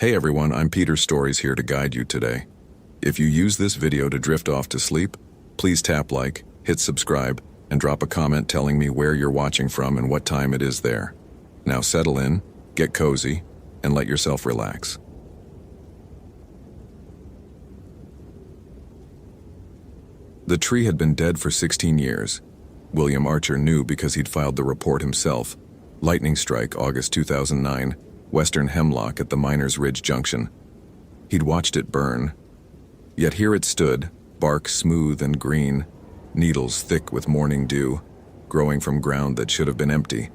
Hey everyone, I'm Peter Stories here to guide you today. If you use this video to drift off to sleep, please tap like, hit subscribe, and drop a comment telling me where you're watching from and what time it is there. Now settle in, get cozy, and let yourself relax. The tree had been dead for 16 years. William Archer knew because he'd filed the report himself. Lightning strike, August 2009, western hemlock at the Miners Ridge Junction. He'd watched it burn. Yet here it stood, bark smooth and green, needles thick with morning dew, growing from ground that should have been empty.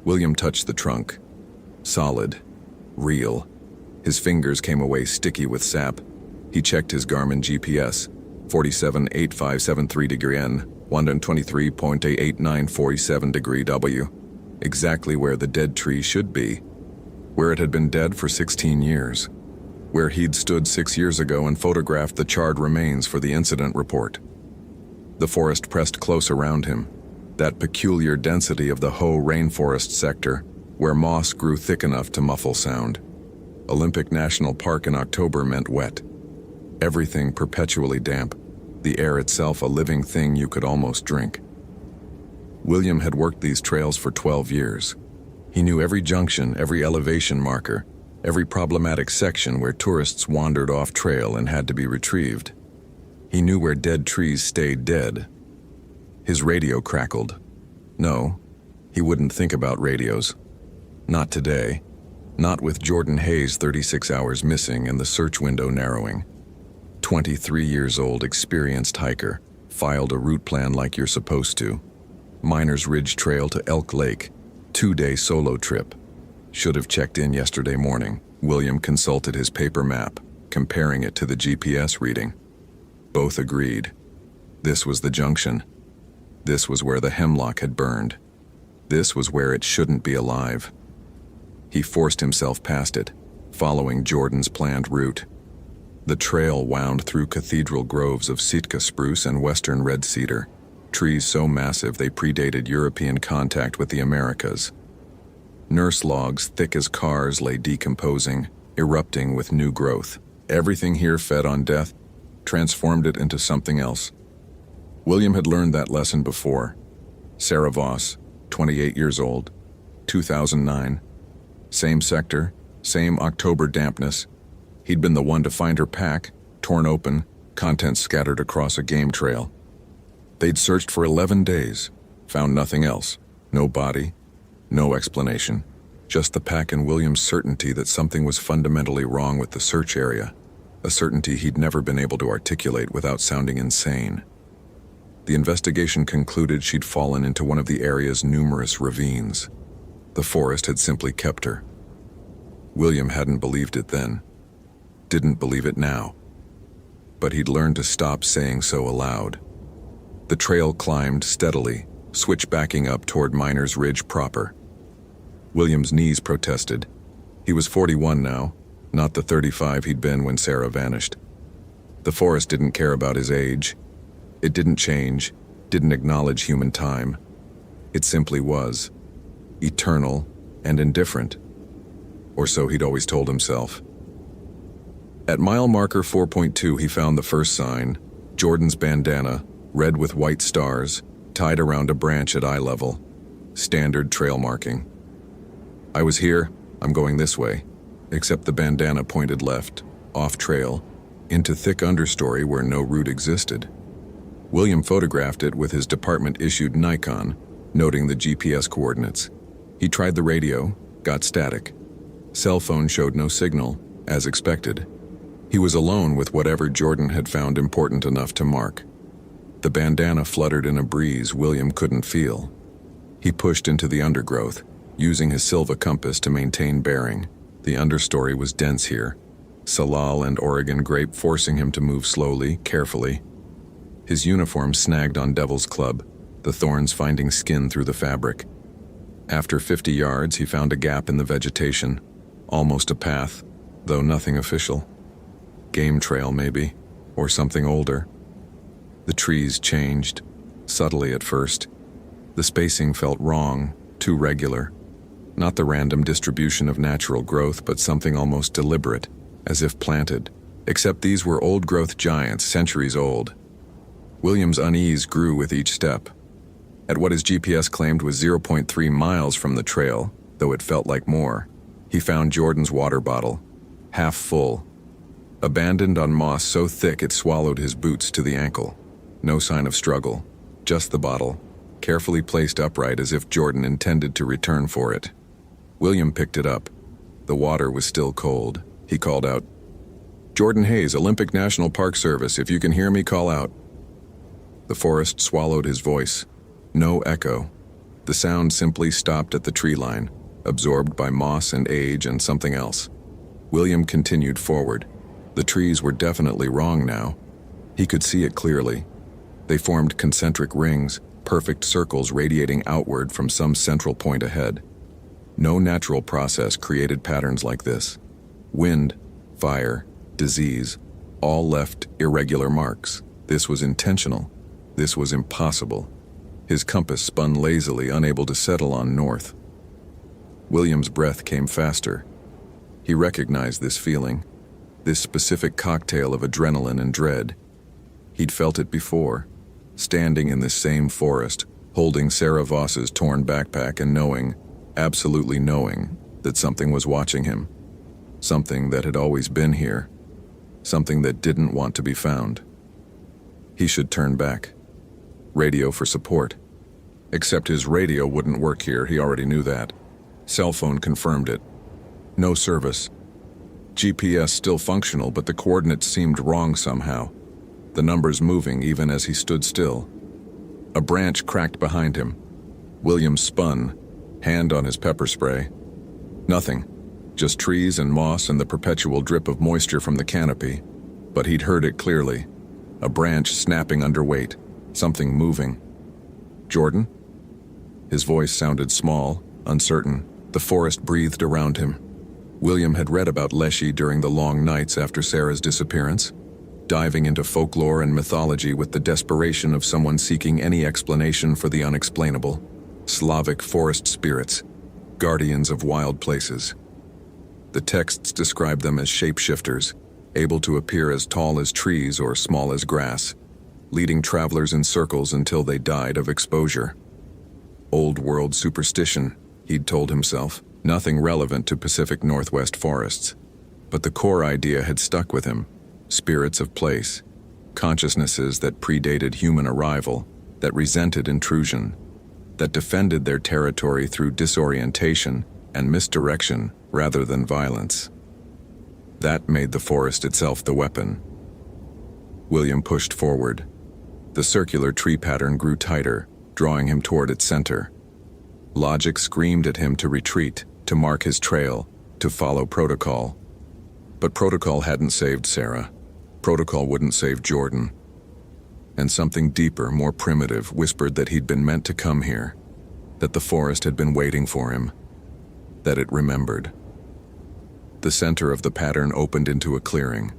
William touched the trunk. Solid. Real. His fingers came away sticky with sap. He checked his Garmin GPS. 478573 degree N, 123.88947 degree W. Exactly where the dead tree should be. Where it had been dead for 16 years. Where he'd stood 6 years ago and photographed the charred remains for the incident report. The forest pressed close around him. That peculiar density of the Hoh rainforest sector, where moss grew thick enough to muffle sound. Olympic National Park in October meant wet. Everything perpetually damp. The air itself a living thing you could almost drink. William had worked these trails for 12 years. He knew every junction, every elevation marker, every problematic section where tourists wandered off trail and had to be retrieved. He knew where dead trees stayed dead. His radio crackled. No, he wouldn't think about radios. Not today. Not with Jordan Hayes 36 hours missing and the search window narrowing. 23 years old, experienced hiker, filed a route plan like you're supposed to. Miners Ridge Trail to Elk Lake, 2-day solo trip. Should have checked in yesterday morning. William consulted his paper map, comparing it to the GPS reading. Both agreed. This was the junction. This was where the hemlock had burned. This was where it shouldn't be alive. He forced himself past it, following Jordan's planned route. The trail wound through cathedral groves of Sitka spruce and western red cedar, trees so massive they predated European contact with the Americas. Nurse logs thick as cars lay decomposing, erupting with new growth. Everything here fed on death, transformed it into something else. William had learned that lesson before. Sarah Voss, 28 years old, 2009. Same sector, same October dampness. He'd been the one to find her pack, torn open, contents scattered across a game trail. They'd searched for 11 days, found nothing else. No body, no explanation. Just the pack and William's certainty that something was fundamentally wrong with the search area, a certainty he'd never been able to articulate without sounding insane. The investigation concluded she'd fallen into one of the area's numerous ravines. The forest had simply kept her. William hadn't believed it then. Didn't believe it now. But he'd learned to stop saying so aloud. The trail climbed steadily, switchbacking up toward Miners Ridge proper. William's knees protested. He was 41 now, not the 35 he'd been when Sarah vanished. The forest didn't care about his age. It didn't change, didn't acknowledge human time. It simply was. Eternal and indifferent. Or so he'd always told himself. At mile marker 4.2 he found the first sign, Jordan's bandana, red with white stars, tied around a branch at eye level. Standard trail marking. I was here, I'm going this way, except the bandana pointed left, off trail, into thick understory where no route existed. William photographed it with his department-issued Nikon, noting the GPS coordinates. He tried the radio, got static. Cell phone showed no signal, as expected. He was alone with whatever Jordan had found important enough to mark. The bandana fluttered in a breeze William couldn't feel. He pushed into the undergrowth, using his Silva compass to maintain bearing. The understory was dense here, Salal and Oregon grape forcing him to move slowly, carefully. His uniform snagged on Devil's Club, the thorns finding skin through the fabric. After 50 yards, he found a gap in the vegetation, almost a path, though nothing official. Game trail, maybe, or something older. The trees changed, subtly at first. The spacing felt wrong, too regular. Not the random distribution of natural growth, but something almost deliberate, as if planted. Except these were old-growth giants, centuries old. William's unease grew with each step. At what his GPS claimed was 0.3 miles from the trail, though it felt like more, he found Jordan's water bottle, half full, abandoned on moss so thick it swallowed his boots to the ankle. No sign of struggle, just the bottle, carefully placed upright as if Jordan intended to return for it. William picked it up. The water was still cold. He called out, "Jordan Hayes, Olympic National Park Service, if you can hear me, call out." The forest swallowed his voice. No echo. The sound simply stopped at the tree line, absorbed by moss and age and something else. William continued forward. The trees were definitely wrong now. He could see it clearly. They formed concentric rings, perfect circles radiating outward from some central point ahead. No natural process created patterns like this. Wind, fire, disease, all left irregular marks. This was intentional. This was impossible. His compass spun lazily, unable to settle on north. William's breath came faster. He recognized this feeling, this specific cocktail of adrenaline and dread. He'd felt it before, standing in this same forest, holding Sarah Voss's torn backpack and knowing, absolutely knowing, that something was watching him. Something that had always been here. Something that didn't want to be found. He should turn back. Radio for support. Except his radio wouldn't work here, he already knew that. Cell phone confirmed it. No service. GPS still functional, but the coordinates seemed wrong somehow. The numbers moving even as he stood still. A branch cracked behind him. William spun, hand on his pepper spray. Nothing. Just trees and moss and the perpetual drip of moisture from the canopy. But he'd heard it clearly. A branch snapping under weight. Something moving. Jordan? His voice sounded small, uncertain. The forest breathed around him. William had read about Leshy during the long nights after Sarah's disappearance, diving into folklore and mythology with the desperation of someone seeking any explanation for the unexplainable. Slavic forest spirits, guardians of wild places. The texts described them as shapeshifters, able to appear as tall as trees or small as grass, leading travelers in circles until they died of exposure. Old world superstition, he'd told himself, nothing relevant to Pacific Northwest forests. But the core idea had stuck with him. Spirits of place, consciousnesses that predated human arrival, that resented intrusion, that defended their territory through disorientation and misdirection rather than violence. That made the forest itself the weapon. William pushed forward. The circular tree pattern grew tighter, drawing him toward its center. Logic screamed at him to retreat, to mark his trail, to follow protocol. But protocol hadn't saved Sarah. Protocol wouldn't save Jordan. And something deeper, more primitive, whispered that he'd been meant to come here, that the forest had been waiting for him, that it remembered. The center of the pattern opened into a clearing,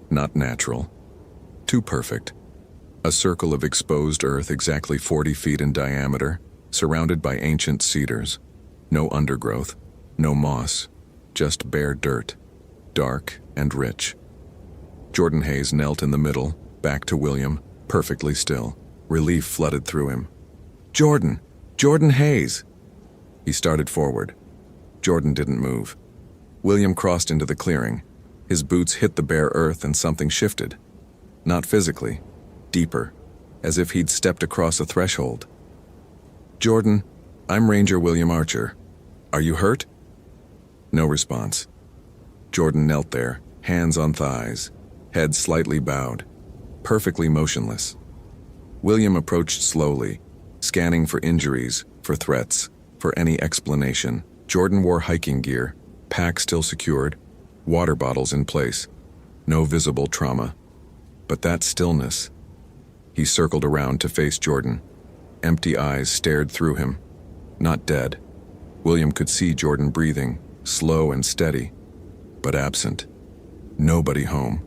not natural, too perfect. A circle of exposed earth exactly 40 feet in diameter, surrounded by ancient cedars. No undergrowth, no moss, just bare dirt, dark and rich. Jordan Hayes knelt in the middle, back to William, perfectly still. Relief flooded through him. "Jordan! Jordan Hayes!" He started forward. Jordan didn't move. William crossed into the clearing. His boots hit the bare earth and something shifted. Not physically, deeper, as if he'd stepped across a threshold. "Jordan, I'm Ranger William Archer. Are you hurt?" No response. Jordan knelt there, hands on thighs, head slightly bowed, perfectly motionless. William approached slowly, scanning for injuries, for threats, for any explanation. Jordan wore hiking gear, pack still secured, water bottles in place. No visible trauma. But that stillness. He circled around to face Jordan. Empty eyes stared through him. Not dead. William could see Jordan breathing, slow and steady, but absent. Nobody home.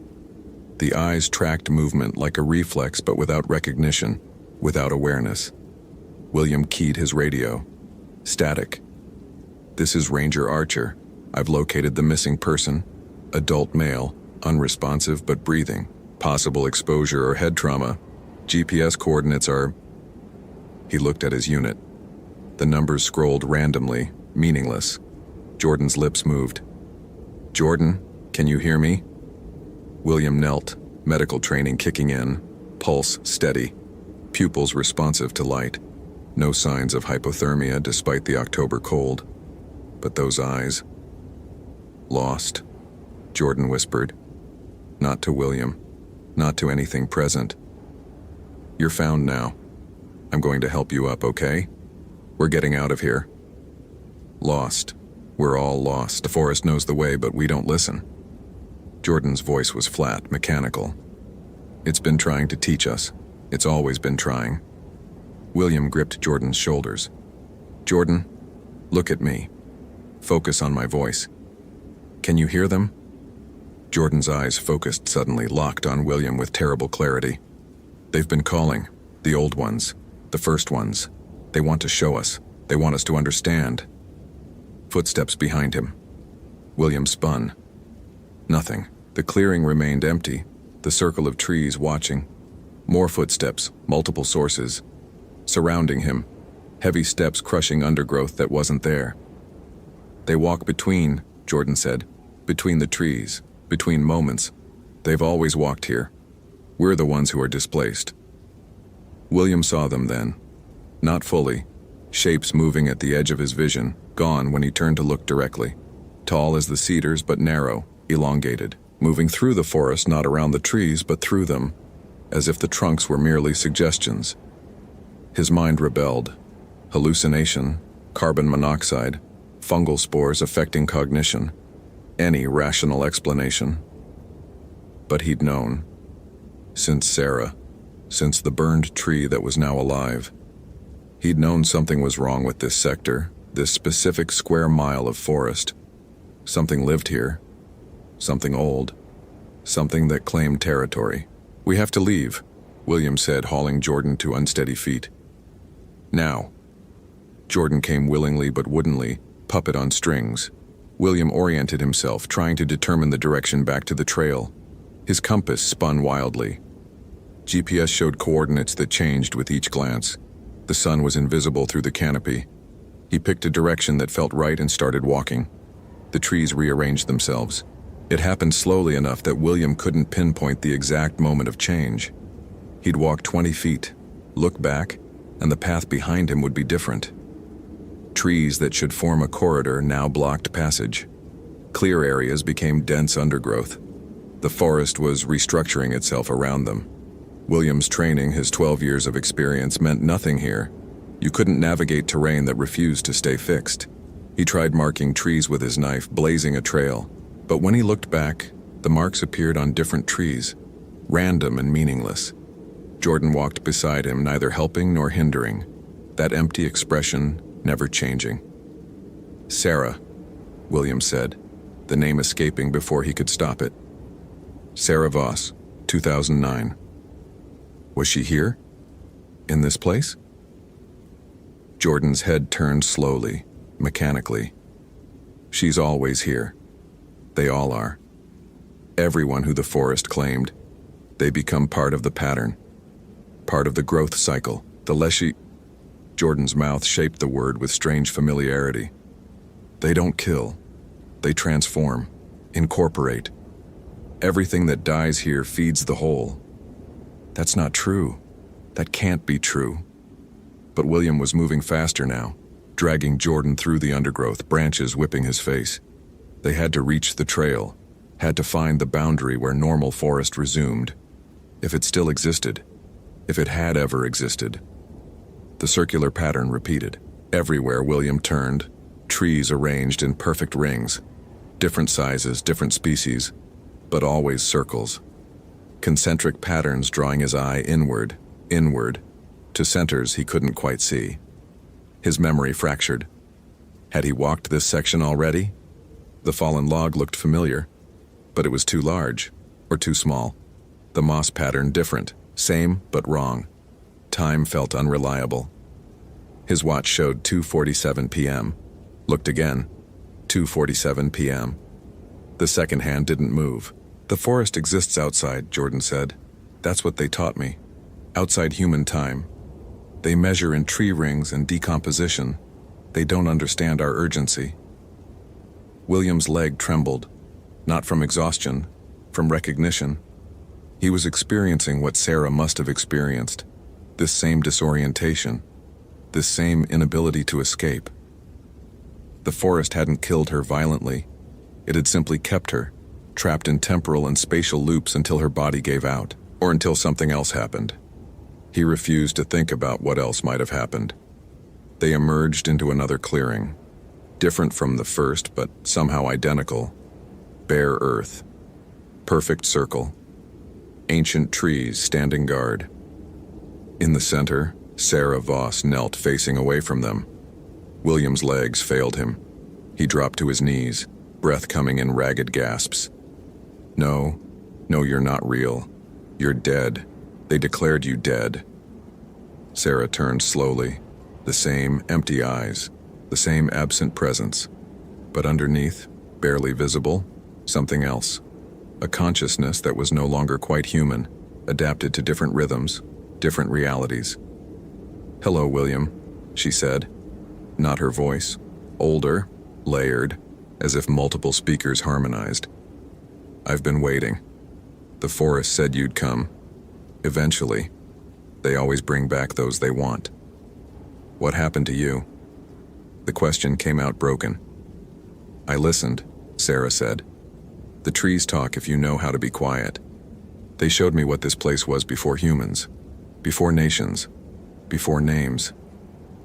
The eyes tracked movement like a reflex, but without recognition, without awareness. William keyed his radio. Static. "This is Ranger Archer. I've located the missing person. Adult male, unresponsive but breathing. Possible exposure or head trauma. GPS coordinates are..." He looked at his unit. The numbers scrolled randomly, meaningless. Jordan's lips moved. "Jordan, can you hear me?" William knelt, medical training kicking in, pulse steady, pupils responsive to light. No signs of hypothermia despite the October cold. But those eyes... "Lost," Jordan whispered. Not to William, not to anything present. "You're found now. I'm going to help you up, okay? We're getting out of here." "Lost. We're all lost. The forest knows the way, but we don't listen." Jordan's voice was flat, mechanical. "It's been trying to teach us. It's always been trying." William gripped Jordan's shoulders. "Jordan, look at me. Focus on my voice. Can you hear them?" Jordan's eyes focused suddenly, locked on William with terrible clarity. "They've been calling. The old ones. The first ones. They want to show us. They want us to understand." Footsteps behind him. William spun. Nothing. The clearing remained empty, the circle of trees watching. More footsteps, multiple sources. Surrounding him, heavy steps crushing undergrowth that wasn't there. "They walk between," Jordan said, "between the trees, between moments. They've always walked here. We're the ones who are displaced." William saw them then. Not fully. Shapes moving at the edge of his vision, gone when he turned to look directly. Tall as the cedars but narrow, elongated. Moving through the forest, not around the trees but through them, as if the trunks were merely suggestions. His mind rebelled. Hallucination, carbon monoxide, fungal spores affecting cognition. Any rational explanation. But he'd known. Since Sarah. Since the burned tree that was now alive. He'd known something was wrong with this sector, this specific square mile of forest. Something lived here. Something old. Something that claimed territory. "We have to leave," William said, hauling Jordan to unsteady feet. "Now." Jordan came willingly but woodenly, puppet on strings. William oriented himself, trying to determine the direction back to the trail. His compass spun wildly. GPS showed coordinates that changed with each glance. The sun was invisible through the canopy. He picked a direction that felt right and started walking. The trees rearranged themselves. It happened slowly enough that William couldn't pinpoint the exact moment of change. He'd walk 20 feet, look back, and the path behind him would be different. Trees that should form a corridor now blocked passage. Clear areas became dense undergrowth. The forest was restructuring itself around them. William's training, his 12 years of experience, meant nothing here. You couldn't navigate terrain that refused to stay fixed. He tried marking trees with his knife, blazing a trail. But when he looked back, the marks appeared on different trees, random and meaningless. Jordan walked beside him, neither helping nor hindering. That empty expression, never changing. "Sarah," William said, the name escaping before he could stop it. "Sarah Voss, 2009. Was she here? In this place?" Jordan's head turned slowly, mechanically. "She's always here. They all are. Everyone who the forest claimed. They become part of the pattern. Part of the growth cycle. The Leshy..." Jordan's mouth shaped the word with strange familiarity. "They don't kill. They transform. Incorporate. Everything that dies here feeds the whole." That's not true. That can't be true. But William was moving faster now, dragging Jordan through the undergrowth, branches whipping his face. They had to reach the trail, had to find the boundary where normal forest resumed. If it still existed. If it had ever existed. The circular pattern repeated. Everywhere William turned, trees arranged in perfect rings. Different sizes, different species, but always circles. Concentric patterns drawing his eye inward, to centers he couldn't quite see. His memory fractured. Had he walked this section already? The fallen log looked familiar, but it was too large, or too small. The moss pattern different, same but wrong. Time felt unreliable. His watch showed 2:47 p.m. Looked again. 2:47 p.m. The second hand didn't move. The forest exists outside, Jordan said. That's what they taught me. Outside human time. They measure in tree rings and decomposition. They don't understand our urgency. William's leg trembled, not from exhaustion, from recognition. He was experiencing what Sarah must have experienced, this same disorientation, this same inability to escape. The forest hadn't killed her violently. It had simply kept her, trapped in temporal and spatial loops until her body gave out, or until something else happened. He refused to think about what else might have happened. They emerged into another clearing, different from the first, but somehow identical. Bare earth. Perfect circle. Ancient trees standing guard. In the center, Sarah Voss knelt facing away from them. William's legs failed him. He dropped to his knees, breath coming in ragged gasps. No, you're not real. You're dead. They declared you dead. Sarah turned slowly, the same empty eyes, the same absent presence. But underneath, barely visible, something else. A consciousness that was no longer quite human, adapted to different rhythms, different realities. "Hello, William," she said. Not her voice. Older, layered, as if multiple speakers harmonized. "I've been waiting. The forest said you'd come. Eventually. They always bring back those they want. What happened to you?" The question came out broken. "I listened," Sarah said. "The trees talk if you know how to be quiet. They showed me what this place was before humans, before nations, before names.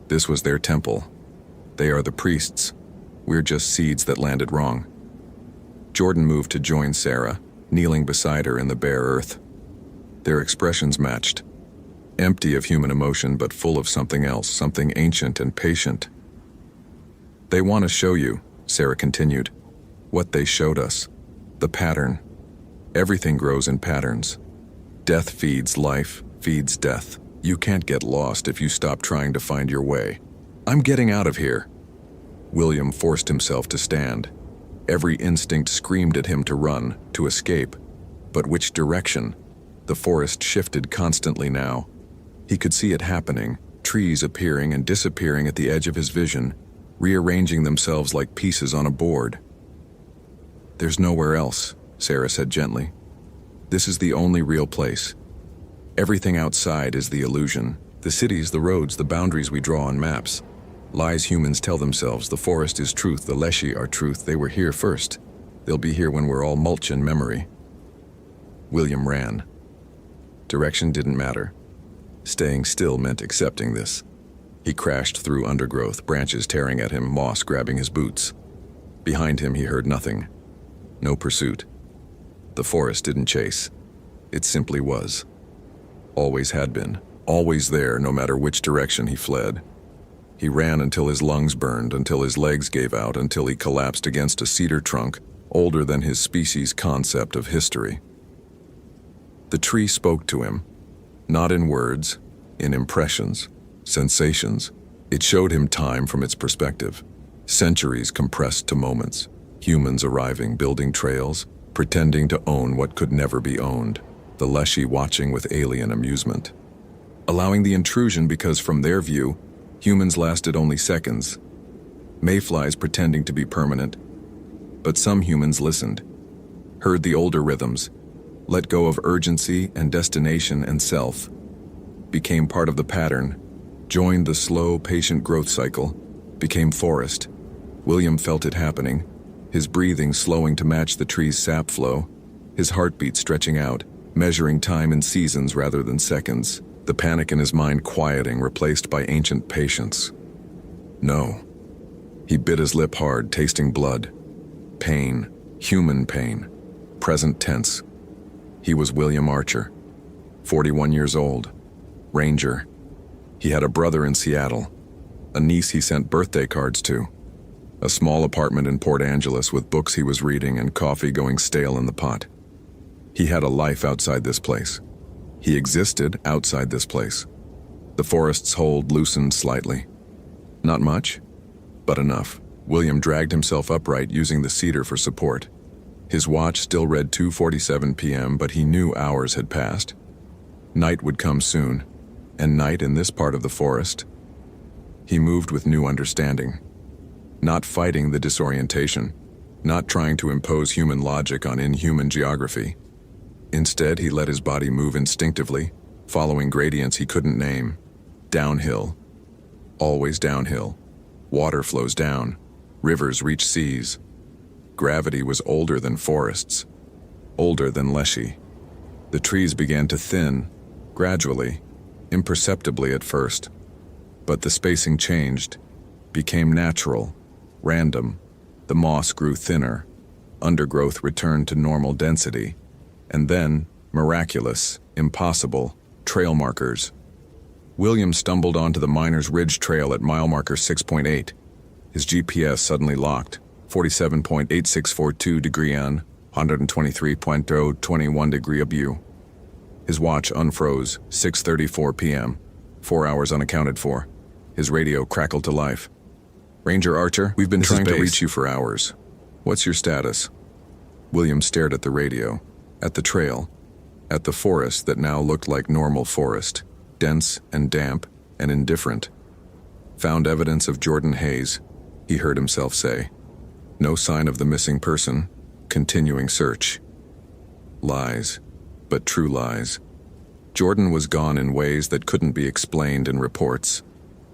This was their temple. They are the priests. We're just seeds that landed wrong." Jordan moved to join Sarah, kneeling beside her in the bare earth. Their expressions matched. Empty of human emotion, but full of something else, something ancient and patient. "They want to show you," Sarah continued, "what they showed us. The pattern. Everything grows in patterns. Death feeds life, feeds death. You can't get lost if you stop trying to find your way. I'm getting out of here." William forced himself to stand. Every instinct screamed at him to run, to escape. But which direction? The forest shifted constantly now. He could see it happening, trees appearing and disappearing at the edge of his vision, rearranging themselves like pieces on a board. "There's nowhere else," Sarah said gently. "This is the only real place. Everything outside is the illusion. The cities, the roads, the boundaries we draw on maps. Lies humans tell themselves. The forest is truth, the Leshy are truth. They were here first. They'll be here when we're all mulch in memory." William ran. Direction didn't matter. Staying still meant accepting this. He crashed through undergrowth, branches tearing at him, moss grabbing his boots. Behind him he heard nothing. No pursuit. The forest didn't chase. It simply was. Always had been. Always there, no matter which direction he fled. He ran until his lungs burned, until his legs gave out, until he collapsed against a cedar trunk, older than his species' concept of history. The tree spoke to him, not in words, in impressions, sensations. It showed him time from its perspective. Centuries compressed to moments. Humans arriving, building trails, pretending to own what could never be owned. The Leshy watching with alien amusement. Allowing the intrusion because from their view, humans lasted only seconds. Mayflies pretending to be permanent. But some humans listened, heard the older rhythms, let go of urgency and destination and self, became part of the pattern, joined the slow, patient growth cycle, became forest. William felt it happening, his breathing slowing to match the tree's sap flow, his heartbeat stretching out, measuring time in seasons rather than seconds, the panic in his mind quieting, replaced by ancient patience. No. He bit his lip hard, tasting blood. Pain, human pain, present tense. He was William Archer, 41 years old, Ranger. He had a brother in Seattle, a niece he sent birthday cards to, a small apartment in Port Angeles with books he was reading and coffee going stale in the pot. He had a life outside this place. He existed outside this place. The forest's hold loosened slightly. Not much, but enough. William dragged himself upright using the cedar for support. His watch still read 2:47 p.m., but he knew hours had passed. Night would come soon, and night in this part of the forest. He moved with new understanding, not fighting the disorientation, not trying to impose human logic on inhuman geography. Instead, he let his body move instinctively, following gradients he couldn't name. Downhill. Always downhill. Water flows down. Rivers reach seas. Gravity was older than forests, older than Leshy. The trees began to thin, gradually, imperceptibly at first. But the spacing changed, became natural, random. The moss grew thinner. Undergrowth returned to normal density. And then, miraculous, impossible, trail markers. William stumbled onto the Miners Ridge Trail at mile marker 6.8. His GPS suddenly locked. 47.8642 degree N, 123.021 degree ABU. His watch unfroze, 6:34 p.m., 4 hours unaccounted for. His radio crackled to life. "Ranger Archer, we've been trying to reach you for hours. What's your status?" William stared at the radio, at the trail, at the forest that now looked like normal forest, dense and damp and indifferent. "Found evidence of Jordan Hayes," he heard himself say. "No sign of the missing person. Continuing search." Lies, but true lies. Jordan was gone in ways that couldn't be explained in reports.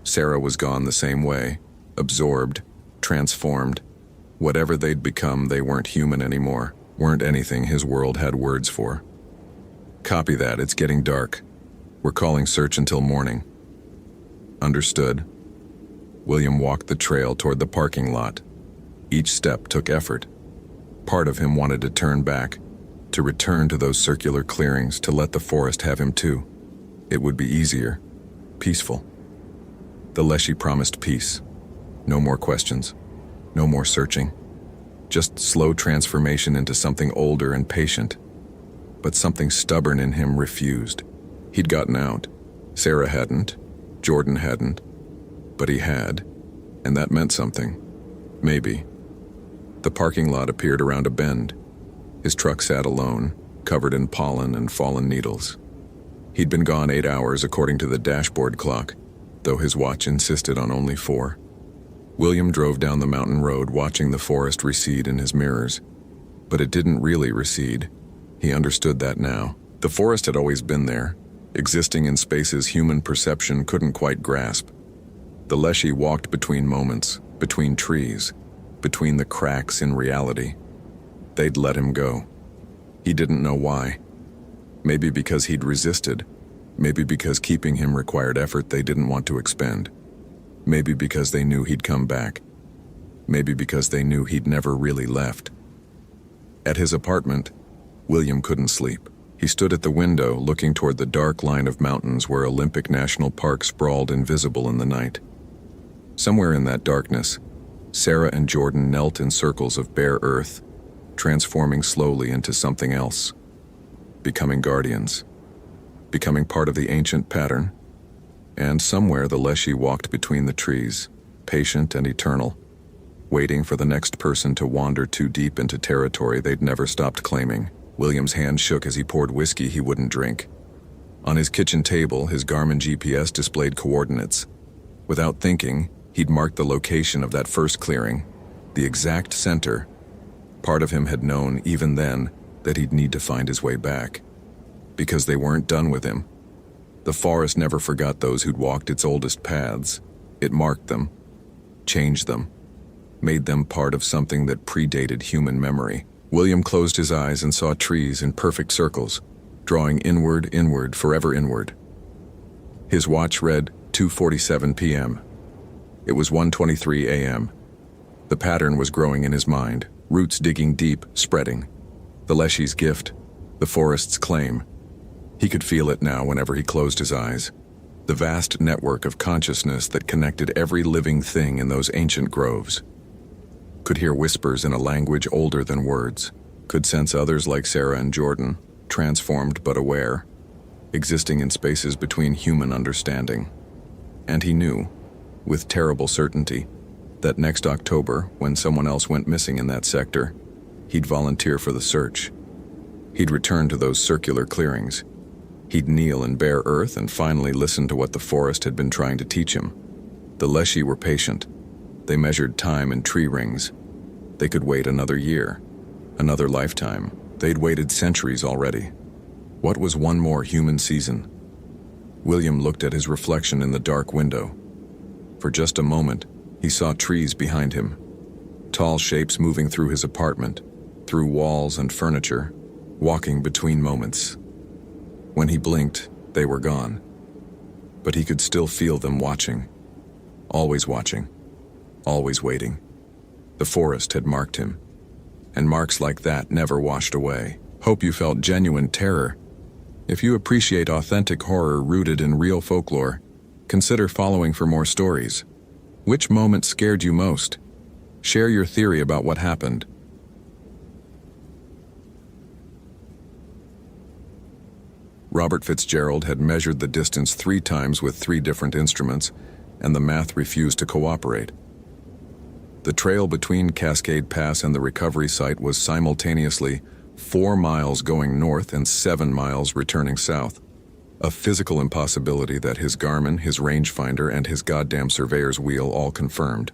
Sarah was gone the same way, absorbed, transformed. Whatever they'd become, they weren't human anymore, weren't anything his world had words for. "Copy that, it's getting dark. We're calling search until morning." Understood. William walked the trail toward the parking lot. Each step took effort. Part of him wanted to turn back, to return to those circular clearings, to let the forest have him too. It would be easier, peaceful. The Leshy promised peace. No more questions, no more searching. Just slow transformation into something older and patient. But something stubborn in him refused. He'd gotten out. Sarah hadn't, Jordan hadn't, but he had, and that meant something. Maybe. The parking lot appeared around a bend. His truck sat alone, covered in pollen and fallen needles. He'd been gone 8 hours according to the dashboard clock, though his watch insisted on only 4. William drove down the mountain road, watching the forest recede in his mirrors. But it didn't really recede. He understood that now. The forest had always been there, existing in spaces human perception couldn't quite grasp. The Leshy walked between moments, between trees, between the cracks in reality. They'd let him go. He didn't know why. Maybe because he'd resisted. Maybe because keeping him required effort they didn't want to expend. Maybe because they knew he'd come back. Maybe because they knew he'd never really left. At his apartment, William couldn't sleep. He stood at the window, looking toward the dark line of mountains where Olympic National Park sprawled invisible in the night. Somewhere in that darkness, Sarah and Jordan knelt in circles of bare earth, transforming slowly into something else, becoming guardians, becoming part of the ancient pattern. And somewhere the Leshy walked between the trees, patient and eternal, waiting for the next person to wander too deep into territory they'd never stopped claiming. William's hand shook as he poured whiskey he wouldn't drink. On his kitchen table, his Garmin GPS displayed coordinates. Without thinking, he'd marked the location of that first clearing, the exact center. Part of him had known, even then, that he'd need to find his way back. Because they weren't done with him. The forest never forgot those who'd walked its oldest paths. It marked them, changed them, made them part of something that predated human memory. William closed his eyes and saw trees in perfect circles, drawing inward, inward, forever inward. His watch read 2:47 p.m. It was 1:23 a.m. The pattern was growing in his mind, roots digging deep, spreading. The Leshy's gift, the forest's claim. He could feel it now whenever he closed his eyes. The vast network of consciousness that connected every living thing in those ancient groves. Could hear whispers in a language older than words. Could sense others like Sarah and Jordan, transformed but aware, existing in spaces between human understanding. And he knew, with terrible certainty, That next October, when someone else went missing in that sector, he'd volunteer for the search. He'd return to those circular clearings. He'd kneel in bare earth and finally listen to what the forest had been trying to teach him. The Leshy were patient. They measured time in tree rings. They could wait another year, another lifetime. They'd waited centuries already. What was one more human season? William looked at his reflection in the dark window. For just a moment, he saw trees behind him. Tall shapes moving through his apartment, through walls and furniture, walking between moments. When he blinked, they were gone. But he could still feel them watching. Always watching. Always waiting. The forest had marked him. And marks like that never washed away. Hope you felt genuine terror. If you appreciate authentic horror rooted in real folklore, consider following for more stories. Which moment scared you most? Share your theory about what happened. Robert Fitzgerald had measured the distance 3 times with 3 different instruments, and the math refused to cooperate. The trail between Cascade Pass and the recovery site was simultaneously 4 miles going north and 7 miles returning south. A physical impossibility that his Garmin, his rangefinder, and his goddamn surveyor's wheel all confirmed.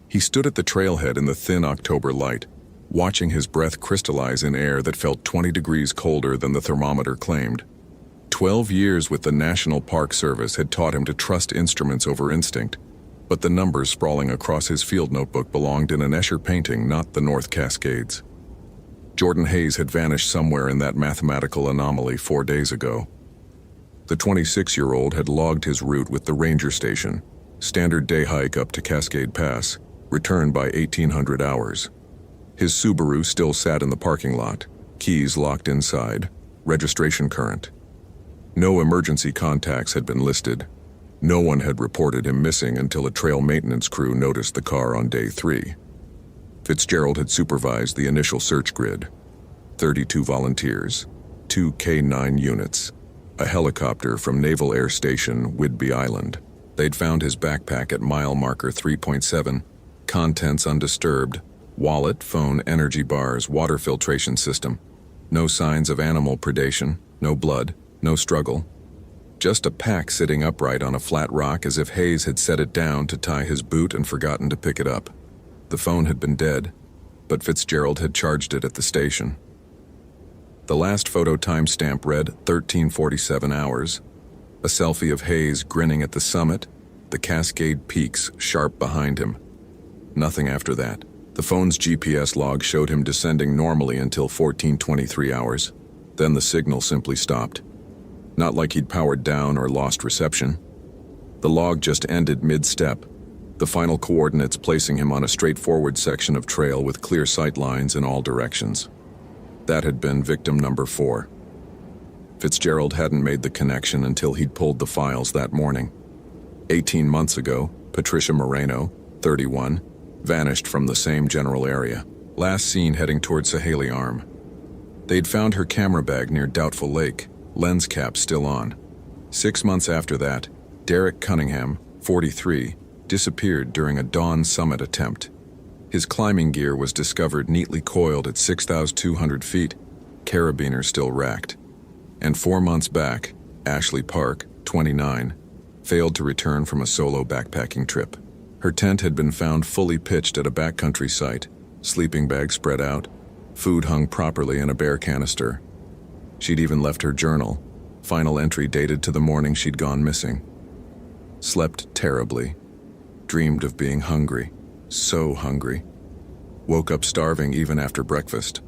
He stood at the trailhead in the thin October light, watching his breath crystallize in air that felt 20 degrees colder than the thermometer claimed. 12 years with the National Park Service had taught him to trust instruments over instinct, but the numbers sprawling across his field notebook belonged in an Escher painting, not the North Cascades. Jordan Hayes had vanished somewhere in that mathematical anomaly 4 days ago. The 26-year-old had logged his route with the ranger station, standard day hike up to Cascade Pass, return by 1800 hours. His Subaru still sat in the parking lot, keys locked inside, registration current. No emergency contacts had been listed. No one had reported him missing until a trail maintenance crew noticed the car on day 3. Fitzgerald had supervised the initial search grid. 32 volunteers, 2 K-9 units, a helicopter from Naval Air Station Whidbey Island. They'd found his backpack at mile marker 3.7, contents undisturbed, wallet, phone, energy bars, water filtration system. No signs of animal predation, no blood, no struggle. Just a pack sitting upright on a flat rock as if Hayes had set it down to tie his boot and forgotten to pick it up. The phone had been dead, but Fitzgerald had charged it at the station. The last photo timestamp read 13:47 hours. A selfie of Hayes grinning at the summit, the Cascade Peaks sharp behind him. Nothing after that. The phone's GPS log showed him descending normally until 14:23 hours. Then the signal simply stopped. Not like he'd powered down or lost reception. The log just ended mid-step, the final coordinates placing him on a straightforward section of trail with clear sight lines in all directions. That had been victim number 4. Fitzgerald hadn't made the connection until he'd pulled the files that morning. 18 months ago, Patricia Moreno, 31, vanished from the same general area, last seen heading toward Sahaley Arm. They'd found her camera bag near Doubtful Lake, lens cap still on. 6 months after that, Derek Cunningham, 43, disappeared during a dawn summit attempt. His climbing gear was discovered neatly coiled at 6,200 feet, carabiner still racked. And 4 months back, Ashley Park, 29, failed to return from a solo backpacking trip. Her tent had been found fully pitched at a backcountry site, sleeping bag spread out, food hung properly in a bear canister. She'd even left her journal, final entry dated to the morning she'd gone missing. Slept terribly. Dreamed of being hungry. So hungry. Woke up starving even after breakfast.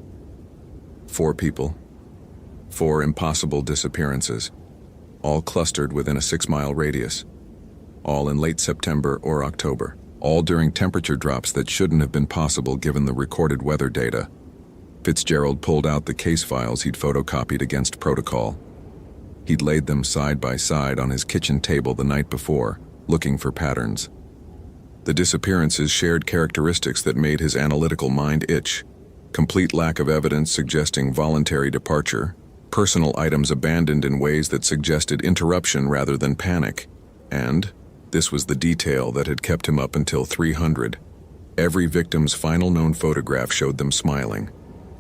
4 people. 4 impossible disappearances. All clustered within a 6-mile radius. All in late September or October. All during temperature drops that shouldn't have been possible given the recorded weather data. Fitzgerald pulled out the case files he'd photocopied against protocol. He'd laid them side by side on his kitchen table the night before, looking for patterns. The disappearances shared characteristics that made his analytical mind itch. Complete lack of evidence suggesting voluntary departure, personal items abandoned in ways that suggested interruption rather than panic, and This was the detail that had kept him up until 300. Every victim's final known photograph showed them smiling,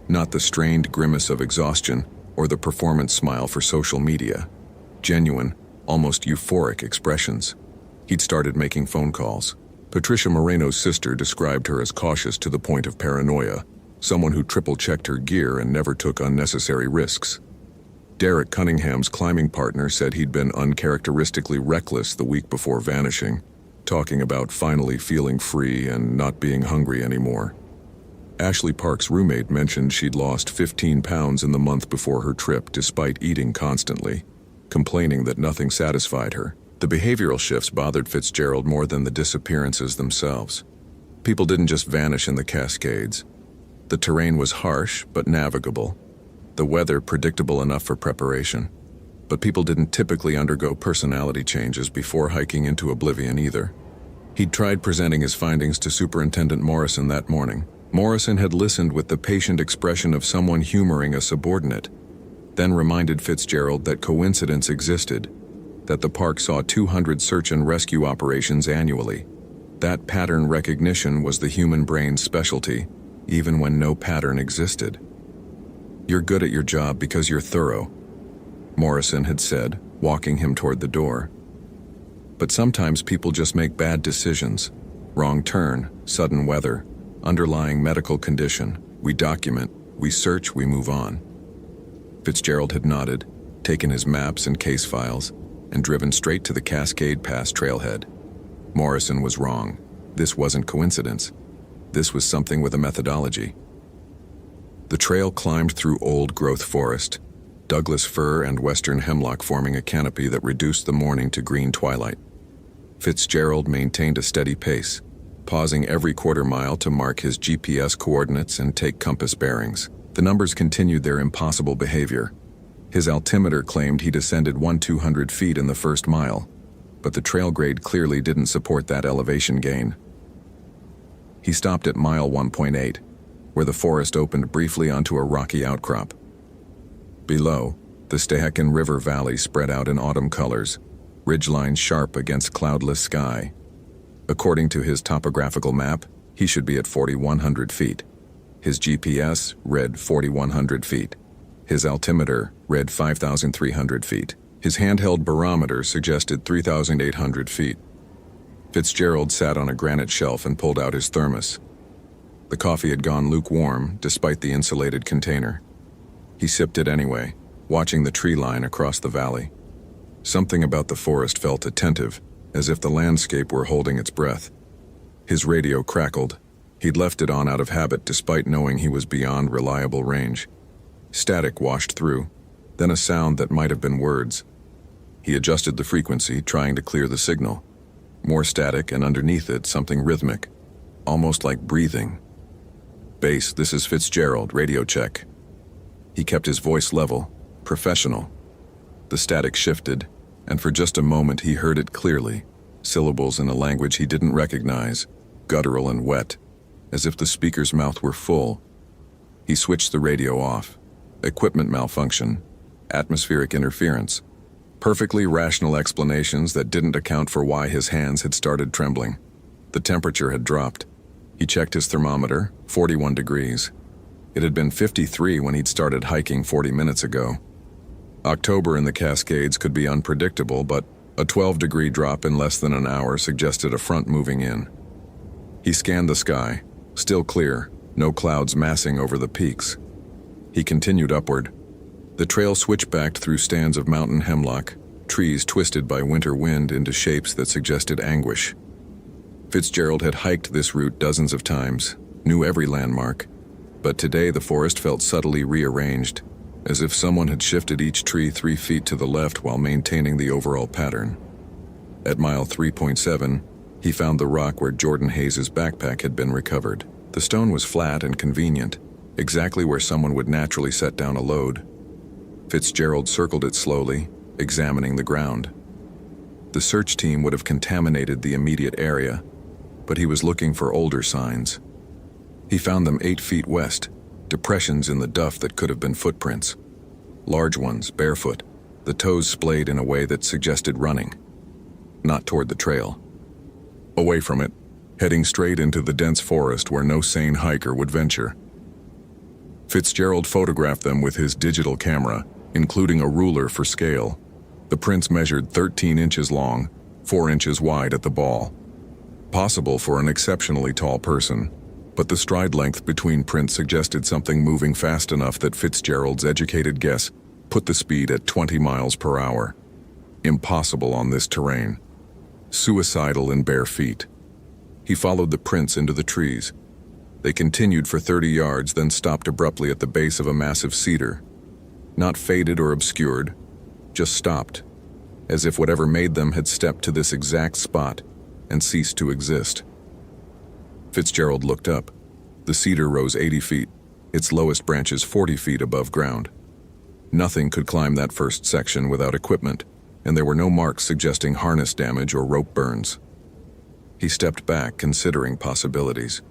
not the strained grimace of exhaustion or the performance smile for social media. Genuine, almost euphoric expressions. He'd started making phone calls. Patricia Moreno's sister described her as cautious to the point of paranoia, someone who triple-checked her gear and never took unnecessary risks. Derek Cunningham's climbing partner said he'd been uncharacteristically reckless the week before vanishing, talking about finally feeling free and not being hungry anymore. Ashley Park's roommate mentioned she'd lost 15 pounds in the month before her trip despite eating constantly, complaining that nothing satisfied her. The behavioral shifts bothered Fitzgerald more than the disappearances themselves. People didn't just vanish in the Cascades. The terrain was harsh but navigable. The weather predictable enough for preparation. But people didn't typically undergo personality changes before hiking into oblivion either. He'd tried presenting his findings to Superintendent Morrison that morning. Morrison had listened with the patient expression of someone humoring a subordinate, then reminded Fitzgerald that coincidence existed, that the park saw 200 search and rescue operations annually. That pattern recognition was the human brain's specialty, even when no pattern existed. "You're good at your job because you're thorough," Morrison had said, walking him toward the door. "But sometimes people just make bad decisions. Wrong turn, sudden weather, underlying medical condition. We document, we search, we move on." Fitzgerald had nodded, taken his maps and case files, and driven straight to the Cascade Pass trailhead. Morrison was wrong. This wasn't coincidence. This was something with a methodology. The trail climbed through old-growth forest, Douglas fir and western hemlock forming a canopy that reduced the morning to green twilight. Fitzgerald maintained a steady pace, pausing every quarter mile to mark his GPS coordinates and take compass bearings. The numbers continued their impossible behavior. His altimeter claimed he'd ascended 200 feet in the first mile, but the trail grade clearly didn't support that elevation gain. He stopped at mile 1.8, where the forest opened briefly onto a rocky outcrop. Below, the Stehekin River Valley spread out in autumn colors, ridgelines sharp against cloudless sky. According to his topographical map, he should be at 4,100 feet. His GPS read 4,100 feet. His altimeter read 5,300 feet. His handheld barometer suggested 3,800 feet. Fitzgerald sat on a granite shelf and pulled out his thermos. The coffee had gone lukewarm, despite the insulated container. He sipped it anyway, watching the tree line across the valley. Something about the forest felt attentive, as if the landscape were holding its breath. His radio crackled. He'd left it on out of habit despite knowing he was beyond reliable range. Static washed through, then a sound that might have been words. He adjusted the frequency, trying to clear the signal. More static, and underneath it, something rhythmic, almost like breathing. "Base, this is Fitzgerald, radio check." He kept his voice level, professional. The static shifted, and for just a moment he heard it clearly, syllables in a language he didn't recognize, guttural and wet, as if the speaker's mouth were full. He switched the radio off. Equipment malfunction, atmospheric interference, perfectly rational explanations that didn't account for why his hands had started trembling. The temperature had dropped. He checked his thermometer, 41 degrees. It had been 53 when he'd started hiking 40 minutes ago. October in the Cascades could be unpredictable, but a 12-degree drop in less than an hour suggested a front moving in. He scanned the sky, still clear, no clouds massing over the peaks. He continued upward. The trail switchbacked through stands of mountain hemlock, trees twisted by winter wind into shapes that suggested anguish. Fitzgerald had hiked this route dozens of times, knew every landmark, but today the forest felt subtly rearranged, as if someone had shifted each tree 3 feet to the left while maintaining the overall pattern. At mile 3.7, he found the rock where Jordan Hayes' backpack had been recovered. The stone was flat and convenient, exactly where someone would naturally set down a load. Fitzgerald circled it slowly, examining the ground. The search team would have contaminated the immediate area, but he was looking for older signs. He found them 8 feet west, depressions in the duff that could have been footprints. Large ones, barefoot, the toes splayed in a way that suggested running. Not toward the trail. away from it, heading straight into the dense forest where no sane hiker would venture. Fitzgerald photographed them with his digital camera, including a ruler for scale. The prints measured 13 inches long, 4 inches wide at the ball. Possible for an exceptionally tall person, but the stride length between prints suggested something moving fast enough that Fitzgerald's educated guess put the speed at 20 miles per hour. Impossible on this terrain. Suicidal in bare feet. He followed the prints into the trees. They continued for 30 yards, then stopped abruptly at the base of a massive cedar. Not faded or obscured, just stopped, as if whatever made them had stepped to this exact spot and ceased to exist. Fitzgerald looked up. The cedar rose 80 feet, its lowest branches 40 feet above ground. Nothing could climb that first section without equipment, and there were no marks suggesting harness damage or rope burns. He stepped back, considering possibilities.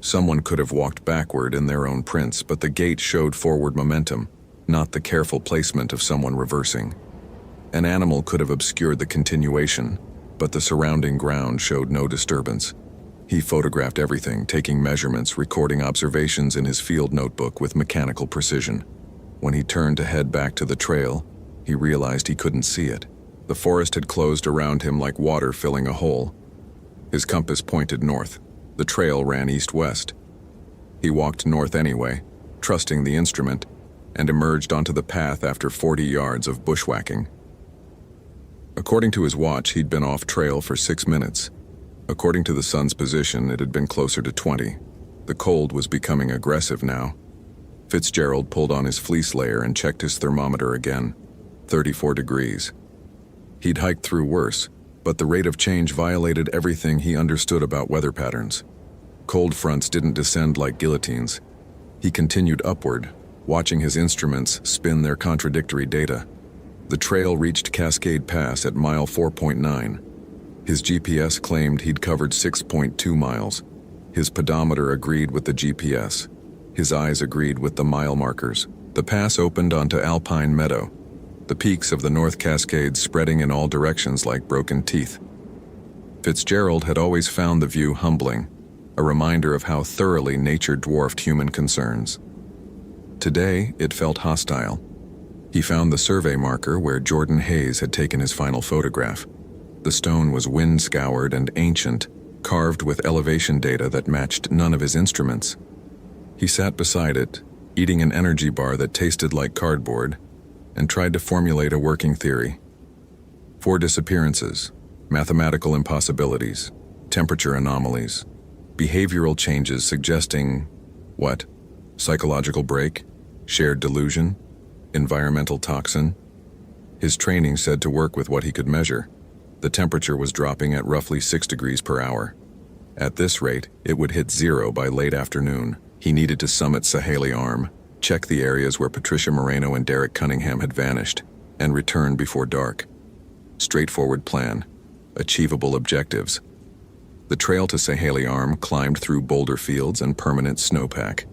Someone could have walked backward in their own prints, but the gait showed forward momentum, not the careful placement of someone reversing. An animal could have obscured the continuation, but the surrounding ground showed no disturbance. He photographed everything, taking measurements, recording observations in his field notebook with mechanical precision. When he turned to head back to the trail, he realized he couldn't see it. The forest had closed around him like water filling a hole. His compass pointed north. The trail ran east-west. He walked north anyway, trusting the instrument, and emerged onto the path after 40 yards of bushwhacking. According to his watch, he'd been off trail for 6 minutes. According to the sun's position, it had been closer to 20. The cold was becoming aggressive now. Fitzgerald pulled on his fleece layer and checked his thermometer again. 34 degrees. He'd hiked through worse, but the rate of change violated everything he understood about weather patterns. Cold fronts didn't descend like guillotines. He continued upward, watching his instruments spin their contradictory data. The trail reached Cascade Pass at mile 4.9. His GPS claimed he'd covered 6.2 miles. His pedometer agreed with the GPS. His eyes agreed with the mile markers. The pass opened onto alpine meadow, the peaks of the North Cascades spreading in all directions like broken teeth. Fitzgerald had always found the view humbling, a reminder of how thoroughly nature dwarfed human concerns. Today, it felt hostile. He found the survey marker where Jordan Hayes had taken his final photograph. The stone was wind-scoured and ancient, carved with elevation data that matched none of his instruments. He sat beside it, eating an energy bar that tasted like cardboard, and tried to formulate a working theory. 4 disappearances, mathematical impossibilities, temperature anomalies, behavioral changes suggesting, what? Psychological break? Shared delusion? Environmental toxin? His training said to work with what he could measure. The temperature was dropping at roughly 6 degrees per hour. At this rate, it would hit 0 by late afternoon. He needed to summit Sahaley Arm, check the areas where Patricia Moreno and Derek Cunningham had vanished, and return before dark. Straightforward plan. Achievable objectives. The trail to Sahaley Arm climbed through boulder fields and permanent snowpack.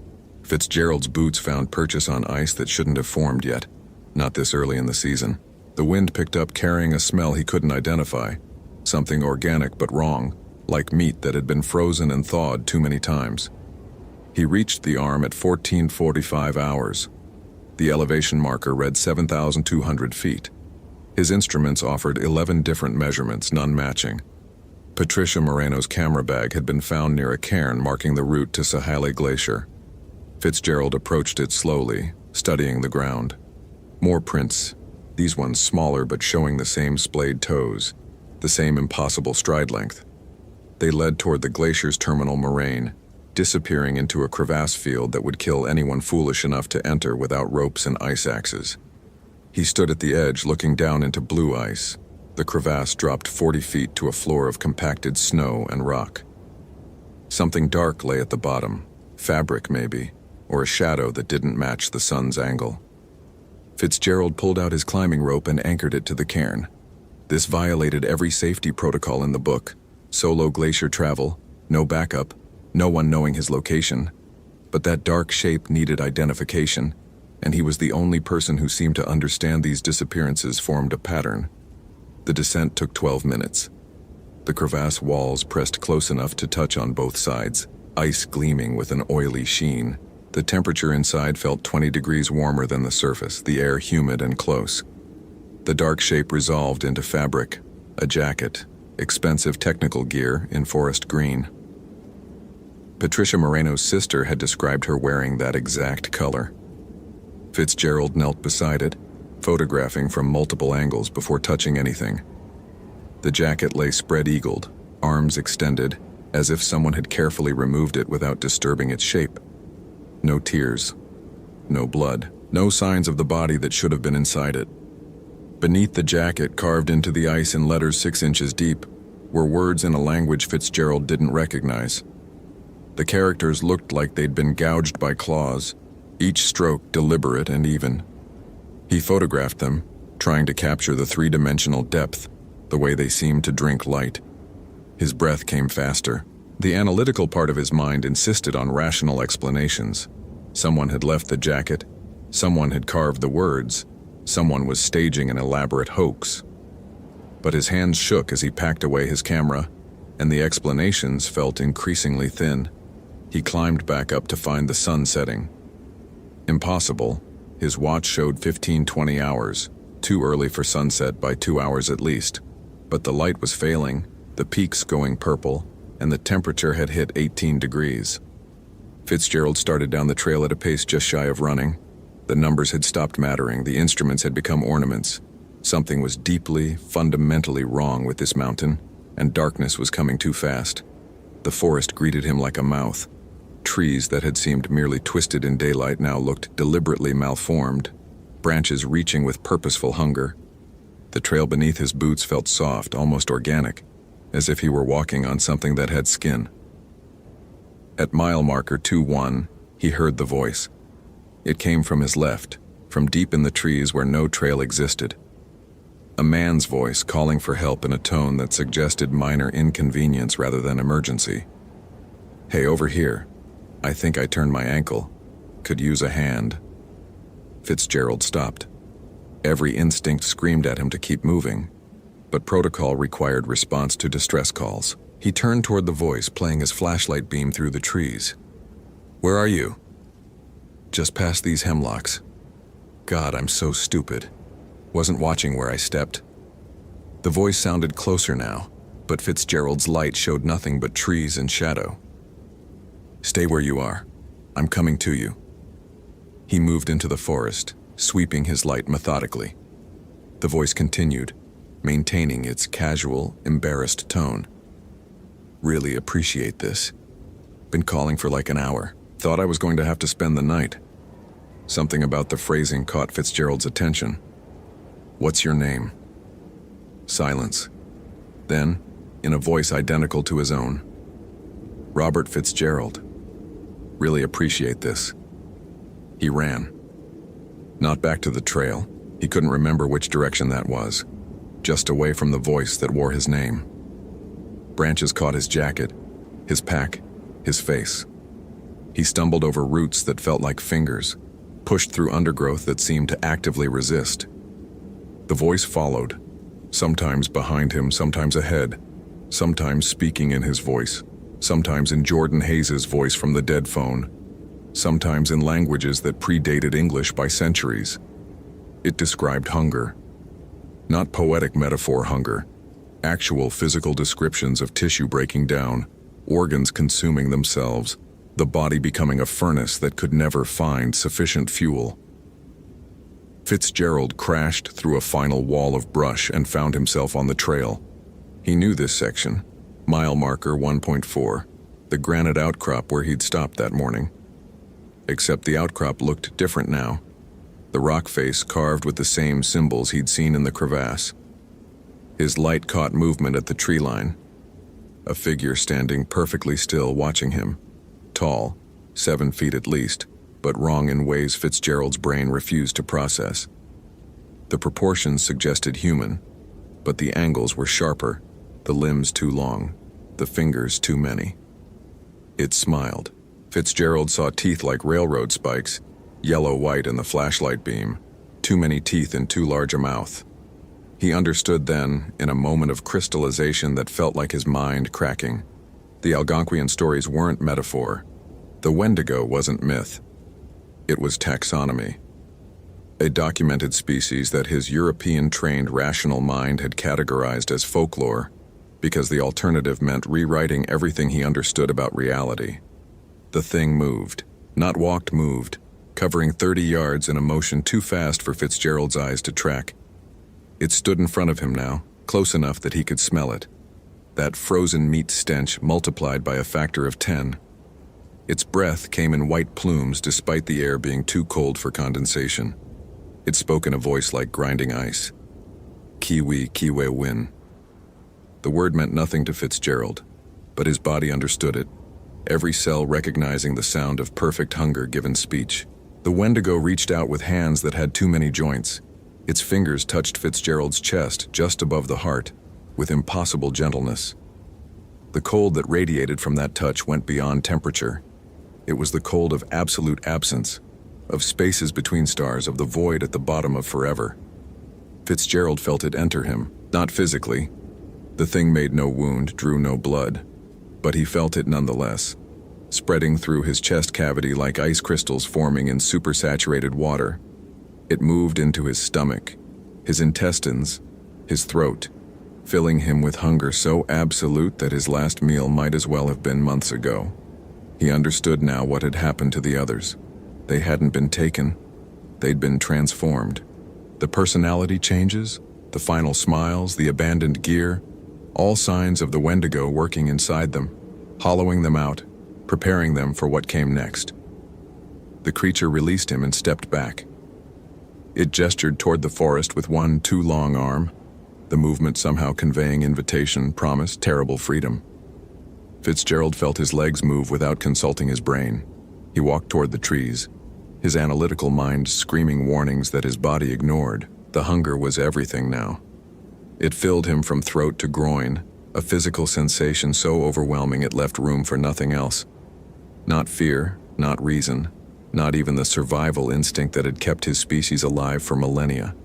Fitzgerald's boots found purchase on ice that shouldn't have formed yet, not this early in the season. The wind picked up carrying a smell he couldn't identify, something organic but wrong, like meat that had been frozen and thawed too many times. He reached the arm at 14:45 hours. The elevation marker read 7,200 feet. His instruments offered 11 different measurements, none matching. Patricia Moreno's camera bag had been found near a cairn marking the route to Sahaley Glacier. Fitzgerald approached it slowly, studying the ground. More prints, these ones smaller but showing the same splayed toes, the same impossible stride length. They led toward the glacier's terminal moraine, disappearing into a crevasse field that would kill anyone foolish enough to enter without ropes and ice axes. He stood at the edge looking down into blue ice. The crevasse dropped 40 feet to a floor of compacted snow and rock. Something dark lay at the bottom, fabric maybe, or a shadow that didn't match the sun's angle. Fitzgerald pulled out his climbing rope and anchored it to the cairn. This violated every safety protocol in the book. Solo glacier travel, no backup, no one knowing his location. But that dark shape needed identification, and he was the only person who seemed to understand these disappearances formed a pattern. The descent took 12 minutes. The crevasse walls pressed close enough to touch on both sides, ice gleaming with an oily sheen. The temperature inside felt 20 degrees warmer than the surface, the air humid and close. The dark shape resolved into fabric, a jacket, expensive technical gear in forest green. Patricia Moreno's sister had described her wearing that exact color. Fitzgerald knelt beside it, photographing from multiple angles before touching anything. The jacket lay spread-eagled, arms extended, as if someone had carefully removed it without disturbing its shape. No tears, no blood, no signs of the body that should have been inside it. Beneath the jacket, carved into the ice in letters 6 inches deep, were words in a language Fitzgerald didn't recognize. The characters looked like they'd been gouged by claws, each stroke deliberate and even. He photographed them, trying to capture the three-dimensional depth, the way they seemed to drink light. His breath came faster. The analytical part of his mind insisted on rational explanations. Someone had left the jacket, someone had carved the words, someone was staging an elaborate hoax. But his hands shook as he packed away his camera, and the explanations felt increasingly thin. He climbed back up to find the sun setting. Impossible. His watch showed 15-20 hours, too early for sunset by 2 hours at least. But the light was failing, the peaks going purple, and the temperature had hit 18 degrees. Fitzgerald started down the trail at a pace just shy of running. The numbers had stopped mattering, the instruments had become ornaments. Something was deeply, fundamentally wrong with this mountain, and darkness was coming too fast. The forest greeted him like a mouth. Trees that had seemed merely twisted in daylight now looked deliberately malformed, branches reaching with purposeful hunger. The trail beneath his boots felt soft, almost organic, as if he were walking on something that had skin. At mile marker 2-1, he heard the voice. It came from his left, from deep in the trees where no trail existed. A man's voice calling for help in a tone that suggested minor inconvenience rather than emergency. "Hey, over here. I think I turned my ankle. Could use a hand." Fitzgerald stopped. Every instinct screamed at him to keep moving, but protocol required response to distress calls. He turned toward the voice, playing his flashlight beam through the trees. "Where are you?" "Just past these hemlocks." "God, I'm so stupid. Wasn't watching where I stepped." The voice sounded closer now, but Fitzgerald's light showed nothing but trees and shadow. "Stay where you are. I'm coming to you." He moved into the forest, sweeping his light methodically. The voice continued, maintaining its casual, embarrassed tone. "Really appreciate this. Been calling for like an hour. Thought I was going to have to spend the night." Something about the phrasing caught Fitzgerald's attention. "What's your name?" Silence. Then, in a voice identical to his own, "Robert Fitzgerald. Really appreciate this." He ran. Not back to the trail. He couldn't remember which direction that was. Just away from the voice that wore his name. Branches caught his jacket, his pack, his face. He stumbled over roots that felt like fingers, pushed through undergrowth that seemed to actively resist. The voice followed, sometimes behind him, sometimes ahead, sometimes speaking in his voice, sometimes in Jordan Hayes's voice from the dead phone, sometimes in languages that predated English by centuries. It described hunger. Not poetic metaphor hunger, actual physical descriptions of tissue breaking down, organs consuming themselves, the body becoming a furnace that could never find sufficient fuel. Fitzgerald crashed through a final wall of brush and found himself on the trail. He knew this section, mile marker 1.4, the granite outcrop where he'd stopped that morning. Except the outcrop looked different now, the rock face carved with the same symbols he'd seen in the crevasse. His light caught movement at the tree line, a figure standing perfectly still watching him, tall, 7 feet at least, but wrong in ways Fitzgerald's brain refused to process. The proportions suggested human, but the angles were sharper, the limbs too long, the fingers too many. It smiled. Fitzgerald saw teeth like railroad spikes, yellow-white in the flashlight beam, too many teeth in too large a mouth. He understood then, in a moment of crystallization that felt like his mind cracking. The Algonquian stories weren't metaphor. The Wendigo wasn't myth. It was taxonomy. A documented species that his European-trained rational mind had categorized as folklore, because the alternative meant rewriting everything he understood about reality. The thing moved, not walked, moved, covering 30 yards in a motion too fast for Fitzgerald's eyes to track. It stood in front of him now, close enough that he could smell it. That frozen meat stench multiplied by a factor of 10. Its breath came in white plumes despite the air being too cold for condensation. It spoke in a voice like grinding ice. Kiwi, kiwe win. The word meant nothing to Fitzgerald, but his body understood it, every cell recognizing the sound of perfect hunger given speech. The Wendigo reached out with hands that had too many joints. Its fingers touched Fitzgerald's chest just above the heart, with impossible gentleness. The cold that radiated from that touch went beyond temperature. It was the cold of absolute absence, of spaces between stars, of the void at the bottom of forever. Fitzgerald felt it enter him, not physically. The thing made no wound, drew no blood, but he felt it nonetheless, spreading through his chest cavity like ice crystals forming in supersaturated water. It moved into his stomach, his intestines, his throat, filling him with hunger so absolute that his last meal might as well have been months ago. He understood now what had happened to the others. They hadn't been taken, they'd been transformed. The personality changes, the final smiles, the abandoned gear, all signs of the Wendigo working inside them, hollowing them out, preparing them for what came next. The creature released him and stepped back. It gestured toward the forest with one too long arm, the movement somehow conveying invitation, promise, terrible freedom. Fitzgerald felt his legs move without consulting his brain. He walked toward the trees, his analytical mind screaming warnings that his body ignored. The hunger was everything now. It filled him from throat to groin, a physical sensation so overwhelming it left room for nothing else. Not fear, not reason, not even the survival instinct that had kept his species alive for millennia.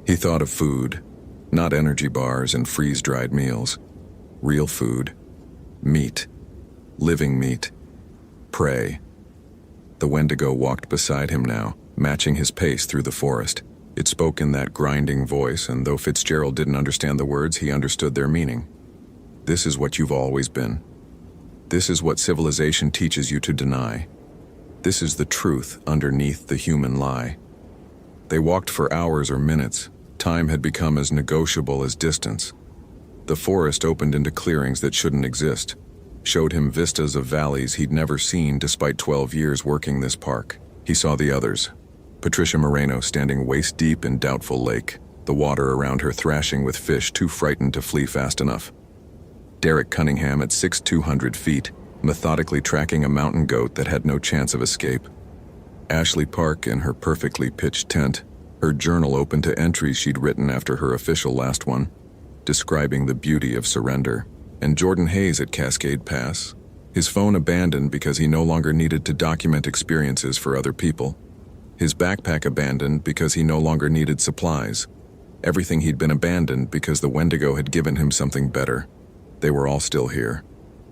He thought of food, not energy bars and freeze-dried meals. Real food. Meat. Living meat. Prey. The Wendigo walked beside him now, matching his pace through the forest. It spoke in that grinding voice, and though Fitzgerald didn't understand the words, he understood their meaning. This is what you've always been. This is what civilization teaches you to deny. This is the truth underneath the human lie. They walked for hours or minutes. Time had become as negotiable as distance. The forest opened into clearings that shouldn't exist, showed him vistas of valleys he'd never seen despite 12 years working this park. He saw the others. Patricia Moreno standing waist-deep in Doubtful Lake, the water around her thrashing with fish too frightened to flee fast enough. Derek Cunningham at 6,200 feet, methodically tracking a mountain goat that had no chance of escape. Ashley Park in her perfectly pitched tent, her journal open to entries she'd written after her official last one, describing the beauty of surrender. And Jordan Hayes at Cascade Pass, his phone abandoned because he no longer needed to document experiences for other people. His backpack abandoned because he no longer needed supplies. Everything he'd been abandoned because the Wendigo had given him something better. They were all still here.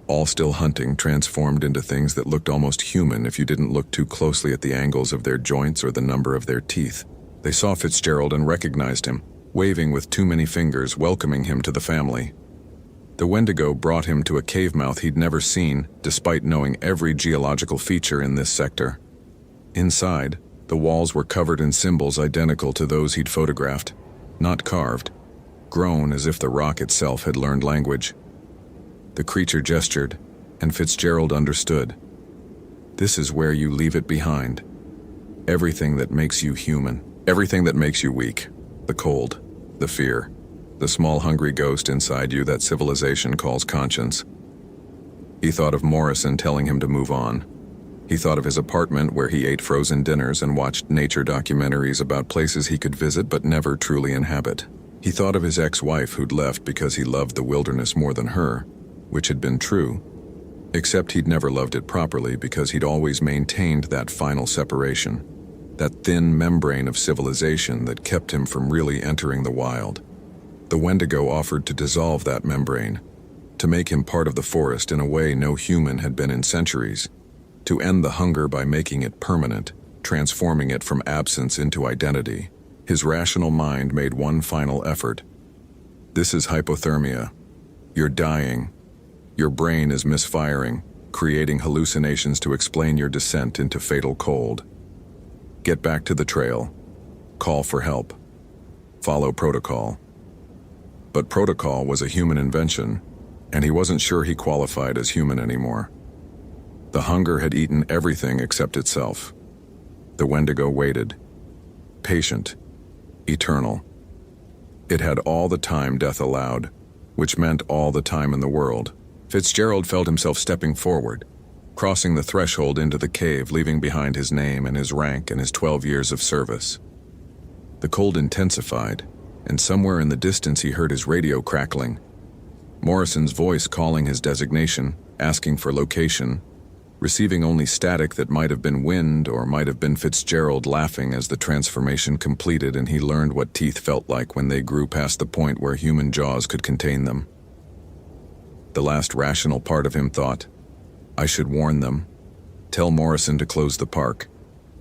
All still hunting, transformed into things that looked almost human if you didn't look too closely at the angles of their joints or the number of their teeth. They saw Fitzgerald and recognized him, waving with too many fingers, welcoming him to the family. The Wendigo brought him to a cave mouth he'd never seen, despite knowing every geological feature in this sector. Inside, the walls were covered in symbols identical to those he'd photographed, not carved, grown as if the rock itself had learned language. The creature gestured, and Fitzgerald understood. This is where you leave it behind. Everything that makes you human, everything that makes you weak, the cold, the fear, the small hungry ghost inside you that civilization calls conscience. He thought of Morrison telling him to move on. He thought of his apartment where he ate frozen dinners and watched nature documentaries about places he could visit but never truly inhabit. He thought of his ex-wife who'd left because he loved the wilderness more than her, which had been true, except he'd never loved it properly because he'd always maintained that final separation, that thin membrane of civilization that kept him from really entering the wild. The Wendigo offered to dissolve that membrane, to make him part of the forest in a way no human had been in centuries, to end the hunger by making it permanent, transforming it from absence into identity. His rational mind made one final effort. This is hypothermia. You're dying. Your brain is misfiring, creating hallucinations to explain your descent into fatal cold. Get back to the trail. Call for help. Follow protocol. But protocol was a human invention, and he wasn't sure he qualified as human anymore. The hunger had eaten everything except itself. The Wendigo waited. Patient. Eternal. It had all the time death allowed, which meant all the time in the world. Fitzgerald felt himself stepping forward, crossing the threshold into the cave, leaving behind his name and his rank and his 12 years of service. The cold intensified, and somewhere in the distance he heard his radio crackling. Morrison's voice calling his designation, asking for location, receiving only static that might have been wind or might have been Fitzgerald laughing as the transformation completed and he learned what teeth felt like when they grew past the point where human jaws could contain them. The last rational part of him thought, I should warn them. Tell Morrison to close the park.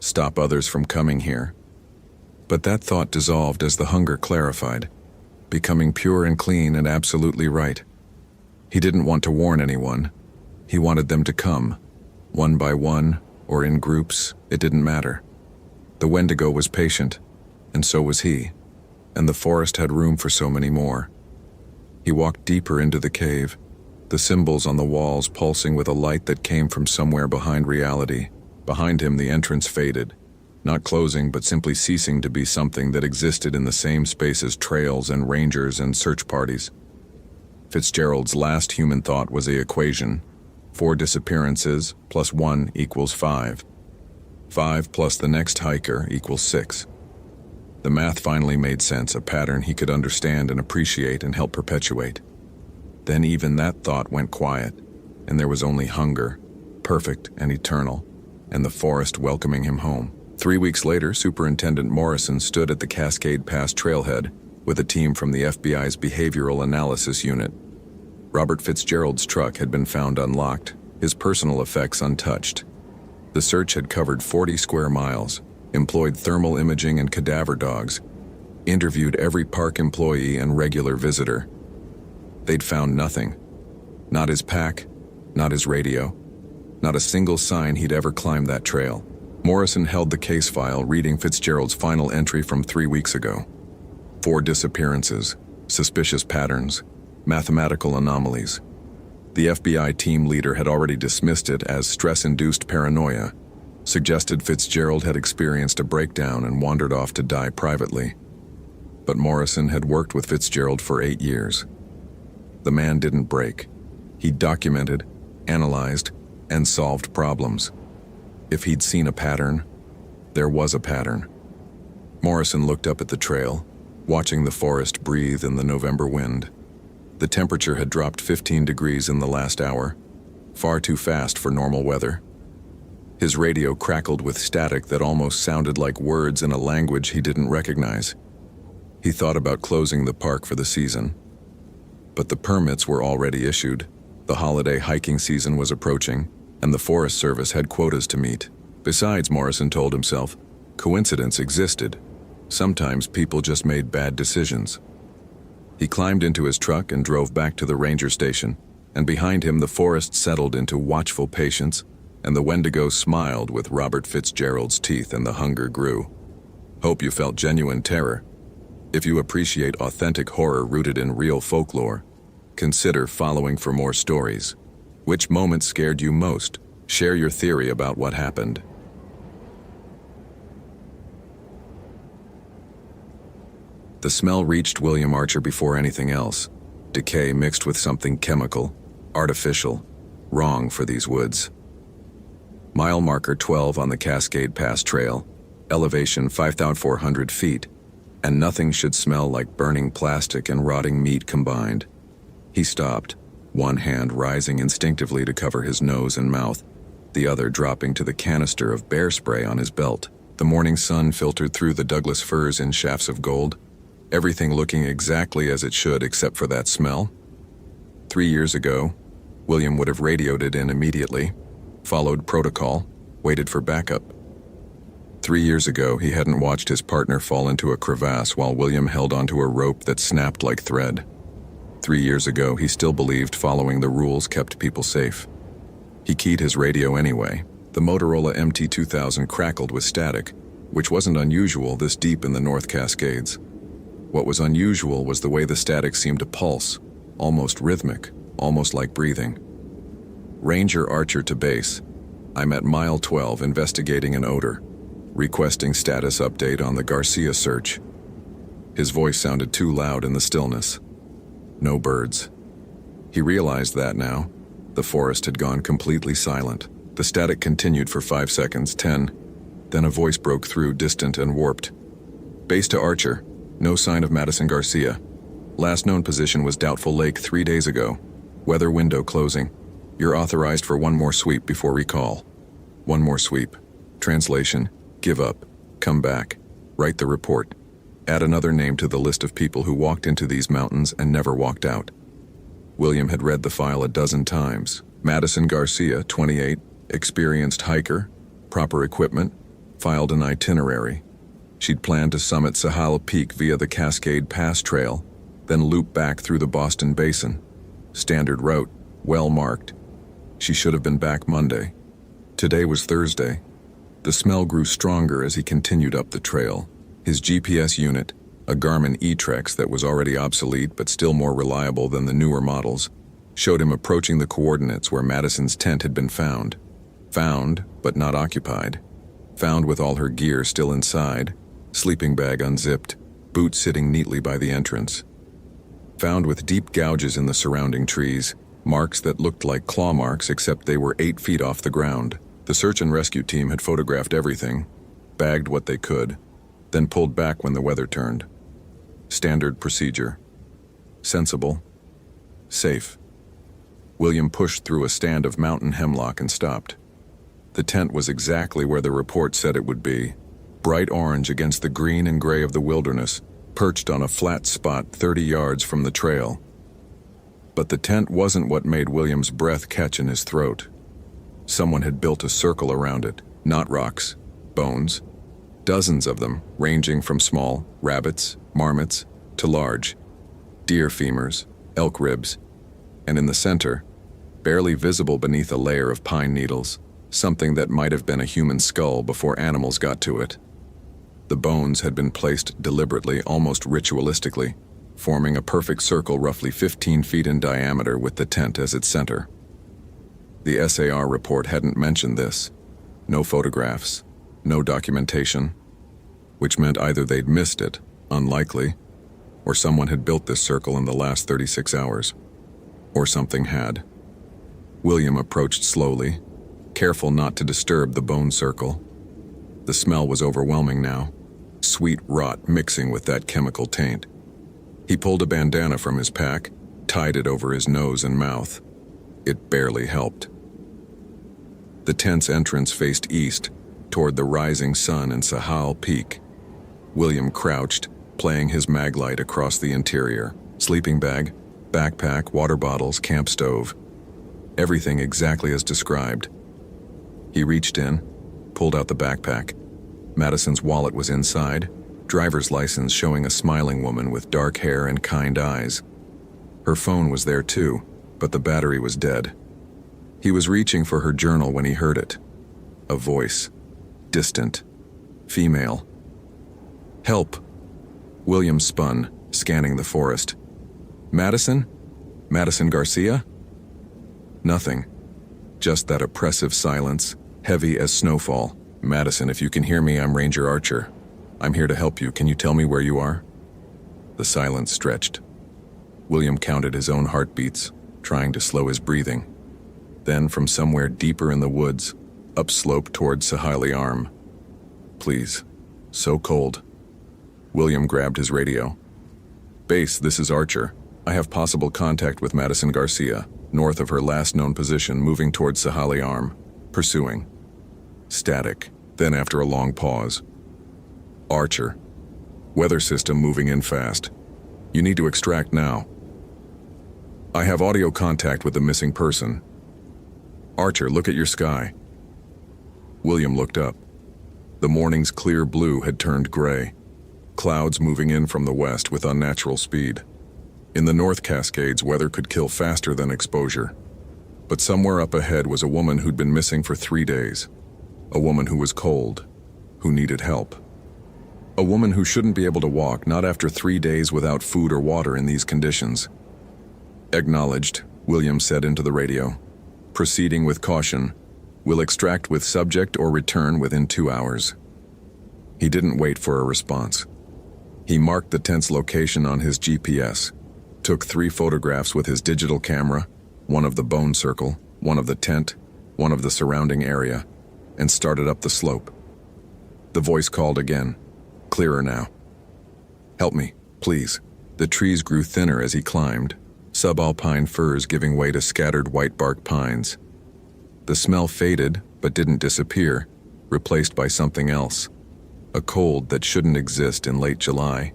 Stop others from coming here. But that thought dissolved as the hunger clarified, becoming pure and clean and absolutely right. He didn't want to warn anyone. He wanted them to come. One by one, or in groups, it didn't matter. The Wendigo was patient, and so was he, and the forest had room for so many more. He walked deeper into the cave, the symbols on the walls pulsing with a light that came from somewhere behind reality. Behind him, the entrance faded, not closing but simply ceasing to be something that existed in the same space as trails and rangers and search parties. Fitzgerald's last human thought was the equation: 4 disappearances plus 1 equals 5. 5 plus the next hiker equals 6. The math finally made sense, a pattern he could understand and appreciate and help perpetuate. Then even that thought went quiet, and there was only hunger, perfect and eternal, and the forest welcoming him home. 3 weeks later, Superintendent Morrison stood at the Cascade Pass trailhead with a team from the FBI's Behavioral Analysis Unit. Robert Fitzgerald's truck had been found unlocked, his personal effects untouched. The search had covered 40 square miles, employed thermal imaging and cadaver dogs, interviewed every park employee and regular visitor. They'd found nothing. Not his pack, not his radio, not a single sign he'd ever climbed that trail. Morrison held the case file, reading Fitzgerald's final entry from 3 weeks ago. 4 disappearances, suspicious patterns, mathematical anomalies. The FBI team leader had already dismissed it as stress-induced paranoia, suggested Fitzgerald had experienced a breakdown and wandered off to die privately. But Morrison had worked with Fitzgerald for 8 years. The man didn't break. He documented, analyzed, and solved problems. If he'd seen a pattern, there was a pattern. Morrison looked up at the trail, watching the forest breathe in the November wind. The temperature had dropped 15 degrees in the last hour, far too fast for normal weather. His radio crackled with static that almost sounded like words in a language he didn't recognize. He thought about closing the park for the season. But the permits were already issued, the holiday hiking season was approaching, and the Forest Service had quotas to meet. Besides, Morrison told himself, coincidence existed. Sometimes people just made bad decisions. He climbed into his truck and drove back to the ranger station, and behind him the forest settled into watchful patience, and the Wendigo smiled with Robert Fitzgerald's teeth and the hunger grew. Hope you felt genuine terror. If you appreciate authentic horror rooted in real folklore, consider following for more stories. Which moment scared you most? Share your theory about what happened. The smell reached William Archer before anything else. Decay mixed with something chemical, artificial, wrong for these woods. Mile marker 12 on the Cascade Pass Trail, elevation 5,400 feet, and nothing should smell like burning plastic and rotting meat combined. He stopped, one hand rising instinctively to cover his nose and mouth, the other dropping to the canister of bear spray on his belt. The morning sun filtered through the Douglas firs in shafts of gold, everything looking exactly as it should except for that smell. 3 years ago, William would have radioed it in immediately, followed protocol, waited for backup. 3 years ago, he hadn't watched his partner fall into a crevasse while William held onto a rope that snapped like thread. 3 years ago, he still believed following the rules kept people safe. He keyed his radio anyway. The Motorola MT2000 crackled with static, which wasn't unusual this deep in the North Cascades. What was unusual was the way the static seemed to pulse, almost rhythmic, almost like breathing. Ranger Archer to base. I'm at mile 12 investigating an odor, requesting status update on the Garcia search. His voice sounded too loud in the stillness. No birds. He realized that now. The forest had gone completely silent. The static continued for 5 seconds, 10. Then a voice broke through, distant and warped. Base to Archer. No sign of Madison Garcia. Last known position was Doubtful Lake 3 days ago. Weather window closing. You're authorized for one more sweep before recall. One more sweep. Translation: give up. Come back. Write the report. Add another name to the list of people who walked into these mountains and never walked out. William had read the file a dozen times. Madison Garcia, 28, experienced hiker, proper equipment, filed an itinerary. She'd planned to summit Sahal Peak via the Cascade Pass Trail, then loop back through the Boston Basin. Standard route, well marked. She should have been back Monday. Today was Thursday. The smell grew stronger as he continued up the trail. His GPS unit, a Garmin E-Trex that was already obsolete but still more reliable than the newer models, showed him approaching the coordinates where Madison's tent had been found. Found, but not occupied. Found with all her gear still inside, sleeping bag unzipped, boots sitting neatly by the entrance. Found with deep gouges in the surrounding trees, marks that looked like claw marks except they were 8 feet off the ground. The search and rescue team had photographed everything, bagged what they could, then pulled back when the weather turned. Standard procedure. Sensible. Safe. William pushed through a stand of mountain hemlock and stopped. The tent was exactly where the report said it would be, bright orange against the green and gray of the wilderness, perched on a flat spot 30 yards from the trail. But the tent wasn't what made William's breath catch in his throat. Someone had built a circle around it, not rocks, bones. Dozens of them, ranging from small, rabbits, marmots, to large, deer femurs, elk ribs, and in the center, barely visible beneath a layer of pine needles, something that might have been a human skull before animals got to it. The bones had been placed deliberately, almost ritualistically, forming a perfect circle roughly 15 feet in diameter with the tent as its center. The SAR report hadn't mentioned this. No photographs, no documentation, which meant either they'd missed it, unlikely, or someone had built this circle in the last 36 hours. Or something had. William approached slowly, careful not to disturb the bone circle. The smell was overwhelming now, sweet rot mixing with that chemical taint. He pulled a bandana from his pack, tied it over his nose and mouth. It barely helped. The tent's entrance faced east, toward the rising sun and Sahal Peak. William crouched, playing his mag light across the interior. Sleeping bag, backpack, water bottles, camp stove. Everything exactly as described. He reached in, pulled out the backpack. Madison's wallet was inside, driver's license showing a smiling woman with dark hair and kind eyes. Her phone was there too, but the battery was dead. He was reaching for her journal when he heard it. A voice. Distant. Female. Help. William spun, scanning the forest. Madison? Madison Garcia? Nothing. Just that oppressive silence, heavy as snowfall. Madison, if you can hear me, I'm Ranger Archer. I'm here to help you. Can you tell me where you are? The silence stretched. William counted his own heartbeats, trying to slow his breathing. Then, from somewhere deeper in the woods, upslope toward Sahali Arm. Please. So cold. William grabbed his radio. Base, this is Archer. I have possible contact with Madison Garcia, north of her last known position, moving toward Sahali Arm. Pursuing. Static. Then after a long pause. Archer. Weather system moving in fast. You need to extract now. I have audio contact with the missing person. Archer, look at your sky. William looked up. The morning's clear blue had turned gray. Clouds moving in from the west with unnatural speed. In the North Cascades, weather could kill faster than exposure. But somewhere up ahead was a woman who'd been missing for 3 days. A woman who was cold, who needed help. A woman who shouldn't be able to walk, not after 3 days without food or water in these conditions. Acknowledged, William said into the radio. Proceeding with caution. Will extract with subject or return within 2 hours. He didn't wait for a response. He marked the tent's location on his GPS, took 3 photographs with his digital camera, one of the bone circle, one of the tent, one of the surrounding area, and started up the slope. The voice called again, clearer now. Help me, please. The trees grew thinner as he climbed, subalpine firs giving way to scattered white-bark pines. The smell faded, but didn't disappear, replaced by something else. A cold that shouldn't exist in late July.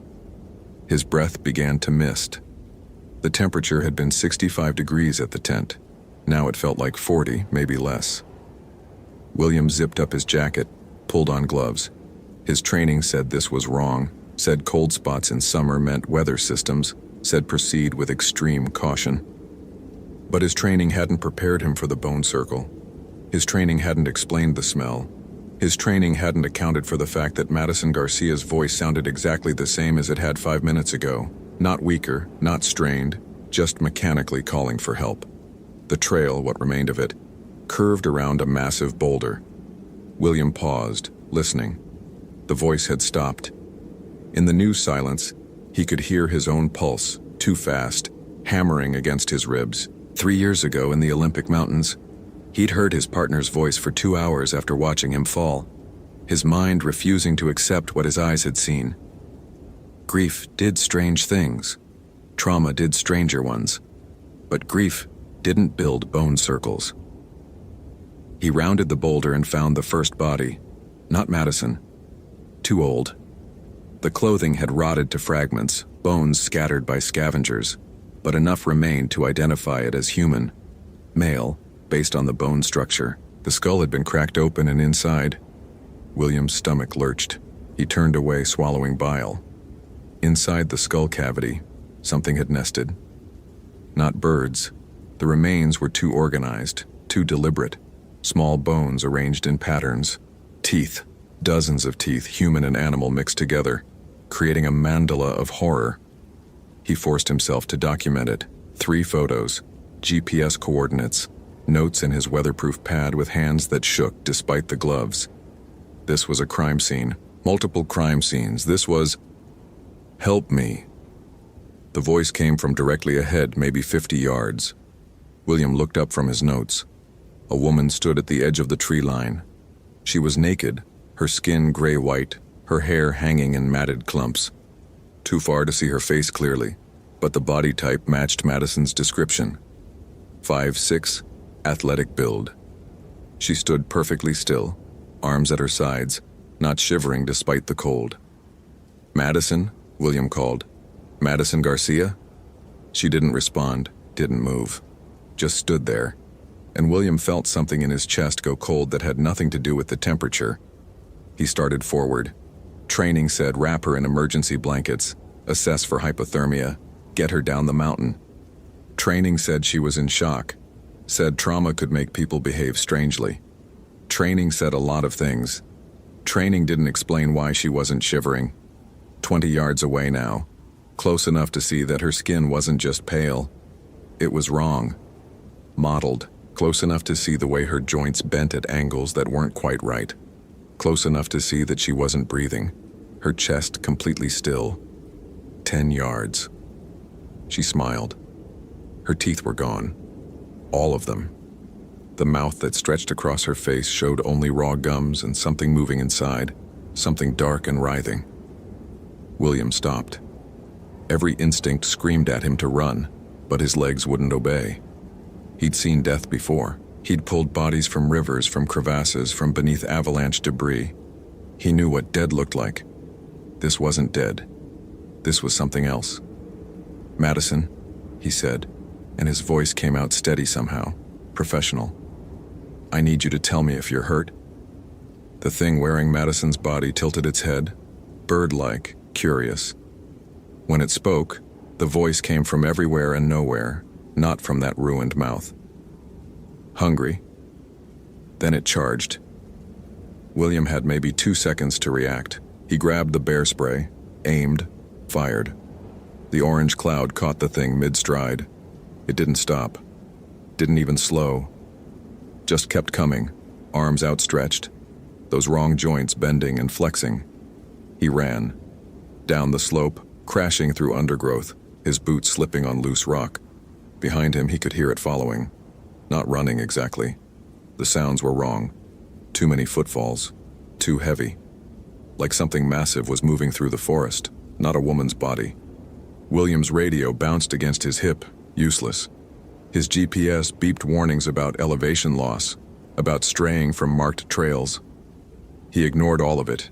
His breath began to mist. The temperature had been 65 degrees at the tent. Now it felt like 40, maybe less. William zipped up his jacket, pulled on gloves. His training said this was wrong, said cold spots in summer meant weather systems, said proceed with extreme caution. But his training hadn't prepared him for the bone circle. His training hadn't explained the smell. His training hadn't accounted for the fact that Madison Garcia's voice sounded exactly the same as it had 5 minutes ago. Not weaker, not strained, just mechanically calling for help. The trail, what remained of it, curved around a massive boulder. William paused, listening. The voice had stopped. In the new silence, he could hear his own pulse, too fast, hammering against his ribs. 3 years ago in the Olympic Mountains, he'd heard his partner's voice for 2 hours after watching him fall, his mind refusing to accept what his eyes had seen. Grief did strange things. Trauma did stranger ones. But grief didn't build bone circles. He rounded the boulder and found the first body. Not Madison. Too old. The clothing had rotted to fragments, bones scattered by scavengers, but enough remained to identify it as human. Male, based on the bone structure. The skull had been cracked open and inside. William's stomach lurched. He turned away, swallowing bile. Inside the skull cavity, something had nested. Not birds. The remains were too organized, too deliberate. Small bones arranged in patterns. Teeth. Dozens of teeth, human and animal mixed together, creating a mandala of horror. He forced himself to document it. 3 photos, GPS coordinates, notes in his weatherproof pad with hands that shook despite the gloves. This was a crime scene. Multiple crime scenes. This was... Help me. The voice came from directly ahead, maybe 50 yards. William looked up from his notes. A woman stood at the edge of the tree line. She was naked, her skin gray-white, her hair hanging in matted clumps. Too far to see her face clearly, but the body type matched Madison's description. 5'6", athletic build. She stood perfectly still, arms at her sides, not shivering despite the cold. Madison, William called. Madison Garcia? She didn't respond, didn't move, just stood there. And William felt something in his chest go cold that had nothing to do with the temperature. He started forward. Training said wrap her in emergency blankets, assess for hypothermia, get her down the mountain. Training said she was in shock, said trauma could make people behave strangely. Training said a lot of things. Training didn't explain why she wasn't shivering. 20 yards away now, close enough to see that her skin wasn't just pale. It was wrong. Mottled, close enough to see the way her joints bent at angles that weren't quite right. Close enough to see that she wasn't breathing, her chest completely still. 10 yards. She smiled. Her teeth were gone. All of them. The mouth that stretched across her face showed only raw gums and something moving inside, something dark and writhing. William stopped. Every instinct screamed at him to run, but his legs wouldn't obey. He'd seen death before. He'd pulled bodies from rivers, from crevasses, from beneath avalanche debris. He knew what dead looked like. This wasn't dead. This was something else. "Madison," he said, and his voice came out steady somehow, professional. "I need you to tell me if you're hurt." The thing wearing Madison's body tilted its head, bird-like, curious. When it spoke, the voice came from everywhere and nowhere, not from that ruined mouth. "Hungry?" Then it charged. William had maybe 2 seconds to react. He grabbed the bear spray, aimed, fired. The orange cloud caught the thing mid-stride. It didn't stop. Didn't even slow. Just kept coming, arms outstretched, those wrong joints bending and flexing. He ran. Down the slope, crashing through undergrowth, his boots slipping on loose rock. Behind him he could hear it following. Not running exactly. The sounds were wrong. Too many footfalls. Too heavy. Like something massive was moving through the forest, not a woman's body. William's radio bounced against his hip, useless. His GPS beeped warnings about elevation loss, about straying from marked trails. He ignored all of it,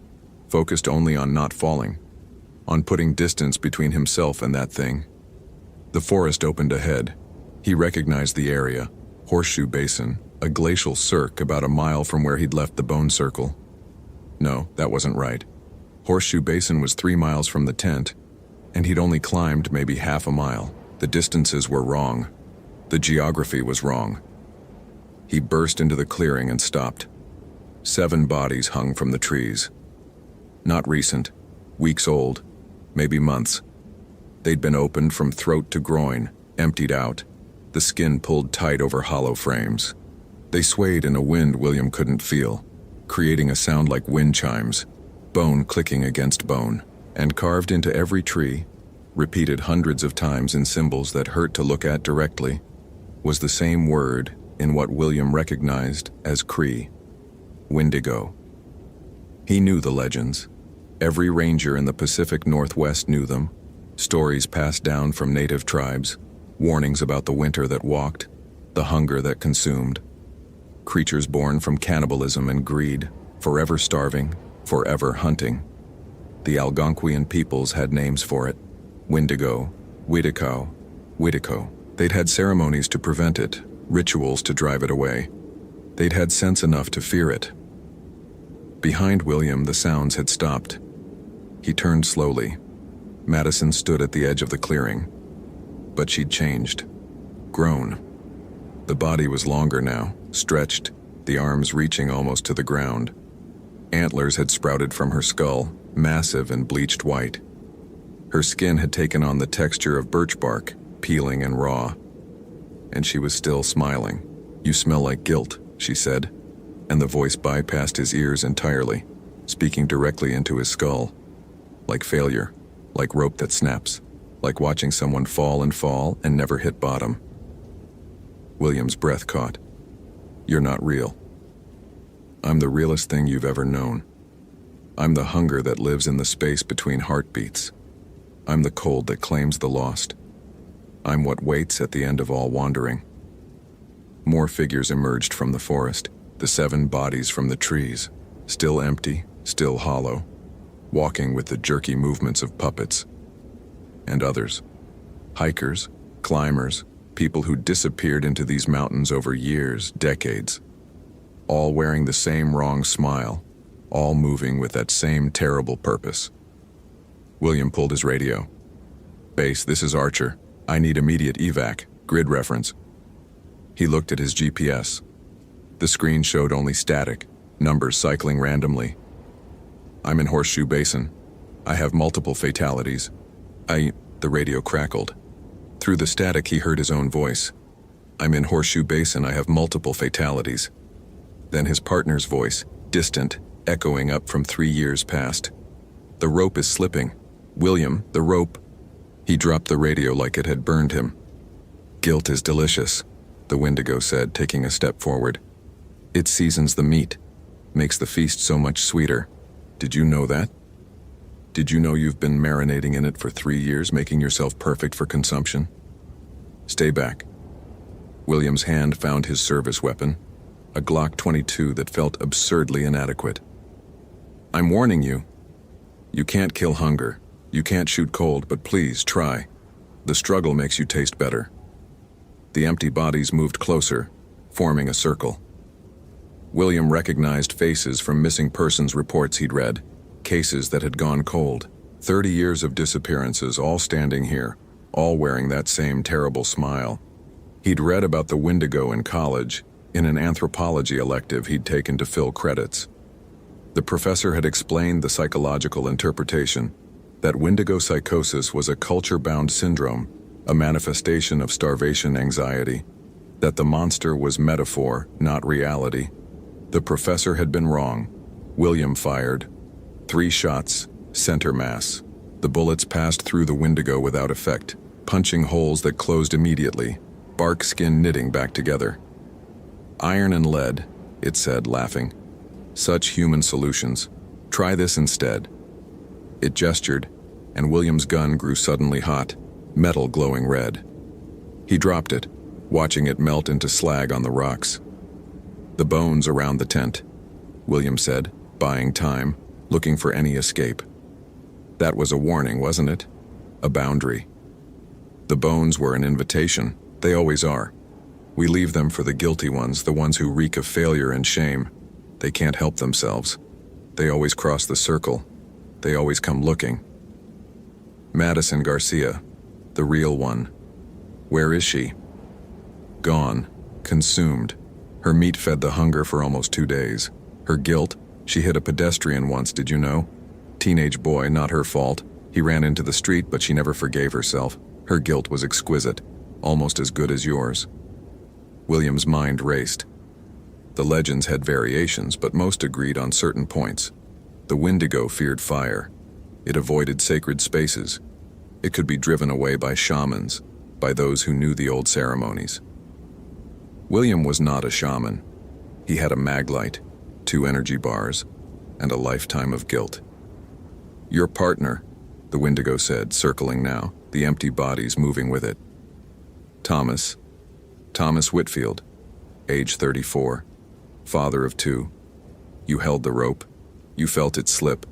focused only on not falling, on putting distance between himself and that thing. The forest opened ahead. He recognized the area, Horseshoe Basin, a glacial cirque about a mile from where he'd left the bone circle. No, that wasn't right. Horseshoe Basin was 3 miles from the tent, and he'd only climbed maybe half a mile. The distances were wrong. The geography was wrong. He burst into the clearing and stopped. 7 bodies hung from the trees. Not recent, weeks old, maybe months. They'd been opened from throat to groin, emptied out, the skin pulled tight over hollow frames. They swayed in a wind William couldn't feel, creating a sound like wind chimes, bone clicking against bone, and carved into every tree, repeated hundreds of times in symbols that hurt to look at directly, was the same word in what William recognized as Cree, Wendigo. He knew the legends. Every ranger in the Pacific Northwest knew them, stories passed down from native tribes, warnings about the winter that walked, the hunger that consumed. Creatures born from cannibalism and greed, forever starving, forever hunting. The Algonquian peoples had names for it: Wendigo, Widico, Widico. They'd had ceremonies to prevent it, rituals to drive it away. They'd had sense enough to fear it. Behind William, the sounds had stopped. He turned slowly. Madison stood at the edge of the clearing. But she'd changed. Grown. The body was longer now, stretched, the arms reaching almost to the ground. Antlers had sprouted from her skull, massive and bleached white. Her skin had taken on the texture of birch bark, peeling and raw. And she was still smiling. "You smell like guilt," she said, and the voice bypassed his ears entirely, speaking directly into his skull. Like failure, like rope that snaps, like watching someone fall and never hit bottom. William's breath caught. "You're not real. I'm the realest thing you've ever known. I'm the hunger that lives in the space between heartbeats. I'm the cold that claims the lost. I'm what waits at the end of all wandering." More figures emerged from the forest, the 7 bodies from the trees, still empty, still hollow, walking with the jerky movements of puppets. And others. Hikers, climbers, people who disappeared into these mountains over years, decades. All wearing the same wrong smile, all moving with that same terrible purpose. William pulled his radio. "Base, this is Archer. I need immediate evac, grid reference." He looked at his GPS. The screen showed only static, numbers cycling randomly. "I'm in Horseshoe Basin. I have multiple fatalities. The radio crackled. Through the static he heard his own voice. "I'm in Horseshoe Basin. I have multiple fatalities." Then his partner's voice, distant, echoing up from 3 years past. "The rope is slipping. William, the rope." He dropped the radio like it had burned him. "Guilt is delicious," the Wendigo said, taking a step forward. "It seasons the meat, makes the feast so much sweeter. Did you know that? Did you know you've been marinating in it for 3 years, making yourself perfect for consumption? Stay back." William's hand found his service weapon, a Glock 22 that felt absurdly inadequate. "I'm warning you." You can't kill hunger. You can't shoot cold, but please, try. The struggle makes you taste better. The empty bodies moved closer, forming a circle. William recognized faces from missing persons reports he'd read, cases that had gone cold. 30 years of disappearances, all standing here, all wearing that same terrible smile. He'd read about the Wendigo in college, in an anthropology elective he'd taken to fill credits. The professor had explained the psychological interpretation, that Wendigo psychosis was a culture-bound syndrome, a manifestation of starvation anxiety, that the monster was metaphor, not reality. The professor had been wrong. William fired. 3 shots, center mass. The bullets passed through the Wendigo without effect, punching holes that closed immediately, bark skin knitting back together. Iron and lead, it said, laughing. Such human solutions. Try this instead. It gestured, and William's gun grew suddenly hot, metal glowing red. He dropped it, watching it melt into slag on the rocks. The bones around the tent, William said, buying time, looking for any escape. That was a warning, wasn't it? A boundary. The bones were an invitation. They always are. We leave them for the guilty ones, the ones who reek of failure and shame. They can't help themselves. They always cross the circle. They always come looking. Madison Garcia, the real one. Where is she? Gone. Consumed. Her meat fed the hunger for almost 2 days. Her guilt? She hit a pedestrian once, did you know? Teenage boy, not her fault. He ran into the street, but she never forgave herself. Her guilt was exquisite, almost as good as yours. William's mind raced. The legends had variations, but most agreed on certain points. The Wendigo feared fire. It avoided sacred spaces. It could be driven away by shamans, by those who knew the old ceremonies. William was not a shaman. He had a maglite, 2 energy bars, and a lifetime of guilt. Your partner, the Wendigo said, circling now, the empty bodies moving with it. Thomas Whitfield, age 34, father of 2. You held the rope. You felt it slip.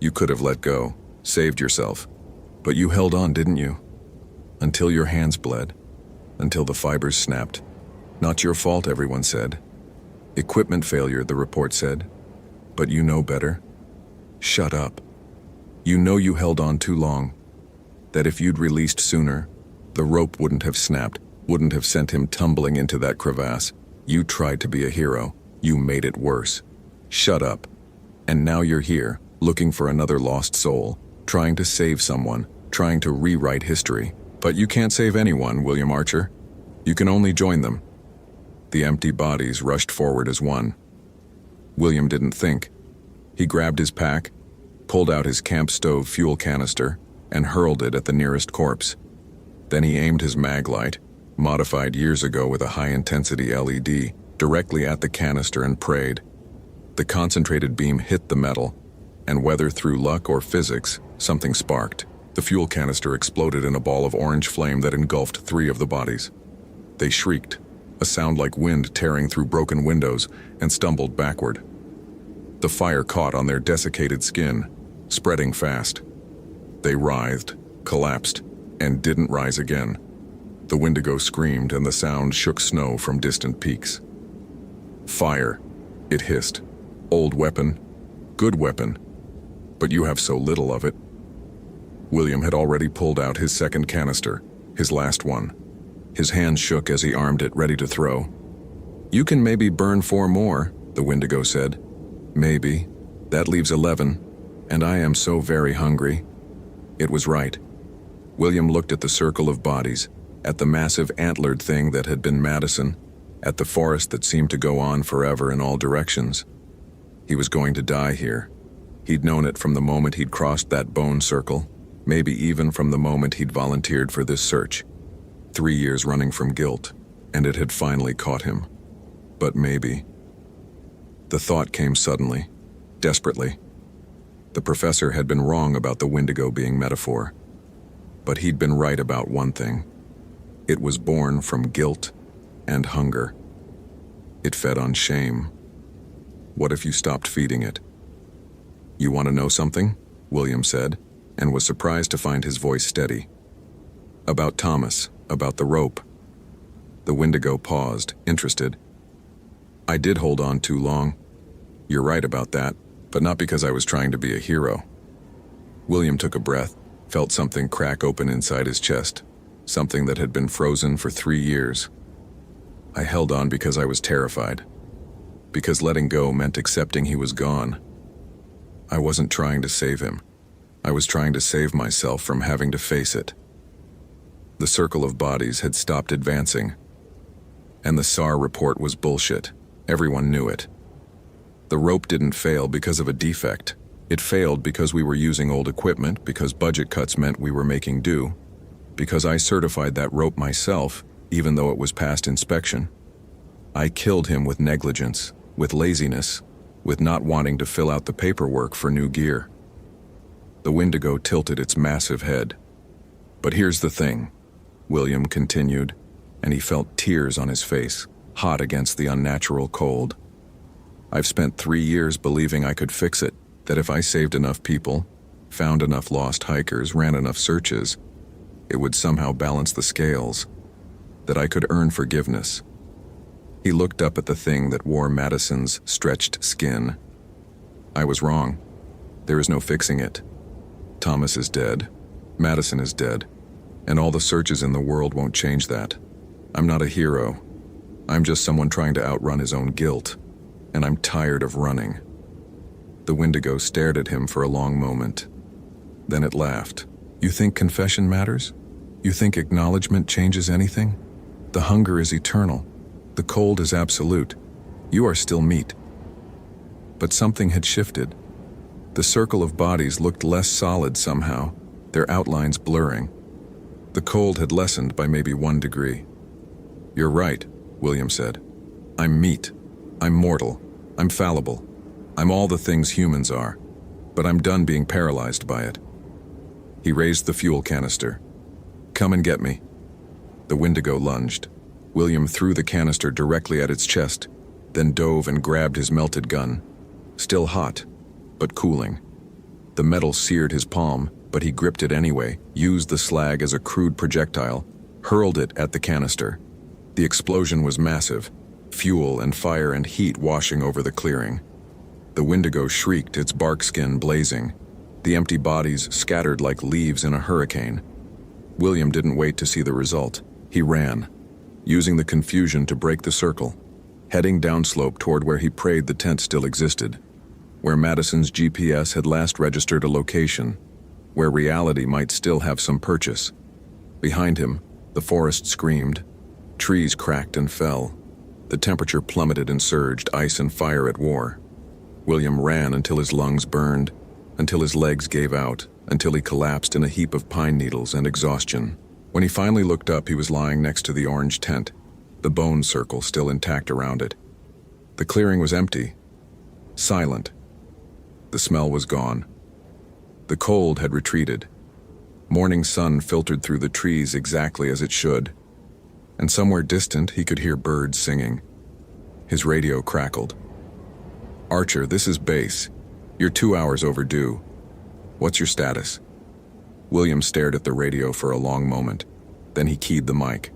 You could have let go, saved yourself. But you held on, didn't you? Until your hands bled. Until the fibers snapped. Not your fault, everyone said. Equipment failure, the report said. But you know better. Shut up. You know you held on too long. That if you'd released sooner, the rope wouldn't have snapped, wouldn't have sent him tumbling into that crevasse. You tried to be a hero. You made it worse. Shut up. And now you're here, looking for another lost soul, trying to save someone, trying to rewrite history. But you can't save anyone, William Archer. You can only join them. The empty bodies rushed forward as one. William didn't think. He grabbed his pack, pulled out his camp stove fuel canister, and hurled it at the nearest corpse. Then he aimed his maglite, modified years ago with a high-intensity LED, directly at the canister and prayed. The concentrated beam hit the metal, and whether through luck or physics, something sparked. The fuel canister exploded in a ball of orange flame that engulfed 3 of the bodies. They shrieked, a sound like wind tearing through broken windows, and stumbled backward. The fire caught on their desiccated skin, spreading fast. They writhed, collapsed, and didn't rise again. The Wendigo screamed, and the sound shook snow from distant peaks. Fire, it hissed. Old weapon, good weapon, but you have so little of it. William had already pulled out his second canister, his last one. His hand shook as he armed it, ready to throw. You can maybe burn 4 more, the Wendigo said. Maybe. That leaves 11, and I am so very hungry. It was right. William looked at the circle of bodies, at the massive antlered thing that had been Madison, at the forest that seemed to go on forever in all directions. He was going to die here. He'd known it from the moment he'd crossed that bone circle, maybe even from the moment he'd volunteered for this search. 3 years running from guilt, and it had finally caught him. But maybe. The thought came suddenly, desperately. The professor had been wrong about the Wendigo being metaphor. But he'd been right about one thing. It was born from guilt and hunger. It fed on shame. What if you stopped feeding it? You want to know something? William said, and was surprised to find his voice steady. About Thomas, about the rope. The Wendigo paused, interested. I did hold on too long. You're right about that, but not because I was trying to be a hero. William took a breath, felt something crack open inside his chest, something that had been frozen for 3 years. I held on because I was terrified, because letting go meant accepting he was gone. I wasn't trying to save him. I was trying to save myself from having to face it. The circle of bodies had stopped advancing, and the SAR report was bullshit. Everyone knew it. The rope didn't fail because of a defect. It failed because we were using old equipment, because budget cuts meant we were making do, because I certified that rope myself, even though it was past inspection. I killed him with negligence, with laziness, with not wanting to fill out the paperwork for new gear. The Wendigo tilted its massive head. But here's the thing, William continued, and he felt tears on his face, hot against the unnatural cold. I've spent 3 years believing I could fix it, that if I saved enough people, found enough lost hikers, ran enough searches, it would somehow balance the scales, that I could earn forgiveness. He looked up at the thing that wore Madison's stretched skin. I was wrong. There is no fixing it. Thomas is dead. Madison is dead. And all the searches in the world won't change that. I'm not a hero. I'm just someone trying to outrun his own guilt. And I'm tired of running. The Wendigo stared at him for a long moment. Then it laughed. You think confession matters? You think acknowledgement changes anything? The hunger is eternal. The cold is absolute. You are still meat. But something had shifted. The circle of bodies looked less solid somehow, their outlines blurring. The cold had lessened by maybe 1 degree. You're right, William said. I'm meat. I'm mortal. I'm fallible. I'm all the things humans are, but I'm done being paralyzed by it. He raised the fuel canister. Come and get me. The Wendigo lunged. William threw the canister directly at its chest, then dove and grabbed his melted gun. Still hot, but cooling. The metal seared his palm, but he gripped it anyway, used the slag as a crude projectile, hurled it at the canister. The explosion was massive, fuel and fire and heat washing over the clearing. The Wendigo shrieked, its bark skin blazing. The empty bodies scattered like leaves in a hurricane. William didn't wait to see the result. He ran, using the confusion to break the circle, heading downslope toward where he prayed the tent still existed, where Madison's GPS had last registered a location, where reality might still have some purchase. Behind him, the forest screamed. Trees cracked and fell. The temperature plummeted and surged, ice and fire at war. William ran until his lungs burned, until his legs gave out, until he collapsed in a heap of pine needles and exhaustion. When he finally looked up, he was lying next to the orange tent, the bone circle still intact around it. The clearing was empty, silent. The smell was gone. The cold had retreated. Morning sun filtered through the trees exactly as it should, and somewhere distant he could hear birds singing. His radio crackled. Archer, this is base. You're 2 hours overdue. What's your status? William stared at the radio for a long moment. Then he keyed the mic.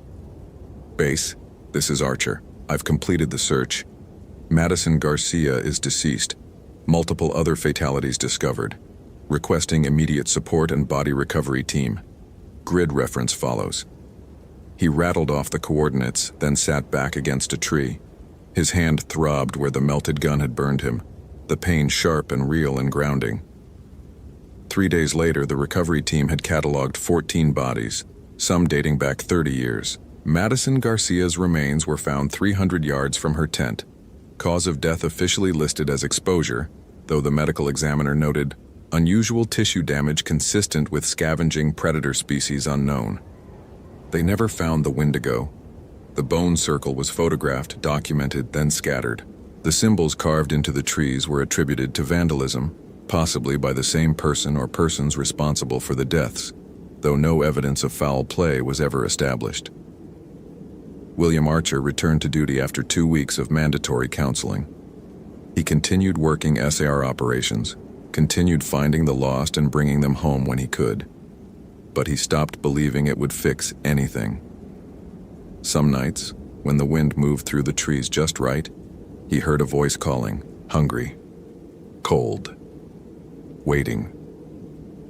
Base, this is Archer. I've completed the search. Madison Garcia is deceased. Multiple other fatalities discovered. Requesting immediate support and body recovery team. Grid reference follows. He rattled off the coordinates, then sat back against a tree. His hand throbbed where the melted gun had burned him, the pain sharp and real and grounding. 3 days later, the recovery team had cataloged 14 bodies, some dating back 30 years. Madison Garcia's remains were found 300 yards from her tent. Cause of death officially listed as exposure, though the medical examiner noted unusual tissue damage consistent with scavenging predator species unknown. They never found the Wendigo. The bone circle was photographed, documented, then scattered. The symbols carved into the trees were attributed to vandalism, possibly by the same person or persons responsible for the deaths, though no evidence of foul play was ever established. William Archer returned to duty after 2 weeks of mandatory counseling. He continued working SAR operations, continued finding the lost and bringing them home when he could. But he stopped believing it would fix anything. Some nights, when the wind moved through the trees just right, he heard a voice calling, hungry, cold, waiting.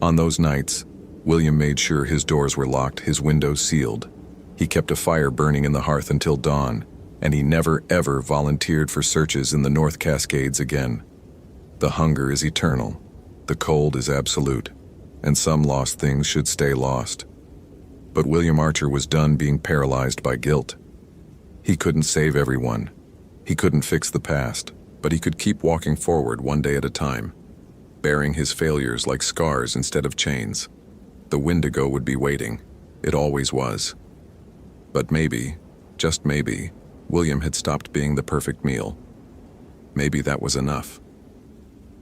On those nights, William made sure his doors were locked, his windows sealed. He kept a fire burning in the hearth until dawn, and he never ever volunteered for searches in the North Cascades again. The hunger is eternal, the cold is absolute, and some lost things should stay lost. But William Archer was done being paralyzed by guilt. He couldn't save everyone. He couldn't fix the past, but he could keep walking forward one day at a time, bearing his failures like scars instead of chains. The Wendigo would be waiting. It always was. But maybe, just maybe, William had stopped being the perfect meal. Maybe that was enough.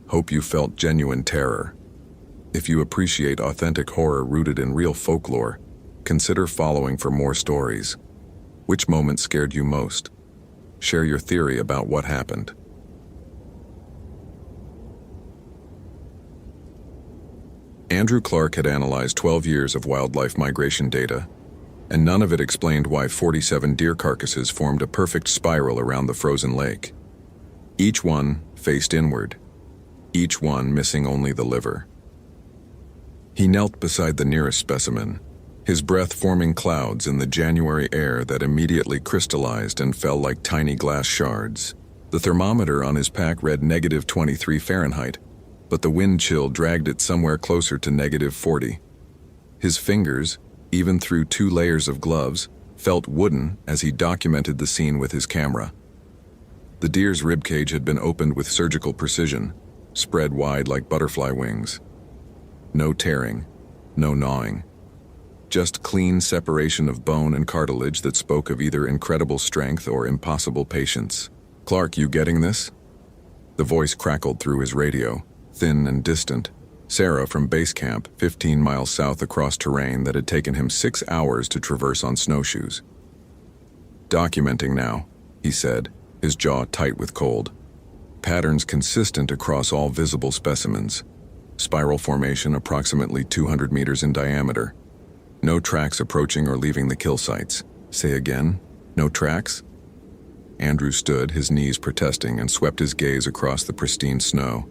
Hope you felt genuine terror. If you appreciate authentic horror rooted in real folklore, consider following for more stories. Which moment scared you most? Share your theory about what happened. Andrew Clark had analyzed 12 years of wildlife migration data, and none of it explained why 47 deer carcasses formed a perfect spiral around the frozen lake. Each one faced inward, each one missing only the liver. He knelt beside the nearest specimen, his breath forming clouds in the January air that immediately crystallized and fell like tiny glass shards. The thermometer on his pack read -23 Fahrenheit, but the wind chill dragged it somewhere closer to -40. His fingers, even through 2 layers of gloves, felt wooden as he documented the scene with his camera. The deer's ribcage had been opened with surgical precision, spread wide like butterfly wings. No tearing, no gnawing. Just clean separation of bone and cartilage that spoke of either incredible strength or impossible patience. "Clark, you getting this?" The voice crackled through his radio, thin and distant. Sarah from base camp, 15 miles south across terrain that had taken him 6 hours to traverse on snowshoes. "Documenting now," he said, his jaw tight with cold. "Patterns consistent across all visible specimens. Spiral formation approximately 200 meters in diameter. No tracks approaching or leaving the kill sites." "Say again? No tracks?" Andrew stood, his knees protesting, and swept his gaze across the pristine snow.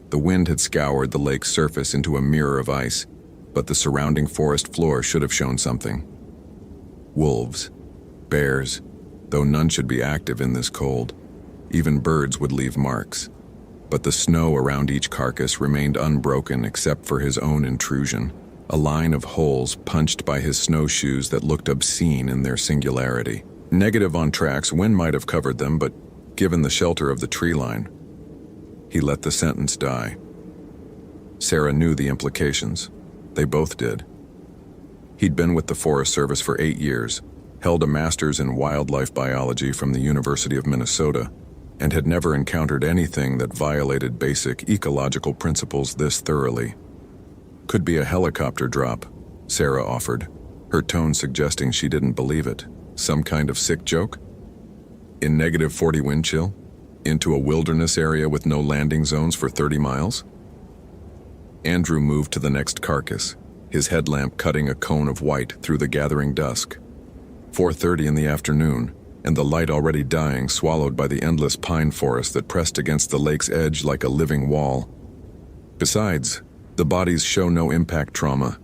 The wind had scoured the lake's surface into a mirror of ice, but the surrounding forest floor should have shown something. Wolves, bears, though none should be active in this cold. Even birds would leave marks. But the snow around each carcass remained unbroken except for his own intrusion, a line of holes punched by his snowshoes that looked obscene in their singularity. Negative on tracks, wind might have covered them, but given the shelter of the tree line, he let the sentence die. Sarah knew the implications. They both did. He'd been with the Forest Service for 8 years, held a master's in wildlife biology from the University of Minnesota, and had never encountered anything that violated basic ecological principles this thoroughly. "Could be a helicopter drop," Sarah offered, her tone suggesting she didn't believe it. "Some kind of sick joke? In -40 wind chill? Into a wilderness area with no landing zones for 30 miles? Andrew moved to the next carcass, his headlamp cutting a cone of white through the gathering dusk. 4:30 in the afternoon, and the light already dying, swallowed by the endless pine forest that pressed against the lake's edge like a living wall. Besides, the bodies show no impact trauma.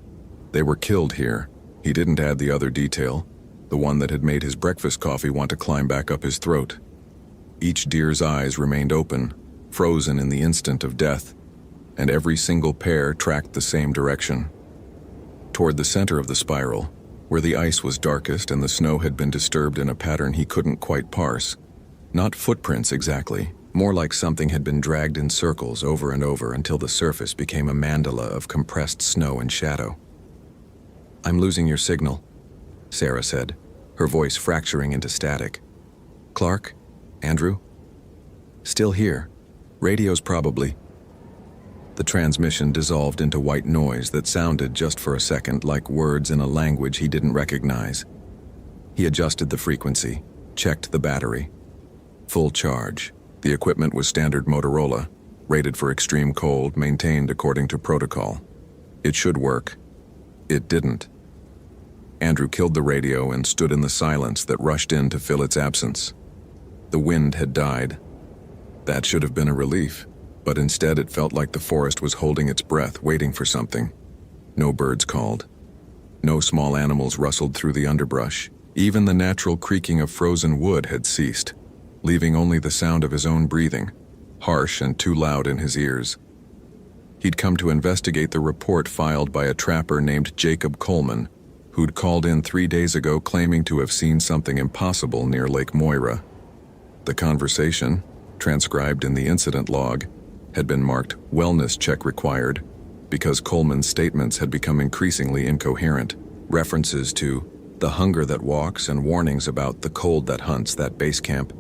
They were killed here. He didn't add the other detail, the one that had made his breakfast coffee want to climb back up his throat. Each deer's eyes remained open, frozen in the instant of death, and every single pair tracked the same direction. Toward the center of the spiral, where the ice was darkest and the snow had been disturbed in a pattern he couldn't quite parse. Not footprints exactly, more like something had been dragged in circles over and over until the surface became a mandala of compressed snow and shadow. "I'm losing your signal," Sarah said, her voice fracturing into static. "Clark? Andrew? Still here. Radio's probably..." The transmission dissolved into white noise that sounded just for a second like words in a language he didn't recognize. He adjusted the frequency, checked the battery. Full charge. The equipment was standard Motorola, rated for extreme cold, maintained according to protocol. It should work. It didn't. Andrew killed the radio and stood in the silence that rushed in to fill its absence. The wind had died. That should have been a relief, but instead it felt like the forest was holding its breath, waiting for something. No birds called. No small animals rustled through the underbrush. Even the natural creaking of frozen wood had ceased, leaving only the sound of his own breathing, harsh and too loud in his ears. He'd come to investigate the report filed by a trapper named Jacob Coleman, who'd called in 3 days ago claiming to have seen something impossible near Lake Moira. The conversation, transcribed in the incident log, had been marked "wellness check required" because Coleman's statements had become increasingly incoherent. References to the hunger that walks and warnings about the cold that hunts that base camp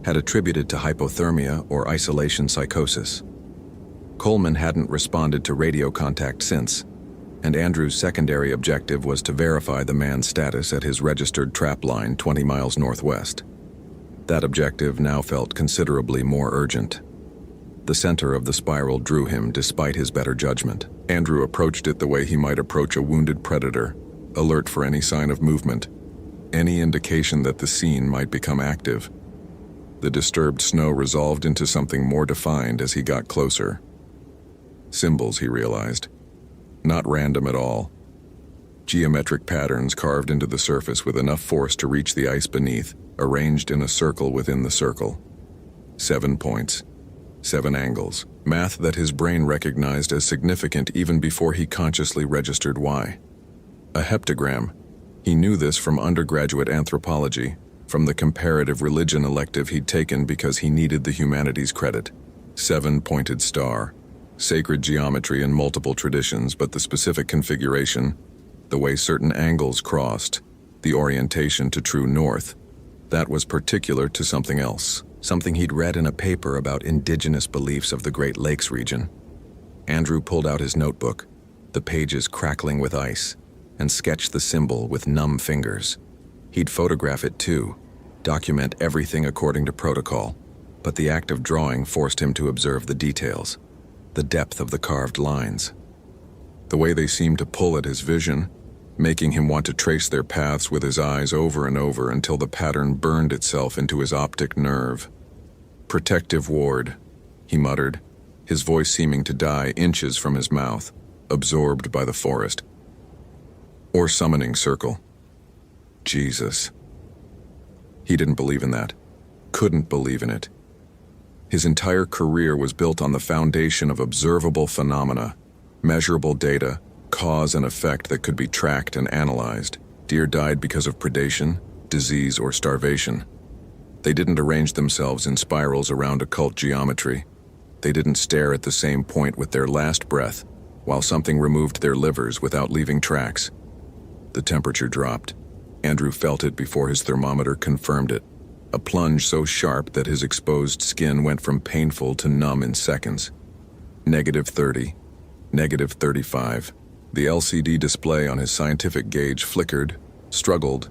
had attributed to hypothermia or isolation psychosis. Coleman hadn't responded to radio contact since, and Andrew's secondary objective was to verify the man's status at his registered trap line 20 miles northwest. That objective now felt considerably more urgent. The center of the spiral drew him despite his better judgment. Andrew approached it the way he might approach a wounded predator, alert for any sign of movement, any indication that the scene might become active. The disturbed snow resolved into something more defined as he got closer. Symbols, he realized. Not random at all. Geometric patterns carved into the surface with enough force to reach the ice beneath, arranged in a circle within the circle. 7 points. 7 angles. Math that his brain recognized as significant even before he consciously registered why. A heptagram. He knew this from undergraduate anthropology, from the comparative religion elective he'd taken because he needed the humanities credit. 7-pointed star. Sacred geometry in multiple traditions, but the specific configuration, the way certain angles crossed, the orientation to true north, that was particular to something else, something he'd read in a paper about indigenous beliefs of the Great Lakes region. Andrew pulled out his notebook, the pages crackling with ice, and sketched the symbol with numb fingers. He'd photograph it too, document everything according to protocol, but the act of drawing forced him to observe the details. The depth of the carved lines, the way they seemed to pull at his vision, making him want to trace their paths with his eyes over and over until the pattern burned itself into his optic nerve. "Protective ward," he muttered, his voice seeming to die inches from his mouth, absorbed by the forest. Or summoning circle. Jesus. He didn't believe in that. Couldn't believe in it. His entire career was built on the foundation of observable phenomena, measurable data, cause and effect that could be tracked and analyzed. Deer died because of predation, disease, or starvation. They didn't arrange themselves in spirals around occult geometry. They didn't stare at the same point with their last breath, while something removed their livers without leaving tracks. The temperature dropped. Andrew felt it before his thermometer confirmed it. A plunge so sharp that his exposed skin went from painful to numb in seconds. -30, -35. The LCD display on his scientific gauge flickered, struggled,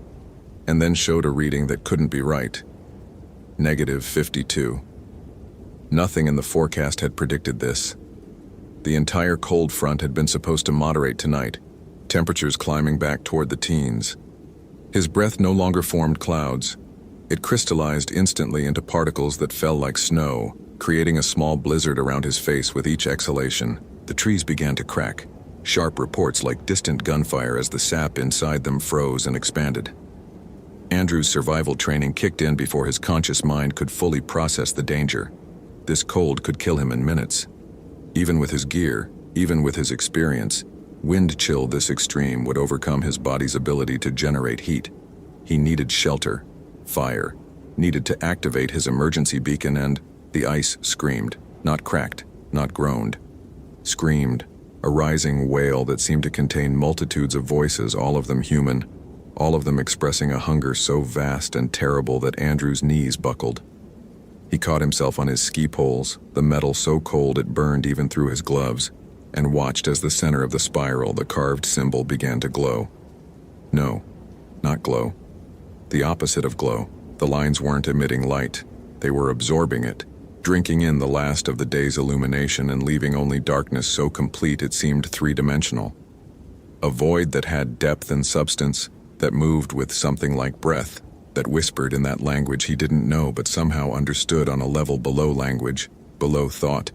and then showed a reading that couldn't be right. -52. Nothing in the forecast had predicted this. The entire cold front had been supposed to moderate tonight, temperatures climbing back toward the teens. His breath no longer formed clouds. It crystallized instantly into particles that fell like snow, creating a small blizzard around his face with each exhalation. The trees began to crack, sharp reports like distant gunfire as the sap inside them froze and expanded. Andrew's survival training kicked in before his conscious mind could fully process the danger. This cold could kill him in minutes. Even with his gear, even with his experience, wind chill this extreme would overcome his body's ability to generate heat. He needed shelter. Fire, needed to activate his emergency beacon, and the ice screamed, not cracked, not groaned. Screamed, a rising wail that seemed to contain multitudes of voices, all of them human, all of them expressing a hunger so vast and terrible that Andrew's knees buckled. He caught himself on his ski poles, the metal so cold it burned even through his gloves, and watched as the center of the spiral, the carved symbol, began to glow. No, not glow. The opposite of glow. The lines weren't emitting light. They were absorbing it, drinking in the last of the day's illumination and leaving only darkness so complete it seemed three-dimensional. A void that had depth and substance, that moved with something like breath, that whispered in that language he didn't know but somehow understood on a level below language, below thought,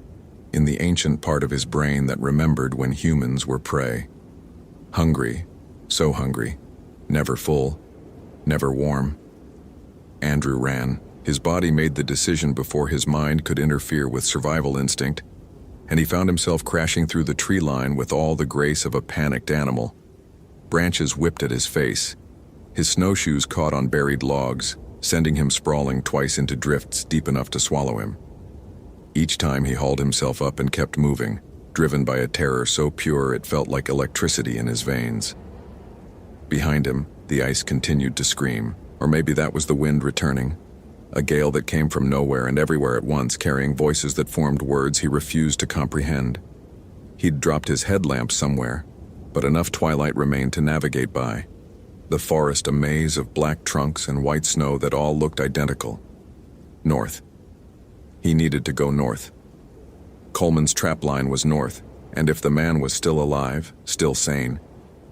in the ancient part of his brain that remembered when humans were prey. Hungry, so hungry, never full, never warm. Andrew ran. His body made the decision before his mind could interfere with survival instinct, and he found himself crashing through the tree line with all the grace of a panicked animal. Branches whipped at his face. His snowshoes caught on buried logs, sending him sprawling twice into drifts deep enough to swallow him. Each time he hauled himself up and kept moving, driven by a terror so pure it felt like electricity in his veins. Behind him, the ice continued to scream, or maybe that was the wind returning. A gale that came from nowhere and everywhere at once, carrying voices that formed words he refused to comprehend. He'd dropped his headlamp somewhere, but enough twilight remained to navigate by. The forest a maze of black trunks and white snow that all looked identical. North. He needed to go north. Coleman's trapline was north, and if the man was still alive, still sane,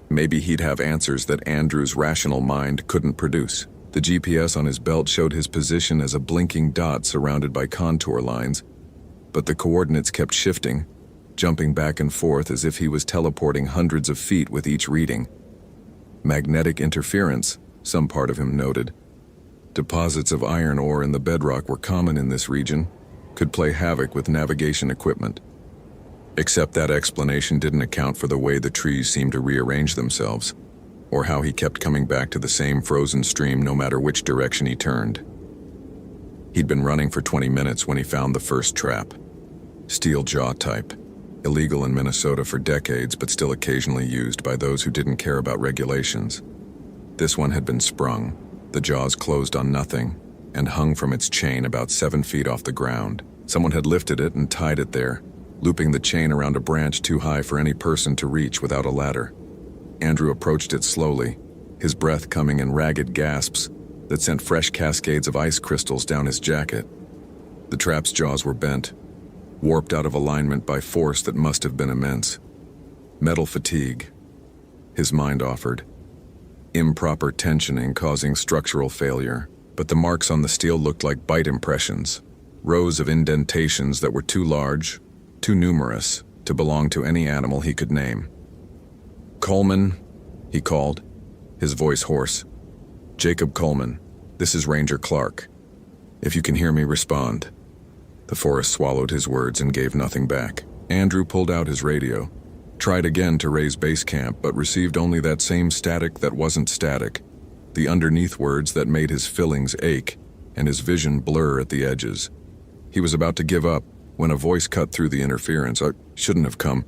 maybe he'd have answers that Andrew's rational mind couldn't produce. The GPS on his belt showed his position as a blinking dot surrounded by contour lines, but the coordinates kept shifting, jumping back and forth as if he was teleporting hundreds of feet with each reading. Magnetic interference, some part of him noted. Deposits of iron ore in the bedrock were common in this region, could play havoc with navigation equipment. Except that explanation didn't account for the way the trees seemed to rearrange themselves, or how he kept coming back to the same frozen stream no matter which direction he turned. He'd been running for 20 minutes when he found the first trap. Steel jaw type, illegal in Minnesota for decades but still occasionally used by those who didn't care about regulations. This one had been sprung, the jaws closed on nothing, and hung from its chain about 7 feet off the ground. Someone had lifted it and tied it there, looping the chain around a branch too high for any person to reach without a ladder. Andrew approached it slowly, his breath coming in ragged gasps that sent fresh cascades of ice crystals down his jacket. The trap's jaws were bent, warped out of alignment by force that must have been immense. Metal fatigue, his mind offered. Improper tensioning causing structural failure, but the marks on the steel looked like bite impressions, rows of indentations that were too large, too numerous, to belong to any animal he could name. "Coleman," he called, his voice hoarse. "Jacob Coleman, this is Ranger Clark. If you can hear me, respond." The forest swallowed his words and gave nothing back. Andrew pulled out his radio, tried again to raise base camp, but received only that same static that wasn't static, the underneath words that made his fillings ache and his vision blur at the edges. He was about to give up when a voice cut through the interference. "I shouldn't have come."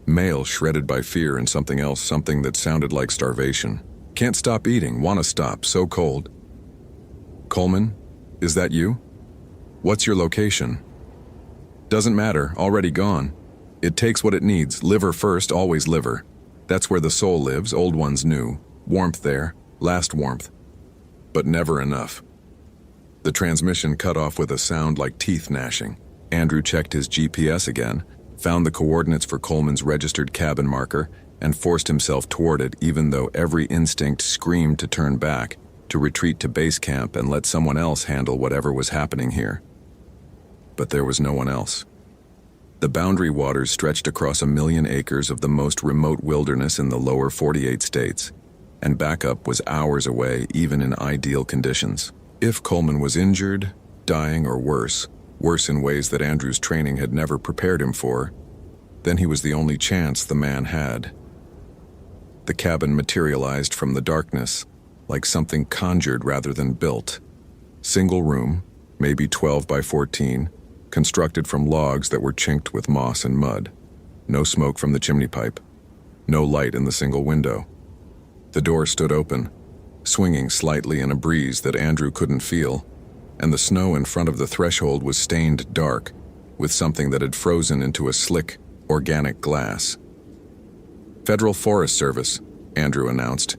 Male shredded by fear and something else, something that sounded like starvation. "Can't stop eating, wanna stop, so cold." "Coleman, is that you? What's your location?" "Doesn't matter, already gone. It takes what it needs, liver first, always liver. That's where the soul lives, old ones knew. Warmth there, last warmth. But never enough." The transmission cut off with a sound like teeth gnashing. Andrew checked his GPS again, found the coordinates for Coleman's registered cabin marker, and forced himself toward it even though every instinct screamed to turn back, to retreat to base camp and let someone else handle whatever was happening here. But there was no one else. The boundary waters stretched across 1,000,000 acres of the most remote wilderness in the lower 48 states, and backup was hours away even in ideal conditions. If Coleman was injured, dying, or worse in ways that Andrew's training had never prepared him for, then he was the only chance the man had. The cabin materialized from the darkness, like something conjured rather than built. Single room, maybe 12 by 14, constructed from logs that were chinked with moss and mud. No smoke from the chimney pipe. No light in the single window. The door stood open, swinging slightly in a breeze that Andrew couldn't feel, and the snow in front of the threshold was stained dark, with something that had frozen into a slick, organic glass. "Federal Forest Service," Andrew announced,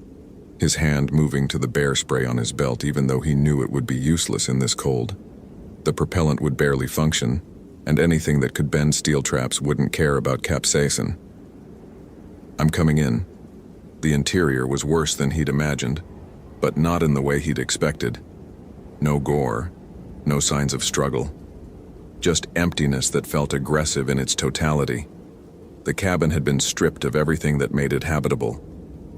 his hand moving to the bear spray on his belt even though he knew it would be useless in this cold. The propellant would barely function, and anything that could bend steel traps wouldn't care about capsaicin. I'm coming in. The interior was worse than he'd imagined, but not in the way he'd expected. No gore, no signs of struggle. Just emptiness that felt aggressive in its totality. The cabin had been stripped of everything that made it habitable.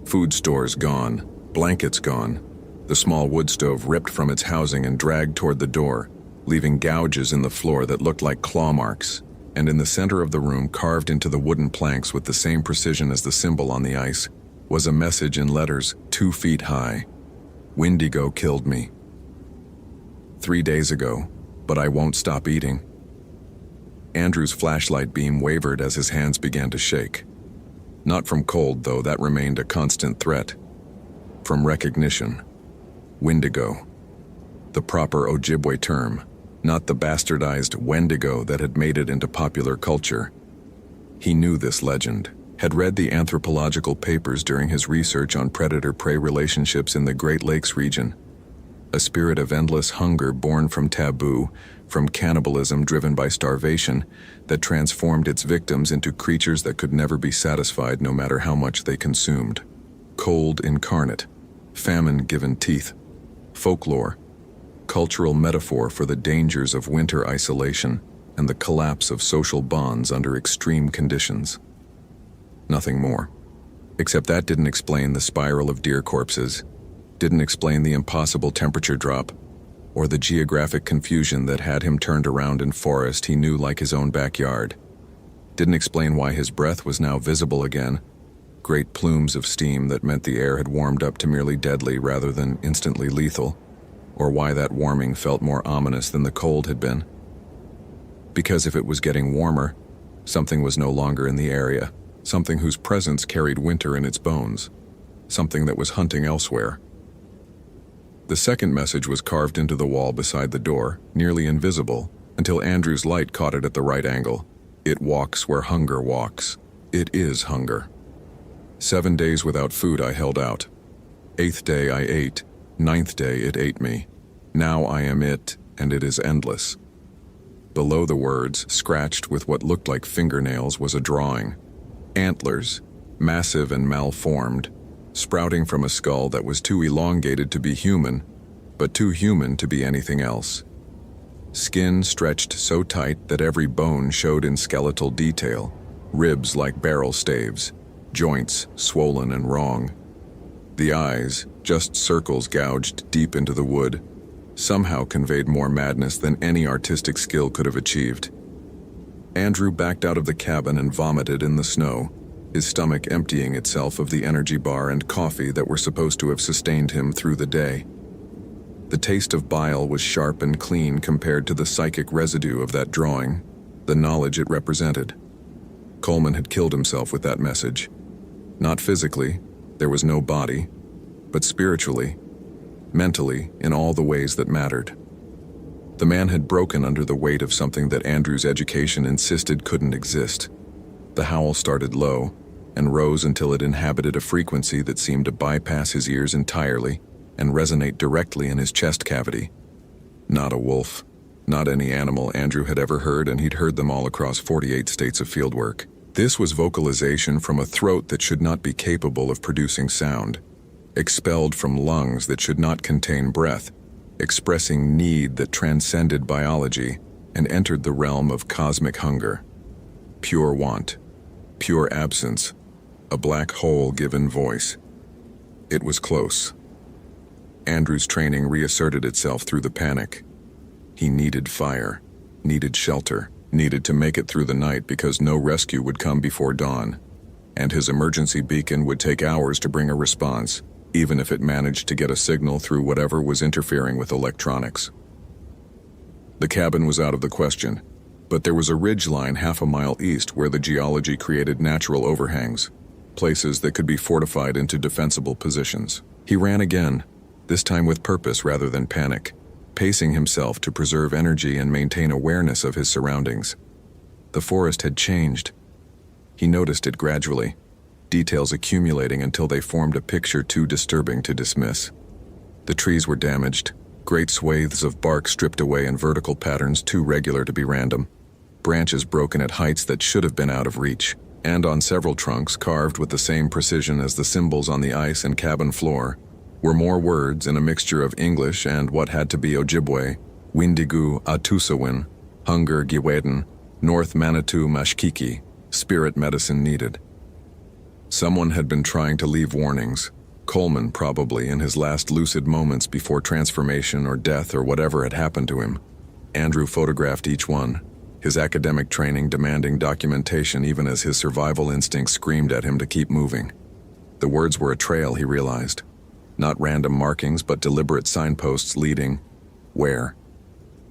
Food stores gone, blankets gone, the small wood stove ripped from its housing and dragged toward the door, leaving gouges in the floor that looked like claw marks, and in the center of the room, carved into the wooden planks with the same precision as the symbol on the ice, was a message in letters 2 feet high. Wendigo killed me. 3 days ago, but I won't stop eating. Andrew's flashlight beam wavered as his hands began to shake. Not from cold, though, that remained a constant threat. From recognition. Wendigo. The proper Ojibwe term, not the bastardized Wendigo that had made it into popular culture. He knew this legend, had read the anthropological papers during his research on predator-prey relationships in the Great Lakes region. A spirit of endless hunger born from taboo, from cannibalism driven by starvation, that transformed its victims into creatures that could never be satisfied no matter how much they consumed. Cold incarnate, famine given teeth, folklore, cultural metaphor for the dangers of winter isolation and the collapse of social bonds under extreme conditions. Nothing more. Except that didn't explain the spiral of deer corpses, didn't explain the impossible temperature drop, or the geographic confusion that had him turned around in forest he knew like his own backyard. Didn't explain why his breath was now visible again, great plumes of steam that meant the air had warmed up to merely deadly rather than instantly lethal, or why that warming felt more ominous than the cold had been. Because if it was getting warmer, something was no longer in the area, something whose presence carried winter in its bones, something that was hunting elsewhere. The second message was carved into the wall beside the door, nearly invisible, until Andrew's light caught it at the right angle. It walks where hunger walks. It is hunger. 7 days without food I held out. 8th day I ate. 9th day it ate me. Now I am it, and it is endless. Below the words, scratched with what looked like fingernails, was a drawing. Antlers, massive and malformed, sprouting from a skull that was too elongated to be human, but too human to be anything else. Skin stretched so tight that every bone showed in skeletal detail, ribs like barrel staves, joints swollen and wrong. The eyes, just circles gouged deep into the wood, somehow conveyed more madness than any artistic skill could have achieved. Andrew backed out of the cabin and vomited in the snow, his stomach emptying itself of the energy bar and coffee that were supposed to have sustained him through the day. The taste of bile was sharp and clean compared to the psychic residue of that drawing, the knowledge it represented. Coleman had killed himself with that message. Not physically, there was no body, but spiritually, mentally, in all the ways that mattered. The man had broken under the weight of something that Andrew's education insisted couldn't exist. The howl started low, and rose until it inhabited a frequency that seemed to bypass his ears entirely and resonate directly in his chest cavity. Not a wolf, not any animal Andrew had ever heard, and he'd heard them all across 48 states of fieldwork. This was vocalization from a throat that should not be capable of producing sound, expelled from lungs that should not contain breath, expressing need that transcended biology and entered the realm of cosmic hunger. Pure want, pure absence, a black hole given voice. It was close. Andrew's training reasserted itself through the panic. He needed fire, needed shelter, needed to make it through the night because no rescue would come before dawn, and his emergency beacon would take hours to bring a response, even if it managed to get a signal through whatever was interfering with electronics. The cabin was out of the question, but there was a ridge line 1/2 mile east where the geology created natural overhangs, places that could be fortified into defensible positions. He ran again, this time with purpose rather than panic, pacing himself to preserve energy and maintain awareness of his surroundings. The forest had changed. He noticed it gradually, details accumulating until they formed a picture too disturbing to dismiss. The trees were damaged, Great swathes of bark stripped away in vertical patterns too regular to be random. Branches broken at heights that should have been out of reach, and on several trunks carved with the same precision as the symbols on the ice and cabin floor, were more words in a mixture of English and what had to be Ojibwe, Windigu Atusawin, Hunger Giweden, North Manitou Mashkiki, spirit medicine needed. Someone had been trying to leave warnings, Coleman probably in his last lucid moments before transformation or death or whatever had happened to him. Andrew photographed each one, his academic training demanding documentation even as his survival instinct screamed at him to keep moving. The words were a trail, he realized. Not random markings, but deliberate signposts leading where?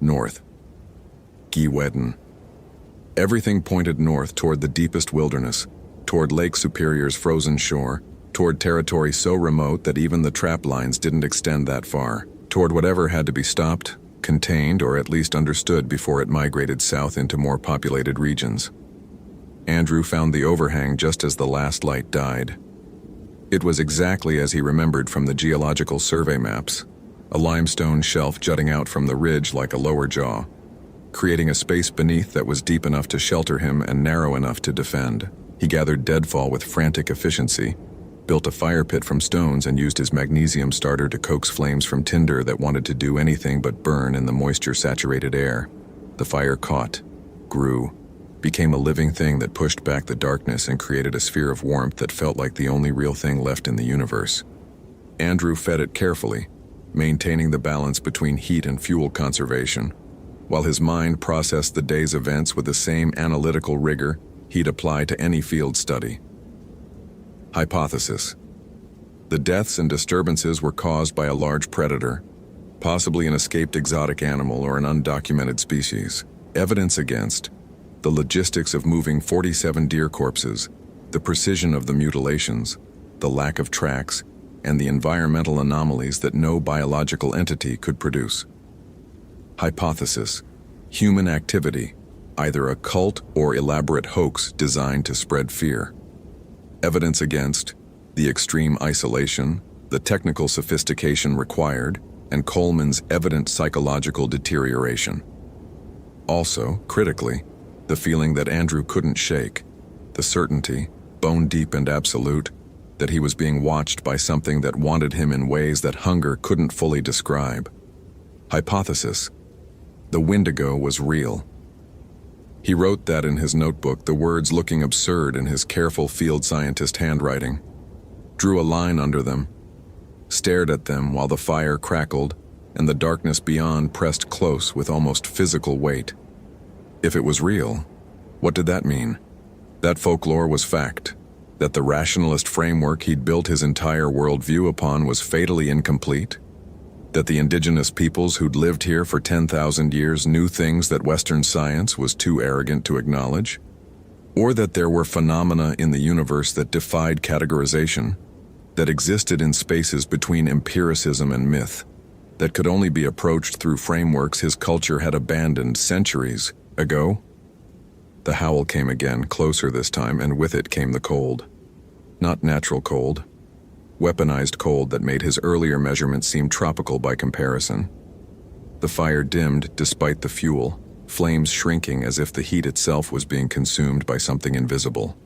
North. Giweden. Everything pointed north toward the deepest wilderness, toward Lake Superior's frozen shore, toward territory so remote that even the trap lines didn't extend that far, toward whatever had to be stopped, contained, or at least understood before it migrated south into more populated regions. Andrew found the overhang just as the last light died. It was exactly as he remembered from the geological survey maps, a limestone shelf jutting out from the ridge like a lower jaw, creating a space beneath that was deep enough to shelter him and narrow enough to defend. He gathered deadfall with frantic efficiency, built a fire pit from stones and used his magnesium starter to coax flames from tinder that wanted to do anything but burn in the moisture-saturated air. The fire caught, grew, became a living thing that pushed back the darkness and created a sphere of warmth that felt like the only real thing left in the universe. Andrew fed it carefully, maintaining the balance between heat and fuel conservation, while his mind processed the day's events with the same analytical rigor he'd apply to any field study. Hypothesis. The deaths and disturbances were caused by a large predator, possibly an escaped exotic animal or an undocumented species. Evidence against: the logistics of moving 47 deer corpses, the precision of the mutilations, the lack of tracks, and the environmental anomalies that no biological entity could produce. Hypothesis. Human activity, either a cult or elaborate hoax designed to spread fear. Evidence against: the extreme isolation, the technical sophistication required, and Coleman's evident psychological deterioration. Also, critically, the feeling that Andrew couldn't shake, the certainty, bone deep and absolute, that he was being watched by something that wanted him in ways that hunger couldn't fully describe. Hypothesis. The Wendigo was real. He wrote that in his notebook, the words looking absurd in his careful field scientist handwriting, drew a line under them, stared at them while the fire crackled and the darkness beyond pressed close with almost physical weight. If it was real, what did that mean? That folklore was fact, that the rationalist framework he'd built his entire worldview upon was fatally incomplete, that the indigenous peoples who'd lived here for 10,000 years knew things that Western science was too arrogant to acknowledge, or that there were phenomena in the universe that defied categorization, that existed in spaces between empiricism and myth, that could only be approached through frameworks his culture had abandoned centuries ago? The howl came again, closer this time, and with it came the cold. Not natural cold. Weaponized cold that made his earlier measurements seem tropical by comparison. The fire dimmed despite the fuel, flames shrinking as if the heat itself was being consumed by something invisible.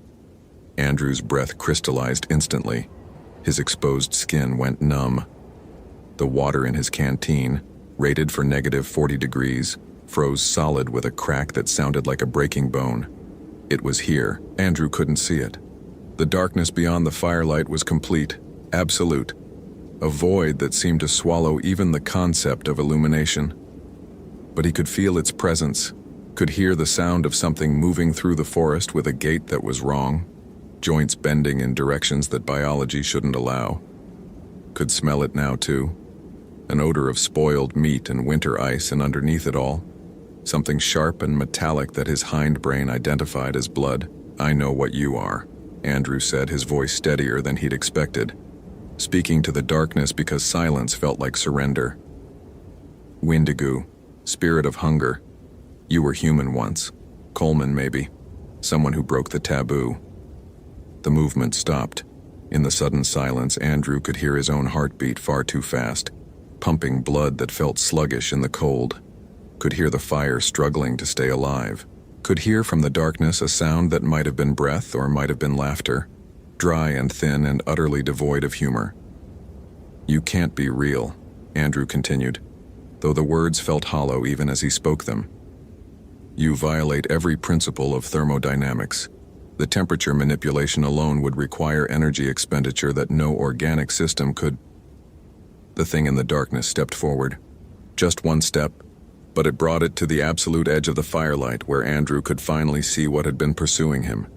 Andrew's breath crystallized instantly. His exposed skin went numb. The water in his canteen, rated for -40 degrees, froze solid with a crack that sounded like a breaking bone. It was here. Andrew couldn't see it. The darkness beyond the firelight was complete, absolute, a void that seemed to swallow even the concept of illumination. But he could feel its presence, could hear the sound of something moving through the forest with a gait that was wrong, joints bending in directions that biology shouldn't allow. Could smell it now too, an odor of spoiled meat and winter ice, and underneath it all, something sharp and metallic that his hindbrain identified as blood. "I know what you are," Andrew said, his voice steadier than he'd expected, speaking to the darkness because silence felt like surrender. "Wendigo, spirit of hunger. You were human once. Coleman, maybe. Someone who broke the taboo." The movement stopped. In the sudden silence, Andrew could hear his own heartbeat far too fast. pumping blood that felt sluggish in the cold. Could hear the fire struggling to stay alive. Could hear from the darkness a sound that might have been breath or might have been laughter, dry and thin and utterly devoid of humor. "You can't be real," Andrew continued, though the words felt hollow even as he spoke them. "You violate every principle of thermodynamics. The temperature manipulation alone would require energy expenditure that no organic system could." The thing in the darkness stepped forward. Just one step, but it brought it to the absolute edge of the firelight where Andrew could finally see what had been pursuing him.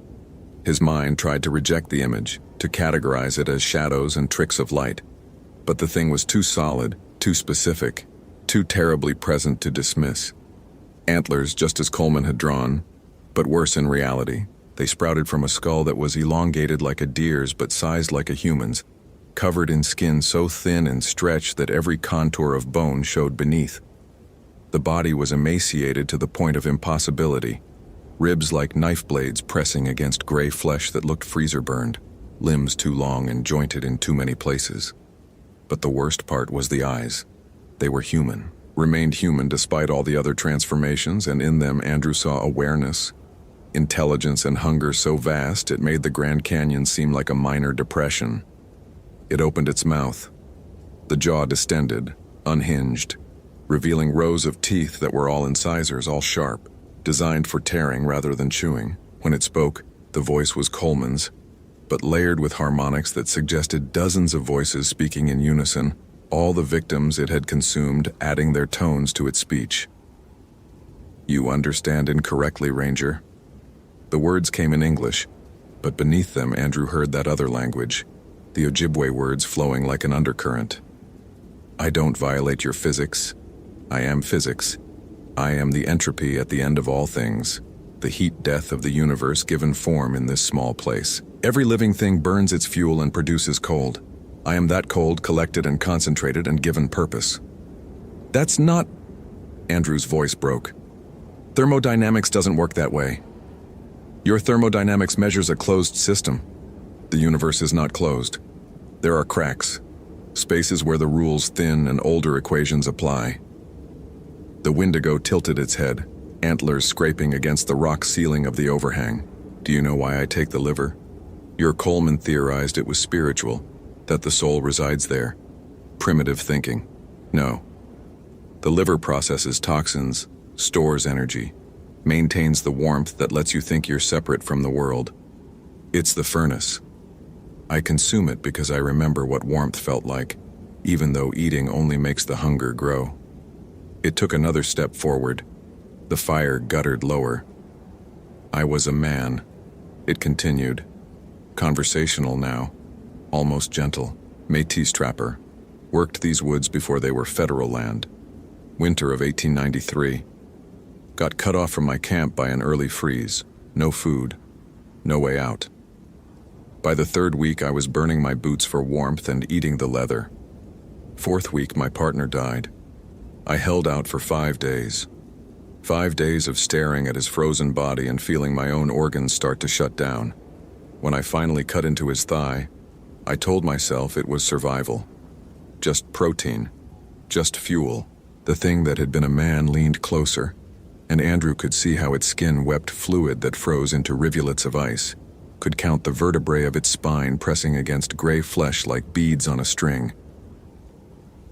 His mind tried to reject the image, to categorize it as shadows and tricks of light. But the thing was too solid, too specific, too terribly present to dismiss. Antlers just as Coleman had drawn, but worse in reality. They sprouted from a skull that was elongated like a deer's but sized like a human's, covered in skin so thin and stretched that every contour of bone showed beneath. The body was emaciated to the point of impossibility, ribs like knife blades pressing against gray flesh that looked freezer-burned, limbs too long and jointed in too many places. But the worst part was the eyes. They were human, remained human despite all the other transformations, and in them Andrew saw awareness, intelligence and hunger so vast it made the Grand Canyon seem like a minor depression. It opened its mouth. The jaw distended, unhinged, revealing rows of teeth that were all incisors, all sharp, designed for tearing rather than chewing. When it spoke, the voice was Coleman's, but layered with harmonics that suggested dozens of voices speaking in unison, all the victims it had consumed adding their tones to its speech. "You understand incorrectly, Ranger." The words came in English, but beneath them Andrew heard that other language, the Ojibwe words flowing like an undercurrent. "I don't violate your physics. I am physics. I am the entropy at the end of all things, the heat-death of the universe given form in this small place. Every living thing burns its fuel and produces cold. I am that cold collected and concentrated and given purpose." "That's not..." Andrew's voice broke. "Thermodynamics doesn't work that way. Your thermodynamics measures a closed system. The universe is not closed. There are cracks, spaces where the rules thin and older equations apply." The Wendigo tilted its head, antlers scraping against the rock ceiling of the overhang. "Do you know why I take the liver? Your Coleman theorized it was spiritual, that the soul resides there. Primitive thinking. No. The liver processes toxins, stores energy, maintains the warmth that lets you think you're separate from the world. It's the furnace. I consume it because I remember what warmth felt like, even though eating only makes the hunger grow." It took another step forward. The fire guttered lower. "I was a man," it continued, conversational now, almost gentle. "Métis trapper. Worked these woods before they were federal land. Winter of 1893. Got cut off from my camp by an early freeze. No food. No way out. By the third week I was burning my boots for warmth and eating the leather. Fourth week my partner died. I held out for 5 days. 5 days of staring at his frozen body and feeling my own organs start to shut down. When I finally cut into his thigh, I told myself it was survival. Just protein. Just fuel." The thing that had been a man leaned closer, and Andrew could see how its skin wept fluid that froze into rivulets of ice, could count the vertebrae of its spine pressing against gray flesh like beads on a string.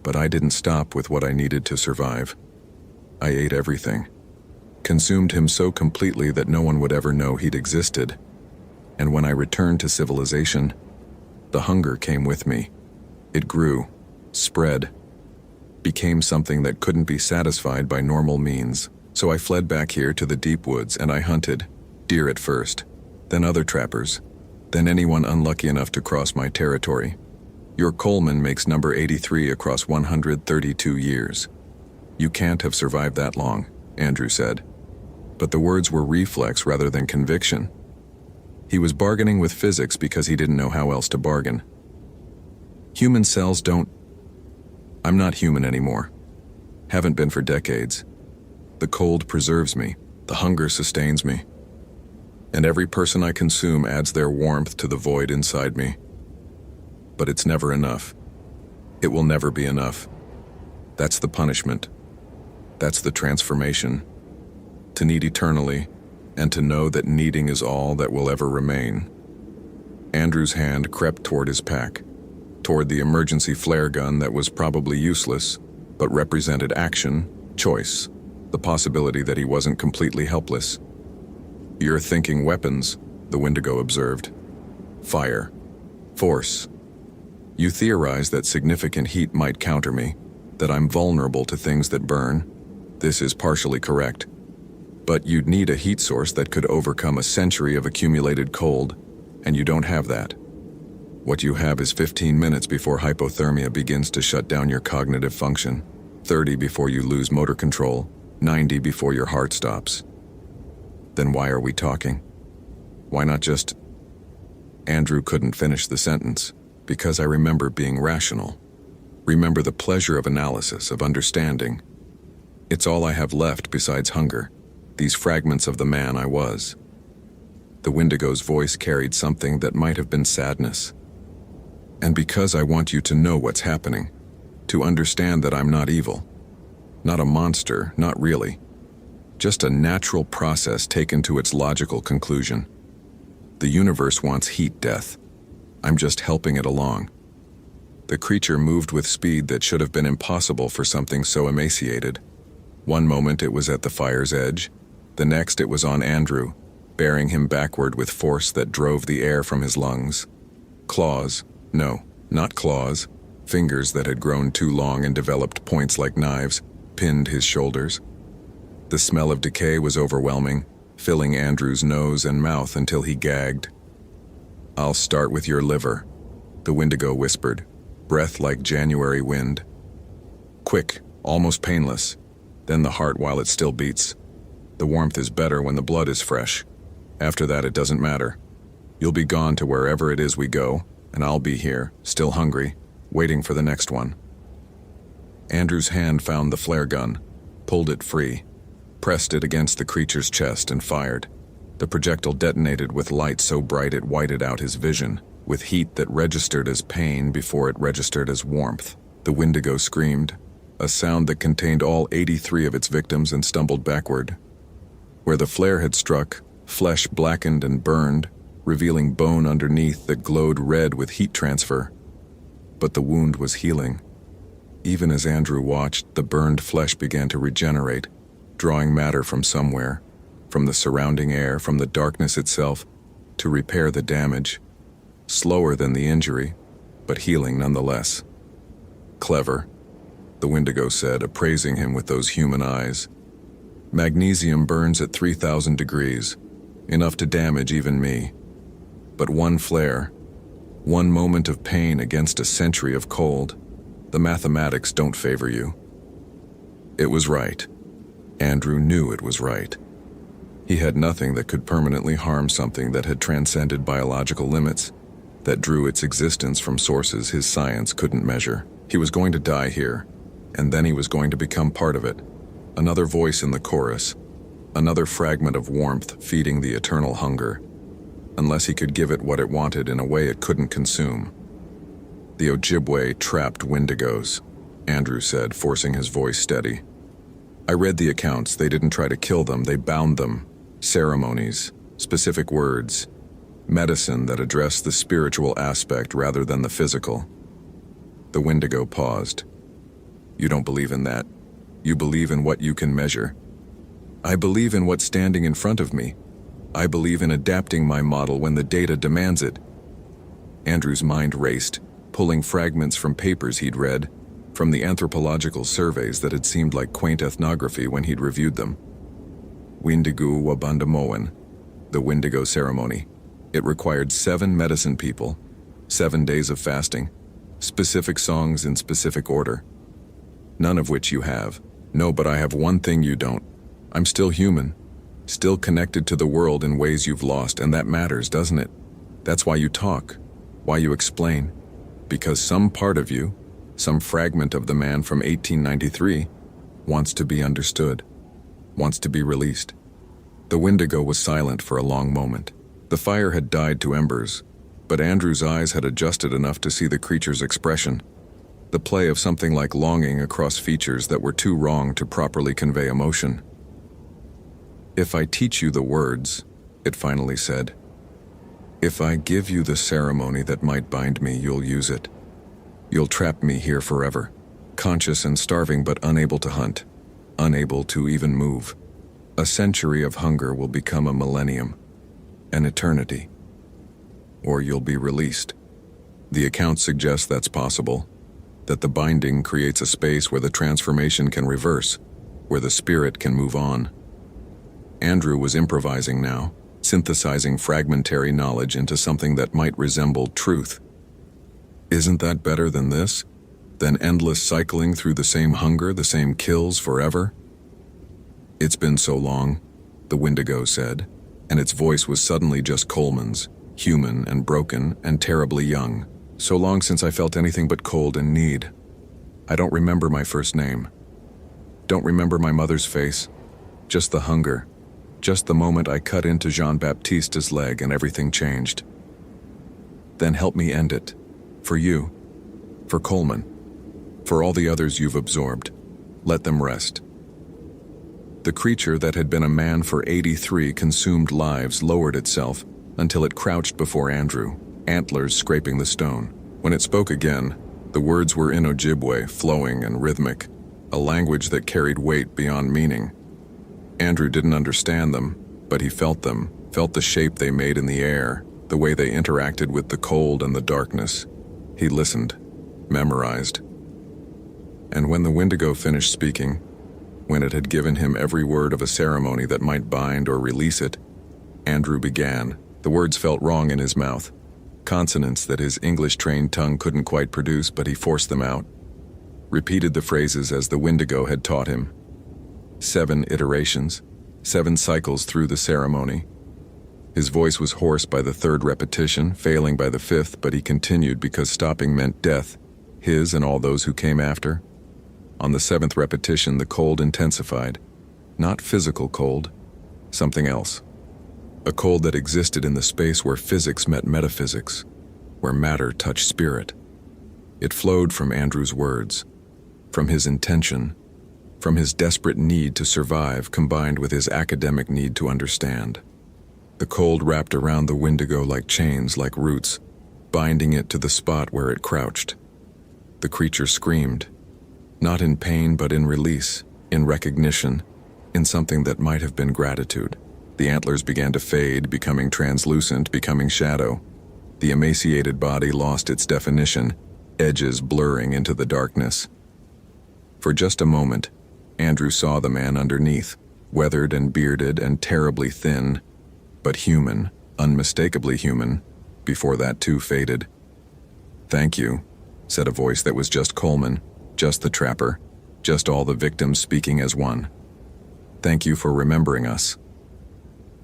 But I didn't stop with what I needed to survive. I ate everything. Consumed him so completely that no one would ever know he'd existed. And when I returned to civilization, the hunger came with me. It grew, spread, became something that couldn't be satisfied by normal means. So I fled back here to the deep woods and I hunted, deer at first, then other trappers, then anyone unlucky enough to cross my territory. Your Coleman makes number 83 across 132 years. You can't have survived that long, Andrew said. But the words were reflex rather than conviction. He was bargaining with physics because he didn't know how else to bargain. Human cells don't... I'm not human anymore. Haven't been for decades. The cold preserves me. The hunger sustains me. And every person I consume adds their warmth to the void inside me. But it's never enough. It will never be enough. That's the punishment. That's the transformation. To need eternally, and to know that needing is all that will ever remain. Andrew's hand crept toward his pack, toward the emergency flare gun that was probably useless, but represented action, choice, the possibility that he wasn't completely helpless. "You're thinking weapons," the Wendigo observed. "Fire. Force. You theorize that significant heat might counter me, that I'm vulnerable to things that burn. This is partially correct. But you'd need a heat source that could overcome a century of accumulated cold, and you don't have that. What you have is 15 minutes before hypothermia begins to shut down your cognitive function, 30 before you lose motor control, 90 before your heart stops. Then why are we talking? Why not just..." Andrew couldn't finish the sentence, because I remember being rational. Remember the pleasure of analysis, of understanding. It's all I have left besides hunger, these fragments of the man I was. The Wendigo's voice carried something that might have been sadness. "And because I want you to know what's happening, to understand that I'm not evil. Not a monster, not really. Just a natural process taken to its logical conclusion. The universe wants heat death. I'm just helping it along." The creature moved with speed that should have been impossible for something so emaciated. One moment it was at the fire's edge, the next it was on Andrew, bearing him backward with force that drove the air from his lungs. Claws, no, not claws, fingers that had grown too long and developed points like knives, pinned his shoulders. The smell of decay was overwhelming, filling Andrew's nose and mouth until he gagged. "I'll start with your liver," the Wendigo whispered, breath like January wind. "Quick, almost painless, then the heart while it still beats. The warmth is better when the blood is fresh. After that it doesn't matter. You'll be gone to wherever it is we go, and I'll be here, still hungry, waiting for the next one." Andrew's hand found the flare gun, pulled it free, pressed it against the creature's chest and fired. The projectile detonated with light so bright it whited out his vision, with heat that registered as pain before it registered as warmth. The Wendigo screamed, a sound that contained all 83 of its victims, and stumbled backward. Where the flare had struck, flesh blackened and burned, revealing bone underneath that glowed red with heat transfer. But the wound was healing. Even as Andrew watched, the burned flesh began to regenerate, drawing matter from somewhere, from the surrounding air, from the darkness itself, to repair the damage. Slower than the injury, but healing nonetheless. "Clever," the Wendigo said, appraising him with those human eyes. "Magnesium burns at 3,000 degrees, enough to damage even me. But one flare, one moment of pain against a century of cold, the mathematics don't favor you." It was right. Andrew knew it was right. He had nothing that could permanently harm something that had transcended biological limits, that drew its existence from sources his science couldn't measure. He was going to die here, and then he was going to become part of it. Another voice in the chorus, another fragment of warmth feeding the eternal hunger, unless he could give it what it wanted in a way it couldn't consume. "The Ojibwe trapped Wendigos," Andrew said, forcing his voice steady. "I read the accounts. They didn't try to kill them, they bound them. Ceremonies, specific words, medicine that addressed the spiritual aspect rather than the physical." The Wendigo paused. "You don't believe in that. You believe in what you can measure." "I believe in what's standing in front of me. I believe in adapting my model when the data demands it." Andrew's mind raced, pulling fragments from papers he'd read, from the anthropological surveys that had seemed like quaint ethnography when he'd reviewed them. Windigu Wabandamoan, the Wendigo ceremony. It required 7 medicine people, 7 days of fasting, specific songs in specific order. None of which you have. No, but I have one thing you don't. I'm still human, still connected to the world in ways you've lost, and that matters, doesn't it? That's why you talk, why you explain. Because some part of you, some fragment of the man from 1893, wants to be understood, wants to be released. The Wendigo was silent for a long moment. The fire had died to embers, but Andrew's eyes had adjusted enough to see the creature's expression. the play of something like longing across features that were too wrong to properly convey emotion. "If I teach you the words," it finally said, "if I give you the ceremony that might bind me, you'll use it. You'll trap me here forever, conscious and starving but unable to hunt, unable to even move. A century of hunger will become a millennium, an eternity. Or you'll be released." The account suggests that's possible, that the binding creates a space where the transformation can reverse, where the spirit can move on. Andrew was improvising now, synthesizing fragmentary knowledge into something that might resemble truth. Isn't that better than this? Than endless cycling through the same hunger, the same kills forever? "It's been so long," the Wendigo said, and its voice was suddenly just Coleman's, human and broken and terribly young. "So long since I felt anything but cold and need. I don't remember my first name. Don't remember my mother's face. Just the hunger. Just the moment I cut into Jean-Baptiste's leg and everything changed. Then help me end it. For you. For Coleman. For all the others you've absorbed. Let them rest." The creature that had been a man for 83 consumed lives lowered itself until it crouched before Andrew, antlers scraping the stone. When it spoke again, the words were in Ojibwe, flowing and rhythmic, a language that carried weight beyond meaning. Andrew didn't understand them, but he felt them, felt the shape they made in the air, the way they interacted with the cold and the darkness. He listened, memorized. And when the Wendigo finished speaking, when it had given him every word of a ceremony that might bind or release it, Andrew began. The words felt wrong in his mouth, consonants that his English-trained tongue couldn't quite produce, but he forced them out. Repeated the phrases as the Wendigo had taught him. 7 iterations, 7 cycles through the ceremony. His voice was hoarse by the 3rd repetition, failing by the 5th, but he continued because stopping meant death, his and all those who came after. On the 7th repetition, the cold intensified. Not physical cold, something else. A cold that existed in the space where physics met metaphysics, where matter touched spirit. It flowed from Andrew's words, from his intention, from his desperate need to survive combined with his academic need to understand. The cold wrapped around the Wendigo like chains, like roots, binding it to the spot where it crouched. The creature screamed, not in pain but in release, in recognition, in something that might have been gratitude. The antlers began to fade, becoming translucent, becoming shadow. The emaciated body lost its definition, edges blurring into the darkness. For just a moment, Andrew saw the man underneath, weathered and bearded and terribly thin, but human, unmistakably human, before that too faded. "Thank you," said a voice that was just Coleman, just the trapper, just all the victims speaking as one. "Thank you for remembering us."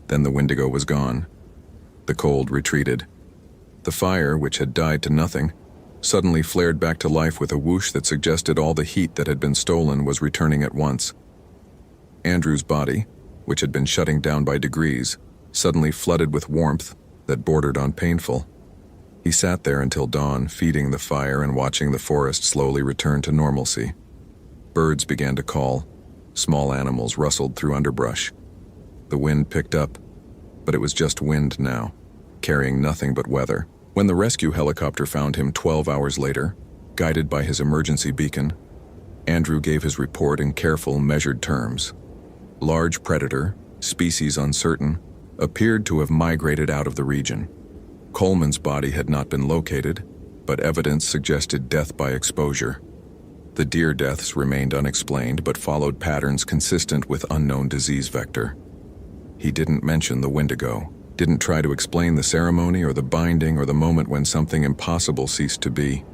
Then the Wendigo was gone. The cold retreated. The fire, which had died to nothing, suddenly flared back to life with a whoosh that suggested all the heat that had been stolen was returning at once. Andrew's body, which had been shutting down by degrees, suddenly flooded with warmth that bordered on painful. He sat there until dawn, feeding the fire and watching the forest slowly return to normalcy. Birds began to call. Small animals rustled through underbrush. The wind picked up, but it was just wind now, carrying nothing but weather. When the rescue helicopter found him 12 hours later, guided by his emergency beacon, Andrew gave his report in careful, measured terms. Large predator, species uncertain, appeared to have migrated out of the region. Coleman's body had not been located, but evidence suggested death by exposure. The deer deaths remained unexplained but followed patterns consistent with unknown disease vector. He didn't mention the Wendigo, didn't try to explain the ceremony or the binding or the moment when something impossible ceased to be.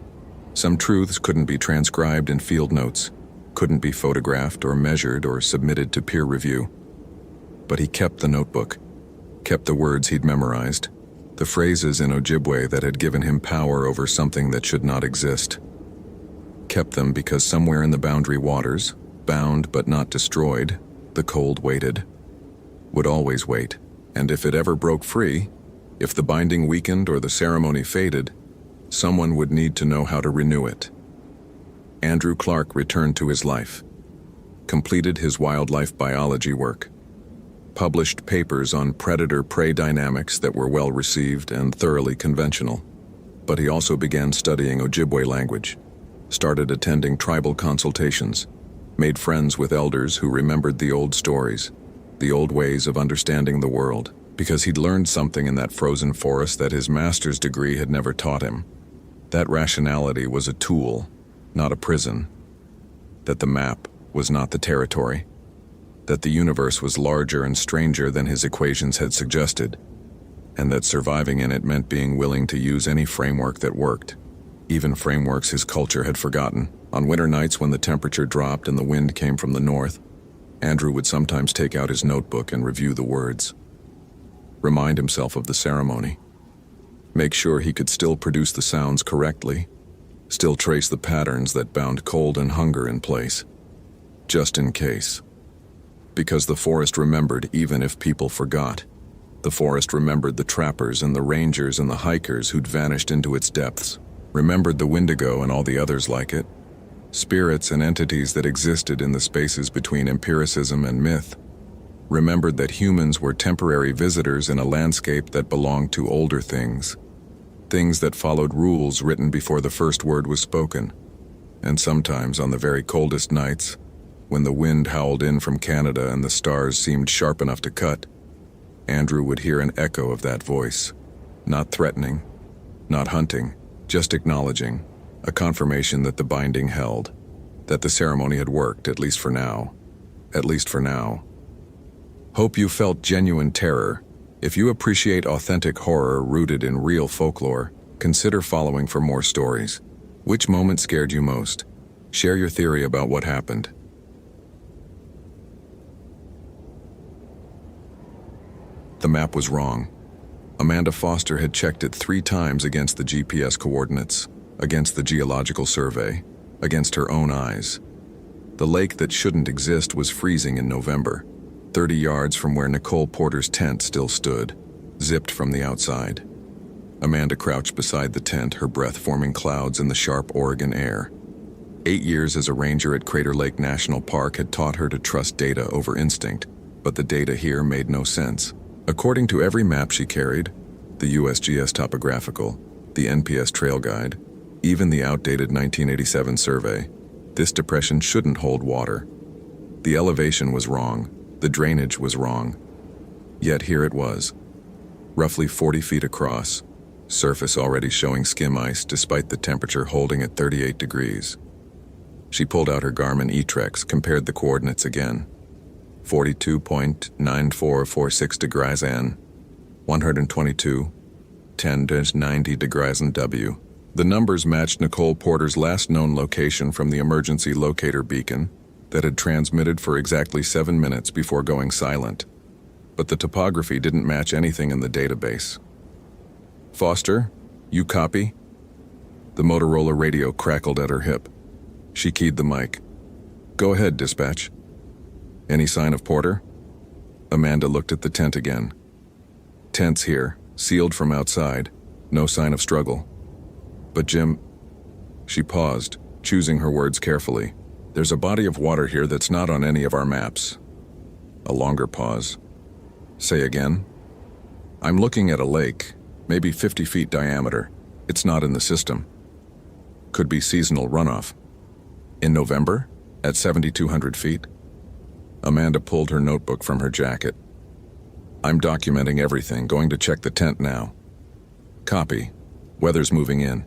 Some truths couldn't be transcribed in field notes, couldn't be photographed or measured or submitted to peer review. But he kept the notebook, kept the words he'd memorized, the phrases in Ojibwe that had given him power over something that should not exist. Kept them because somewhere in the boundary waters, bound but not destroyed, the cold waited. Would always wait, and if it ever broke free, if the binding weakened or the ceremony faded, someone would need to know how to renew it. Andrew Clark returned to his life, completed his wildlife biology work, published papers on predator-prey dynamics that were well received and thoroughly conventional. But he also began studying Ojibwe language, started attending tribal consultations, made friends with elders who remembered the old stories, the old ways of understanding the world, because he'd learned something in that frozen forest that his master's degree had never taught him. That rationality was a tool, not a prison. That the map was not the territory. That the universe was larger and stranger than his equations had suggested, and that surviving in it meant being willing to use any framework that worked, even frameworks his culture had forgotten. On winter nights when the temperature dropped and the wind came from the north, Andrew would sometimes take out his notebook and review the words, remind himself of the ceremony, make sure he could still produce the sounds correctly, still trace the patterns that bound cold and hunger in place, just in case. Because the forest remembered even if people forgot. The forest remembered the trappers and the rangers and the hikers who'd vanished into its depths, remembered the Wendigo and all the others like it, spirits and entities that existed in the spaces between empiricism and myth, remembered that humans were temporary visitors in a landscape that belonged to older things, things that followed rules written before the first word was spoken, and sometimes on the very coldest nights, when the wind howled in from Canada and the stars seemed sharp enough to cut, Andrew would hear an echo of that voice, not threatening, not hunting, just acknowledging, a confirmation that the binding held, that the ceremony had worked, at least for now. At least for now. Hope you felt genuine terror. If you appreciate authentic horror rooted in real folklore, consider following for more stories. Which moment scared you most? Share your theory about what happened. The map was wrong. Amanda Foster had checked it 3 times against the GPS coordinates, against the geological survey, against her own eyes. The lake that shouldn't exist was freezing in November, 30 yards from where Nicole Porter's tent still stood, zipped from the outside. Amanda crouched beside the tent, her breath forming clouds in the sharp Oregon air. 8 years as a ranger at Crater Lake National Park had taught her to trust data over instinct, but the data here made no sense. According to every map she carried, the USGS topographical, the NPS trail guide, even the outdated 1987 survey, this depression shouldn't hold water. The elevation was wrong, the drainage was wrong. Yet here it was, roughly 40 feet across, surface already showing skim ice despite the temperature holding at 38 degrees. She pulled out her Garmin eTrex, compared the coordinates again. 42.9446 degrees N, 122.10-90 degrees in W. The numbers matched Nicole Porter's last known location from the emergency locator beacon that had transmitted for exactly 7 minutes before going silent. But the topography didn't match anything in the database. Foster, you copy? The Motorola radio crackled at her hip. She keyed the mic. Go ahead, dispatch. Any sign of Porter? Amanda looked at the tent again. Tent's here, sealed from outside, no sign of struggle. But Jim... She paused, choosing her words carefully. There's a body of water here that's not on any of our maps. A longer pause. Say again? I'm looking at a lake, maybe 50 feet diameter. It's not in the system. Could be seasonal runoff. In November? At 7,200 feet? Amanda pulled her notebook from her jacket. I'm documenting everything, going to check the tent now. Copy. Weather's moving in.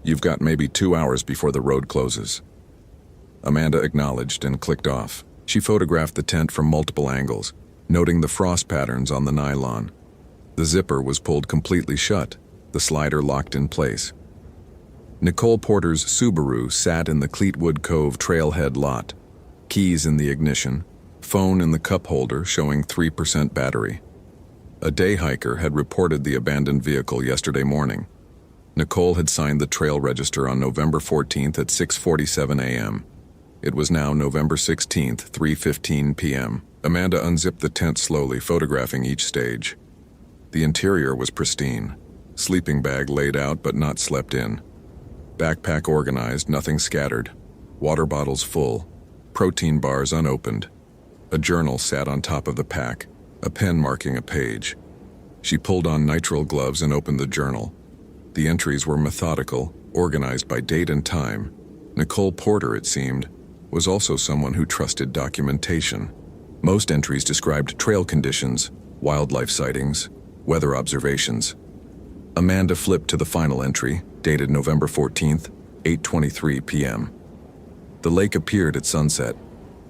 You've got maybe 2 hours before the road closes. Amanda acknowledged and clicked off. She photographed the tent from multiple angles, noting the frost patterns on the nylon. The zipper was pulled completely shut, the slider locked in place. Nicole Porter's Subaru sat in the Cleetwood Cove trailhead lot, keys in the ignition, phone in the cup holder showing 3% battery. A day hiker had reported the abandoned vehicle yesterday morning. Nicole had signed the trail register on November 14th at 6:47 a.m. It was now November 16th, 3:15 p.m. Amanda unzipped the tent slowly, photographing each stage. The interior was pristine. Sleeping bag laid out but not slept in. Backpack organized, nothing scattered. water bottles full, protein bars unopened. A journal sat on top of the pack, a pen marking a page. She pulled on nitrile gloves and opened the journal. The entries were methodical, organized by date and time. Nicole Porter, it seemed, was also someone who trusted documentation. Most entries described trail conditions, wildlife sightings, weather observations. Amanda flipped to the final entry, dated November 14th, 8:23 p.m. The lake appeared at sunset.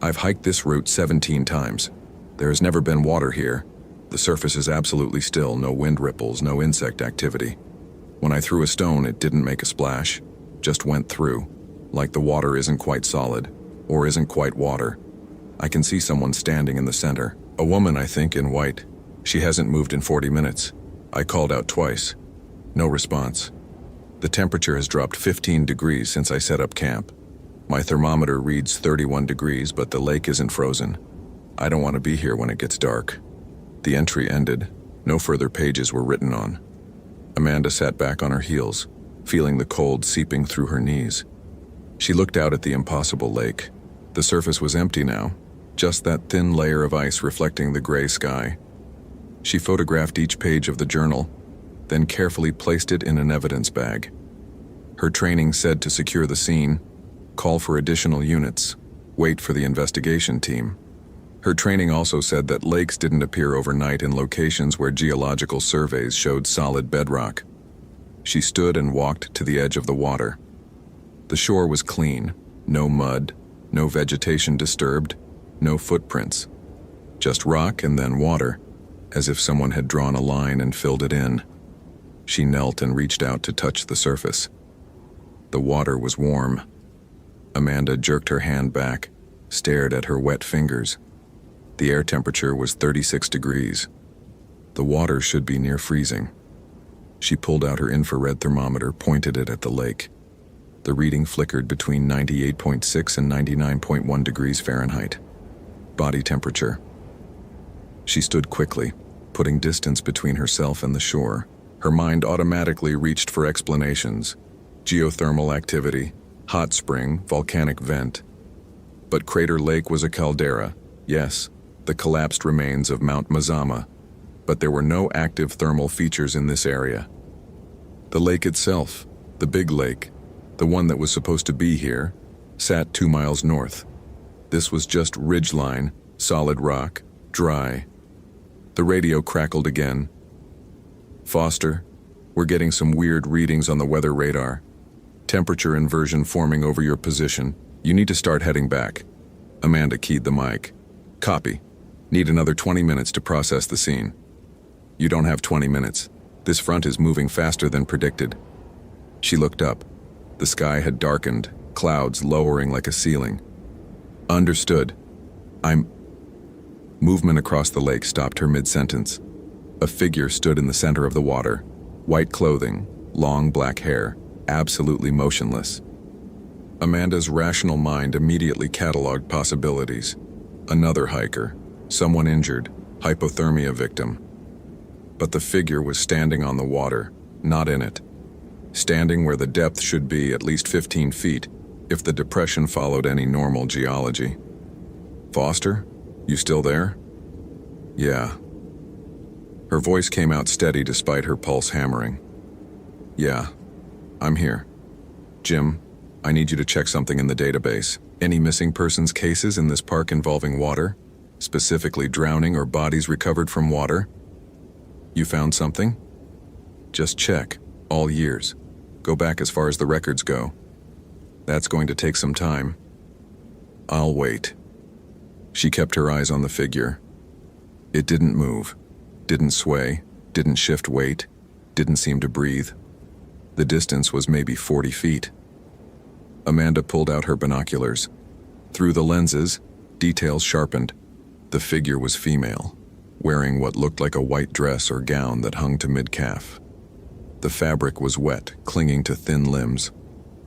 I've hiked this route 17 times. There has never been water here. The surface is absolutely still, no wind ripples, no insect activity. When I threw a stone, it didn't make a splash, just went through, like the water isn't quite solid, or isn't quite water. I can see someone standing in the center, a woman, I think, in white. She hasn't moved in 40 minutes. I called out twice. No response. The temperature has dropped 15 degrees since I set up camp. My thermometer reads 31 degrees, but the lake isn't frozen. I don't want to be here when it gets dark. The entry ended. No further pages were written on. Amanda sat back on her heels, feeling the cold seeping through her knees. She looked out at the impossible lake. The surface was empty now, just that thin layer of ice reflecting the gray sky. She photographed each page of the journal, then carefully placed it in an evidence bag. Her training said to secure the scene, call for additional units, wait for the investigation team. Her training also said that lakes didn't appear overnight in locations where geological surveys showed solid bedrock. She stood and walked to the edge of the water. The shore was clean, no mud, no vegetation disturbed, no footprints. Just rock and then water, as if someone had drawn a line and filled it in. She knelt and reached out to touch the surface. The water was warm. Amanda jerked her hand back, stared at her wet fingers. The air temperature was 36 degrees. The water should be near freezing. She pulled out her infrared thermometer, pointed it at the lake. The reading flickered between 98.6 and 99.1 degrees Fahrenheit. Body temperature. She stood quickly, putting distance between herself and the shore. Her mind automatically reached for explanations. Geothermal activity, hot spring, volcanic vent. But Crater Lake was a caldera, yes, the collapsed remains of Mount Mazama, but there were no active thermal features in this area. The lake itself, the big lake, the one that was supposed to be here, sat 2 miles north. This was just ridgeline, solid rock, dry. The radio crackled again. Foster, we're getting some weird readings on the weather radar. Temperature inversion forming over your position. You need to start heading back. Amanda keyed the mic. Copy. Need another 20 minutes to process the scene. You don't have 20 minutes. This front is moving faster than predicted. She looked up. The sky had darkened, clouds lowering like a ceiling. Understood. Movement across the lake stopped her mid-sentence. A figure stood in the center of the water. White clothing, long black hair, absolutely motionless. Amanda's rational mind immediately cataloged possibilities. Another hiker, someone injured, hypothermia victim. But the figure was standing on the water, not in it. Standing where the depth should be at least 15 feet, if the depression followed any normal geology. Foster, you still there? Yeah. Her voice came out steady despite her pulse hammering. Yeah, I'm here. Jim, I need you to check something in the database. Any missing persons cases in this park involving water? Specifically drowning or bodies recovered from water? You found something? Just check, all years. Go back as far as the records go. That's going to take some time. I'll wait. She kept her eyes on the figure. It didn't move, didn't sway, didn't shift weight, didn't seem to breathe. The distance was maybe 40 feet. Amanda pulled out her binoculars. Through the lenses, details sharpened. The figure was female, wearing what looked like a white dress or gown that hung to mid-calf. The fabric was wet, clinging to thin limbs.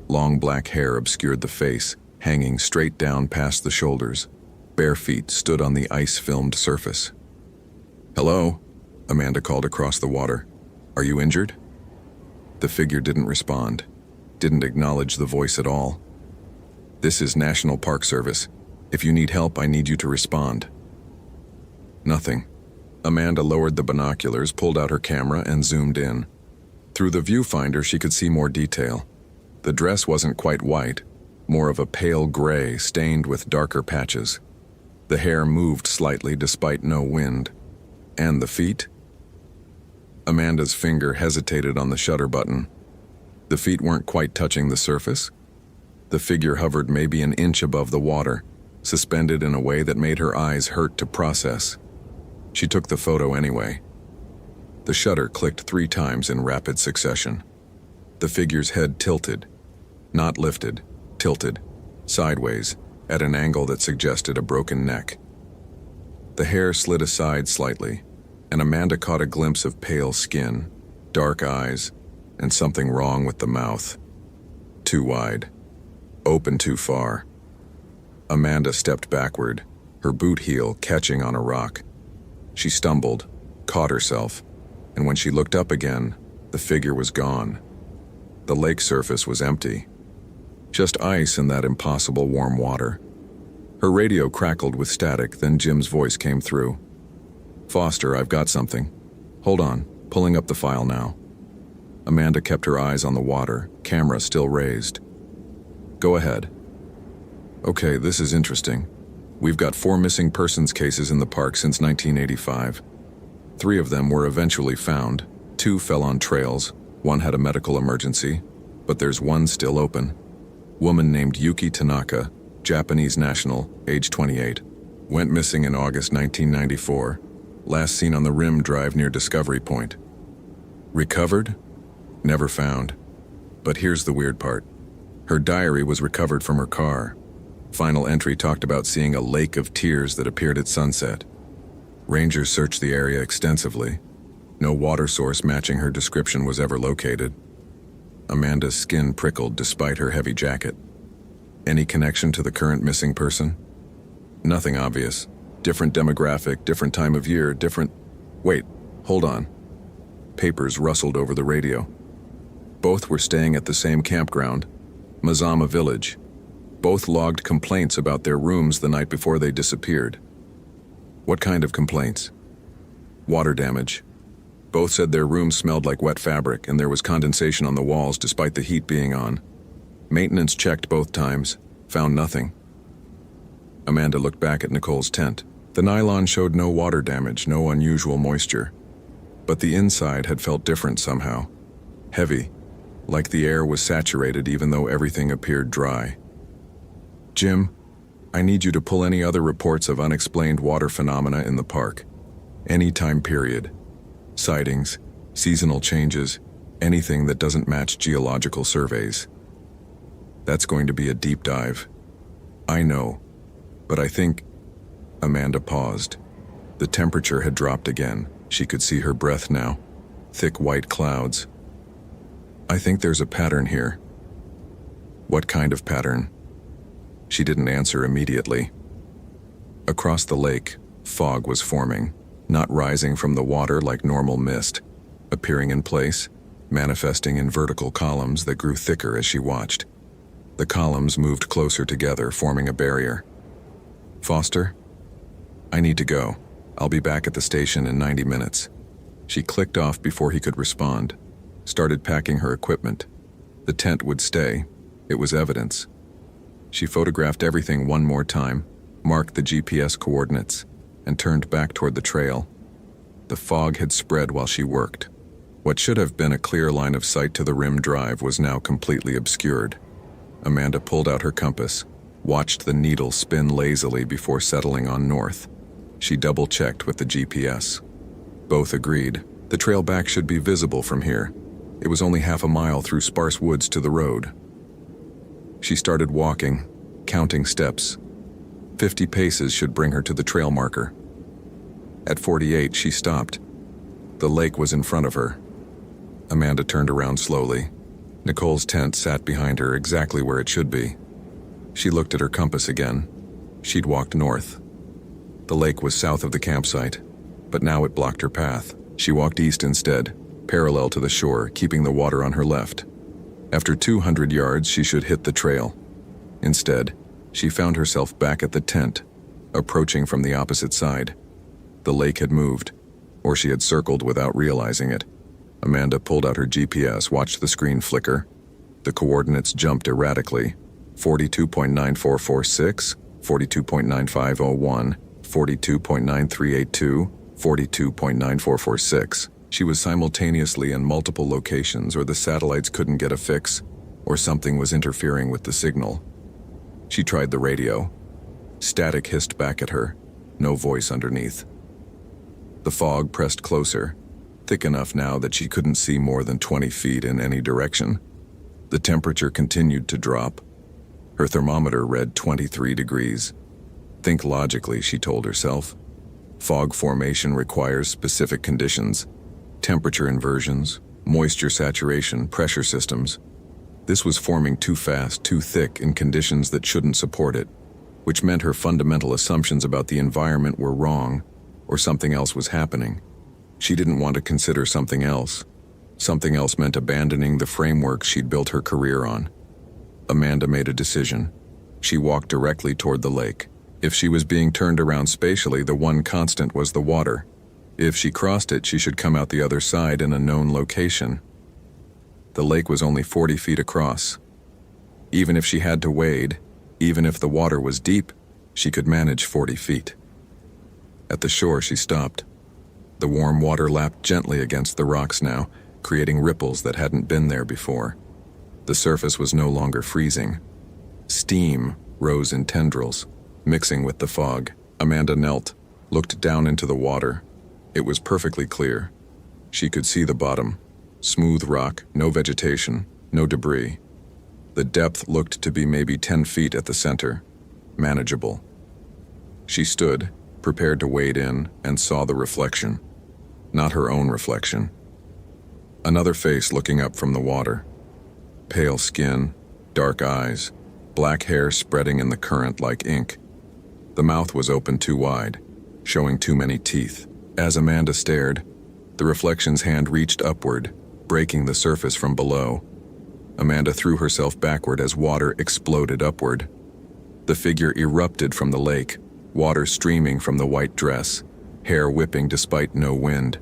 Long black hair obscured the face, hanging straight down past the shoulders. Bare feet stood on the ice-filmed surface. Hello, Amanda called across the water. Are you injured? The figure didn't respond, didn't acknowledge the voice at all. This is National Park Service. If you need help, I need you to respond. Nothing. Amanda lowered the binoculars, pulled out her camera, and zoomed in. Through the viewfinder, she could see more detail. The dress wasn't quite white, more of a pale gray stained with darker patches. The hair moved slightly despite no wind. And the feet? Amanda's finger hesitated on the shutter button. The feet weren't quite touching the surface. The figure hovered maybe an inch above the water, suspended in a way that made her eyes hurt to process. She took the photo anyway. The shutter clicked 3 times in rapid succession. The figure's head tilted. Not lifted, tilted, sideways, at an angle that suggested a broken neck. The hair slid aside slightly, and Amanda caught a glimpse of pale skin, dark eyes, and something wrong with the mouth. Too wide. Open too far. Amanda stepped backward, her boot heel catching on a rock. She stumbled, caught herself, and when she looked up again, the figure was gone. The lake surface was empty. Just ice in that impossible warm water. Her radio crackled with static, then Jim's voice came through. "Foster, I've got something. Hold on, pulling up the file now." Amanda kept her eyes on the water, camera still raised. "Go ahead." "Okay, this is interesting. We've got 4 missing persons cases in the park since 1985. 3 of them were eventually found, 2 fell on trails, 1 had a medical emergency, but there's 1 still open. Woman named Yuki Tanaka, Japanese national, age 28, went missing in August 1994, last seen on the Rim Drive near Discovery Point. Recovered? Never found. But here's the weird part. Her diary was recovered from her car. Final entry talked about seeing a lake of tears that appeared at sunset. Rangers searched the area extensively. No water source matching her description was ever located. Amanda's skin prickled despite her heavy jacket. Any connection to the current missing person? Nothing obvious. Different demographic, different time of year, different... Wait, hold on. Papers rustled over the radio. Both were staying at the same campground, Mazama Village. Both logged complaints about their rooms the night before they disappeared. What kind of complaints? Water damage. Both said their rooms smelled like wet fabric and there was condensation on the walls despite the heat being on. Maintenance checked both times, found nothing. Amanda looked back at Nicole's tent. The nylon showed no water damage, no unusual moisture. But the inside had felt different somehow. Heavy, like the air was saturated even though everything appeared dry. "Jim, I need you to pull any other reports of unexplained water phenomena in the park. Any time period. Sightings, seasonal changes, anything that doesn't match geological surveys. That's going to be a deep dive. I know, but I think..." Amanda paused. The temperature had dropped again. She could see her breath now. Thick white clouds. "I think there's a pattern here." "What kind of pattern?" She didn't answer immediately. Across the lake, fog was forming, not rising from the water like normal mist, appearing in place, manifesting in vertical columns that grew thicker as she watched. The columns moved closer together, forming a barrier. "Foster? I need to go. I'll be back at the station in 90 minutes. She clicked off before he could respond, started packing her equipment. The tent would stay. It was evidence. She photographed everything one more time, marked the GPS coordinates, and turned back toward the trail. The fog had spread while she worked. What should have been a clear line of sight to the Rim Drive was now completely obscured. Amanda pulled out her compass, watched the needle spin lazily before settling on north. She double-checked with the GPS. Both agreed. The trail back should be visible from here. It was only half a mile through sparse woods to the road. She started walking, counting steps. 50 paces should bring her to the trail marker. At 48, she stopped. The lake was in front of her. Amanda turned around slowly. Nicole's tent sat behind her exactly where it should be. She looked at her compass again. She'd walked north. The lake was south of the campsite, but now it blocked her path. She walked east instead, parallel to the shore, keeping the water on her left. After 200 yards, she should hit the trail. Instead, she found herself back at the tent, approaching from the opposite side. The lake had moved, or she had circled without realizing it. Amanda pulled out her GPS, watched the screen flicker. The coordinates jumped erratically. 42.9446, 42.9501, 42.9382, 42.9446. She was simultaneously in multiple locations, or the satellites couldn't get a fix, or something was interfering with the signal. She tried the radio. Static hissed back at her, no voice underneath. The fog pressed closer, thick enough now that she couldn't see more than 20 feet in any direction. The temperature continued to drop. Her thermometer read 23 degrees. Think logically, she told herself. Fog formation requires specific conditions: temperature inversions, moisture saturation, pressure systems. This was forming too fast, too thick, in conditions that shouldn't support it, which meant her fundamental assumptions about the environment were wrong, or something else was happening. She didn't want to consider something else. Something else meant abandoning the framework she'd built her career on. Amanda made a decision. She walked directly toward the lake. If she was being turned around spatially, the one constant was the water. If she crossed it, she should come out the other side in a known location. The lake was only 40 feet across. Even if she had to wade, even if the water was deep, she could manage 40 feet. At the shore, she stopped. The warm water lapped gently against the rocks now, creating ripples that hadn't been there before. The surface was no longer freezing. Steam rose in tendrils, mixing with the fog. Amanda knelt, looked down into the water. It was perfectly clear. She could see the bottom. Smooth rock, no vegetation, no debris. The depth looked to be maybe 10 feet at the center. Manageable. She stood, prepared to wade in, and saw the reflection. Not her own reflection. Another face looking up from the water. Pale skin, dark eyes, black hair spreading in the current like ink. The mouth was open too wide, showing too many teeth. As Amanda stared, the reflection's hand reached upward, breaking the surface from below. Amanda threw herself backward as water exploded upward. The figure erupted from the lake, water streaming from the white dress, hair whipping despite no wind.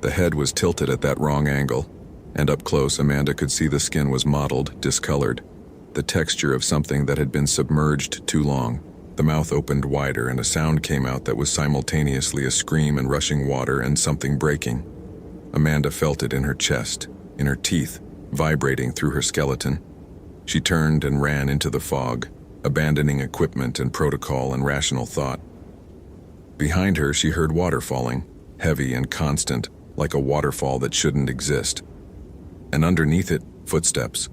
The head was tilted at that wrong angle, and up close Amanda could see the skin was mottled, discolored, the texture of something that had been submerged too long. The mouth opened wider and a sound came out that was simultaneously a scream and rushing water and something breaking. Amanda felt it in her chest, in her teeth, vibrating through her skeleton. She turned and ran into the fog, abandoning equipment and protocol and rational thought. Behind her, she heard water falling, heavy and constant, like a waterfall that shouldn't exist. And underneath it, footsteps.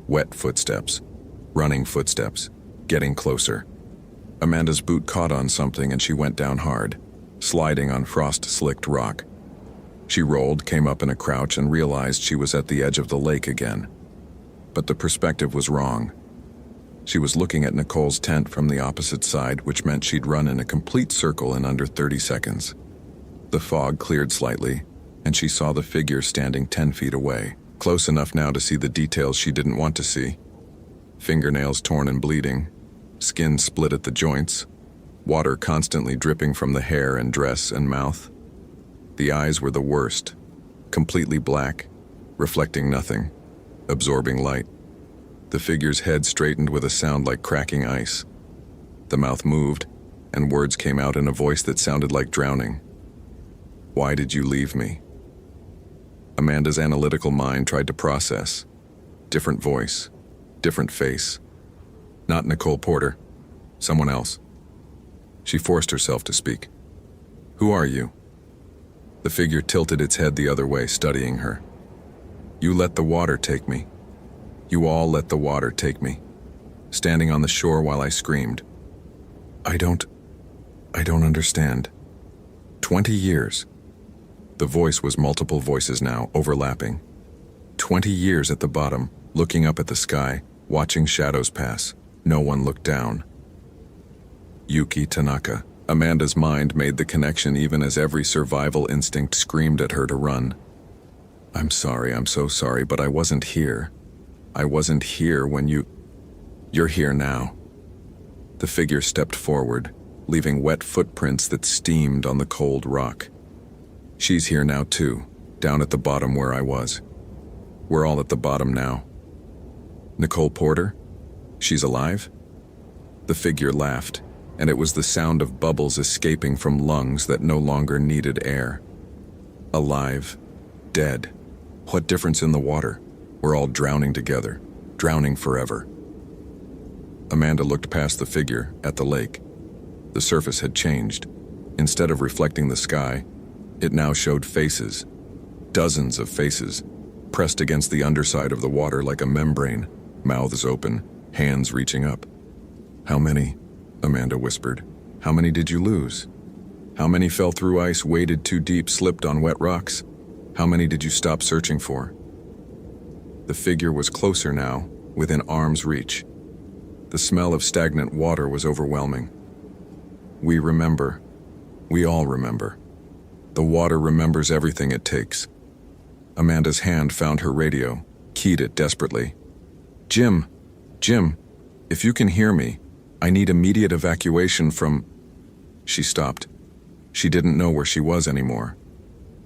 Wet footsteps. Running footsteps. Getting closer. Amanda's boot caught on something and she went down hard, sliding on frost-slicked rock. She rolled, came up in a crouch, and realized she was at the edge of the lake again. But the perspective was wrong. She was looking at Nicole's tent from the opposite side, which meant she'd run in a complete circle in under 30 seconds. The fog cleared slightly, and she saw the figure standing 10 feet away, close enough now to see the details she didn't want to see. Fingernails torn and bleeding, skin split at the joints, water constantly dripping from the hair and dress and mouth. The eyes were the worst, completely black, reflecting nothing, absorbing light. The figure's head straightened with a sound like cracking ice. The mouth moved, and words came out in a voice that sounded like drowning. "Why did you leave me?" Amanda's analytical mind tried to process. Different voice, different face. Not Nicole Porter, someone else. She forced herself to speak. "Who are you?" The figure tilted its head the other way, studying her. "You let the water take me. You all let the water take me." Standing on the shore while I screamed. I don't understand. 20 years. The voice was multiple voices now, overlapping. 20 years at the bottom, looking up at the sky, watching shadows pass. No one looked down. Yuki Tanaka. Amanda's mind made the connection even as every survival instinct screamed at her to run. I'm so sorry, but I wasn't here. I wasn't here when you... You're here now." The figure stepped forward, leaving wet footprints that steamed on the cold rock. "She's here now too, down at the bottom where I was. We're all at the bottom now." "Nicole Porter? She's alive?" The figure laughed, and it was the sound of bubbles escaping from lungs that no longer needed air. "Alive, dead. What difference in the water? We're all drowning together, drowning forever." Amanda looked past the figure at the lake. The surface had changed. Instead of reflecting the sky, it now showed faces. Dozens of faces, pressed against the underside of the water like a membrane, mouths open, hands reaching up. "How many?" Amanda whispered. "How many did you lose? How many fell through ice, waded too deep, slipped on wet rocks? How many did you stop searching for?" The figure was closer now, within arm's reach. The smell of stagnant water was overwhelming. "We remember. We all remember. The water remembers everything it takes." Amanda's hand found her radio, keyed it desperately. Jim, if you can hear me, I need immediate evacuation from..." She stopped. She didn't know where she was anymore.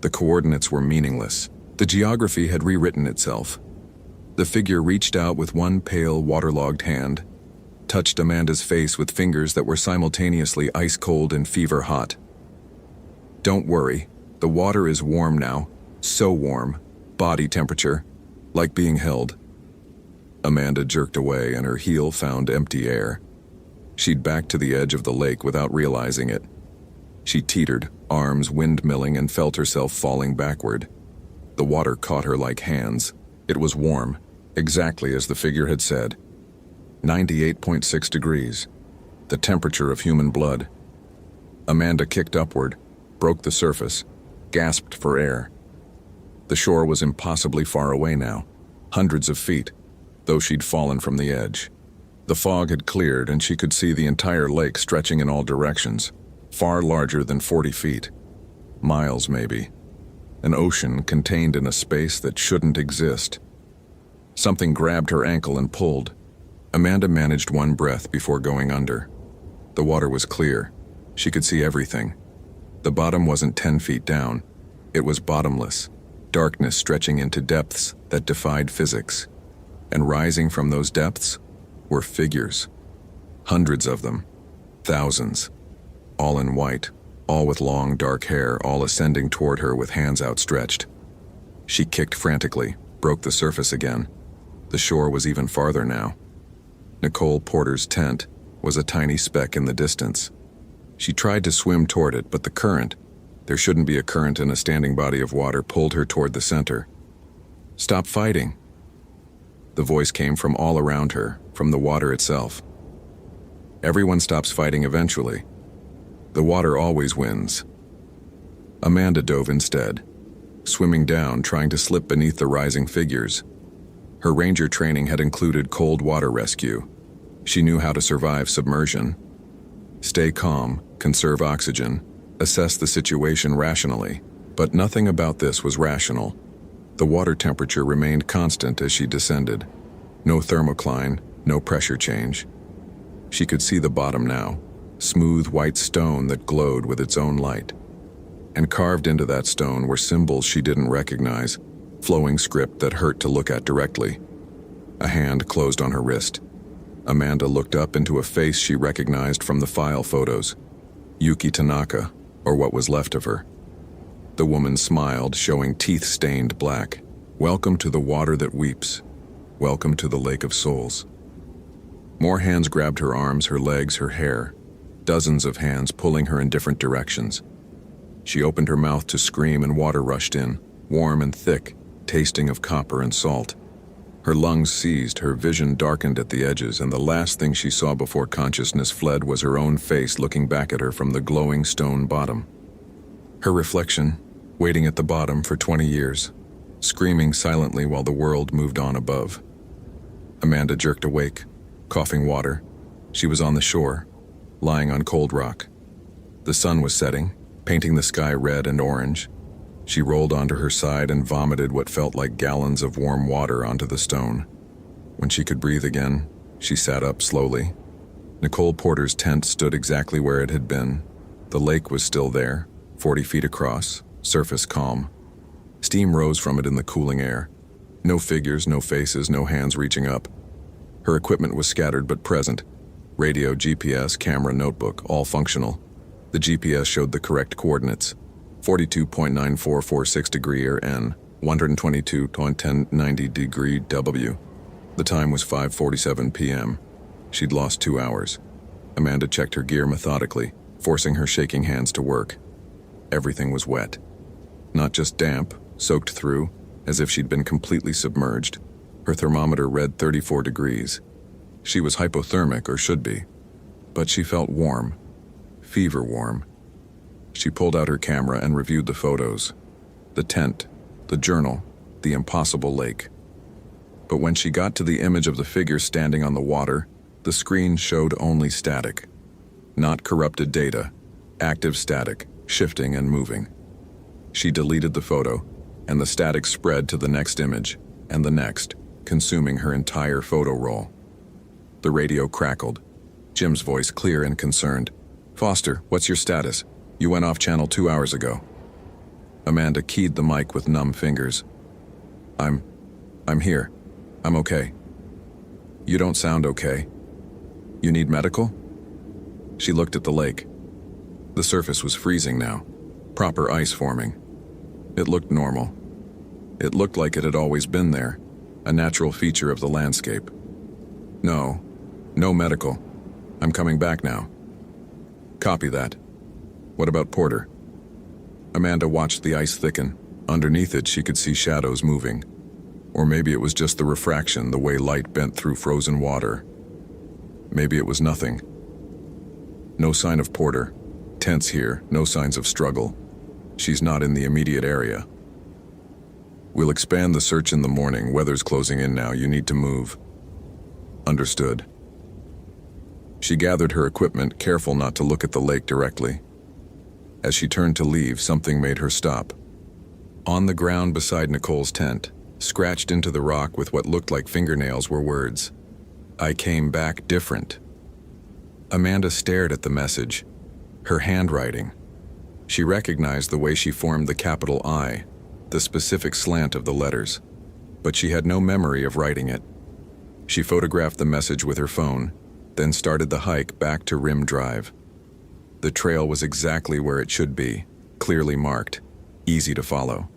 The coordinates were meaningless. The geography had rewritten itself. The figure reached out with one pale, waterlogged hand, touched Amanda's face with fingers that were simultaneously ice-cold and fever-hot. "Don't worry, the water is warm now, so warm, body temperature, like being held." Amanda jerked away and her heel found empty air. She'd backed to the edge of the lake without realizing it. She teetered, arms windmilling, and felt herself falling backward. The water caught her like hands. It was warm, exactly as the figure had said. 98.6 degrees, the temperature of human blood. Amanda kicked upward, broke the surface, gasped for air. The shore was impossibly far away now, hundreds of feet, though she'd fallen from the edge. The fog had cleared and she could see the entire lake stretching in all directions, far larger than 40 feet. Miles, maybe. An ocean contained in a space that shouldn't exist. Something grabbed her ankle and pulled. Amanda managed one breath before going under. The water was clear. She could see everything. The bottom wasn't 10 feet down. It was bottomless, darkness stretching into depths that defied physics. And rising from those depths were figures. Hundreds of them. Thousands. All in white, all with long dark hair, all ascending toward her with hands outstretched. She kicked frantically, broke the surface again. The shore was even farther now. Nicole Porter's tent was a tiny speck in the distance. She tried to swim toward it, but the current, there shouldn't be a current in a standing body of water, pulled her toward the center. "Stop fighting." The voice came from all around her, from the water itself. "Everyone stops fighting eventually. The water always wins." Amanda dove instead, swimming down, trying to slip beneath the rising figures. Her ranger training had included cold water rescue. She knew how to survive submersion. Stay calm, conserve oxygen, assess the situation rationally. But nothing about this was rational. The water temperature remained constant as she descended. No thermocline, no pressure change. She could see the bottom now, smooth white stone that glowed with its own light. And carved into that stone were symbols she didn't recognize, flowing script that hurt to look at directly. A hand closed on her wrist. Amanda looked up into a face she recognized from the file photos. Yuki Tanaka, or what was left of her. The woman smiled, showing teeth stained black. "Welcome to the water that weeps. Welcome to the lake of souls." More hands grabbed her arms, her legs, her hair. Dozens of hands pulling her in different directions. She opened her mouth to scream and water rushed in, warm and thick, tasting of copper and salt. Her lungs seized, her vision darkened at the edges, and the last thing she saw before consciousness fled was her own face looking back at her from the glowing stone bottom. Her reflection, waiting at the bottom for 20 years, screaming silently while the world moved on above. Amanda jerked awake, coughing water. She was on the shore, lying on cold rock. The sun was setting, painting the sky red and orange. She rolled onto her side and vomited what felt like gallons of warm water onto the stone. When she could breathe again, She sat up slowly. Nicole Porter's tent stood exactly where it had been. The lake was still there, 40 feet across, surface calm. Steam rose from it in the cooling air. No figures, no faces, no hands reaching up. Her equipment was scattered but present. Radio, GPS, camera, notebook, all functional. The GPS showed the correct coordinates. 42.9446 degree or N, 122.1090 degree W. The time was 5:47 p.m. She'd lost 2 hours. Amanda checked her gear methodically, forcing her shaking hands to work. Everything was wet. Not just damp, soaked through, as if she'd been completely submerged. Her thermometer read 34 degrees. She was hypothermic, or should be. But she felt warm. Fever warm. She pulled out her camera and reviewed the photos. The tent, the journal, the impossible lake. But when she got to the image of the figure standing on the water, the screen showed only static. Not corrupted data, active static, shifting and moving. She deleted the photo, and the static spread to the next image, and the next, consuming her entire photo roll. The radio crackled. Jim's voice clear and concerned. "Foster, what's your status? You went off channel 2 hours ago." Amanda keyed the mic with numb fingers. I'm here. I'm okay." "You don't sound okay. You need medical?" She looked at the lake. The surface was freezing now, proper ice forming. It looked normal. It looked like it had always been there, a natural feature of the landscape. No medical. I'm coming back now." "Copy that. What about Porter?" Amanda watched the ice thicken. Underneath it, she could see shadows moving. Or maybe it was just the refraction, the way light bent through frozen water. Maybe it was nothing. No sign of Porter. Tents here, no signs of struggle. She's not in the immediate area. "We'll expand the search in the morning. Weather's closing in now. You need to move." "Understood." She gathered her equipment, careful not to look at the lake directly. As she turned to leave, something made her stop. On the ground beside Nicole's tent, scratched into the rock with what looked like fingernails, were words. "I came back different." Amanda stared at the message. Her handwriting. She recognized the way she formed the capital I, the specific slant of the letters. But she had no memory of writing it. She photographed the message with her phone, then started the hike back to Rim Drive. The trail was exactly where it should be, clearly marked, easy to follow.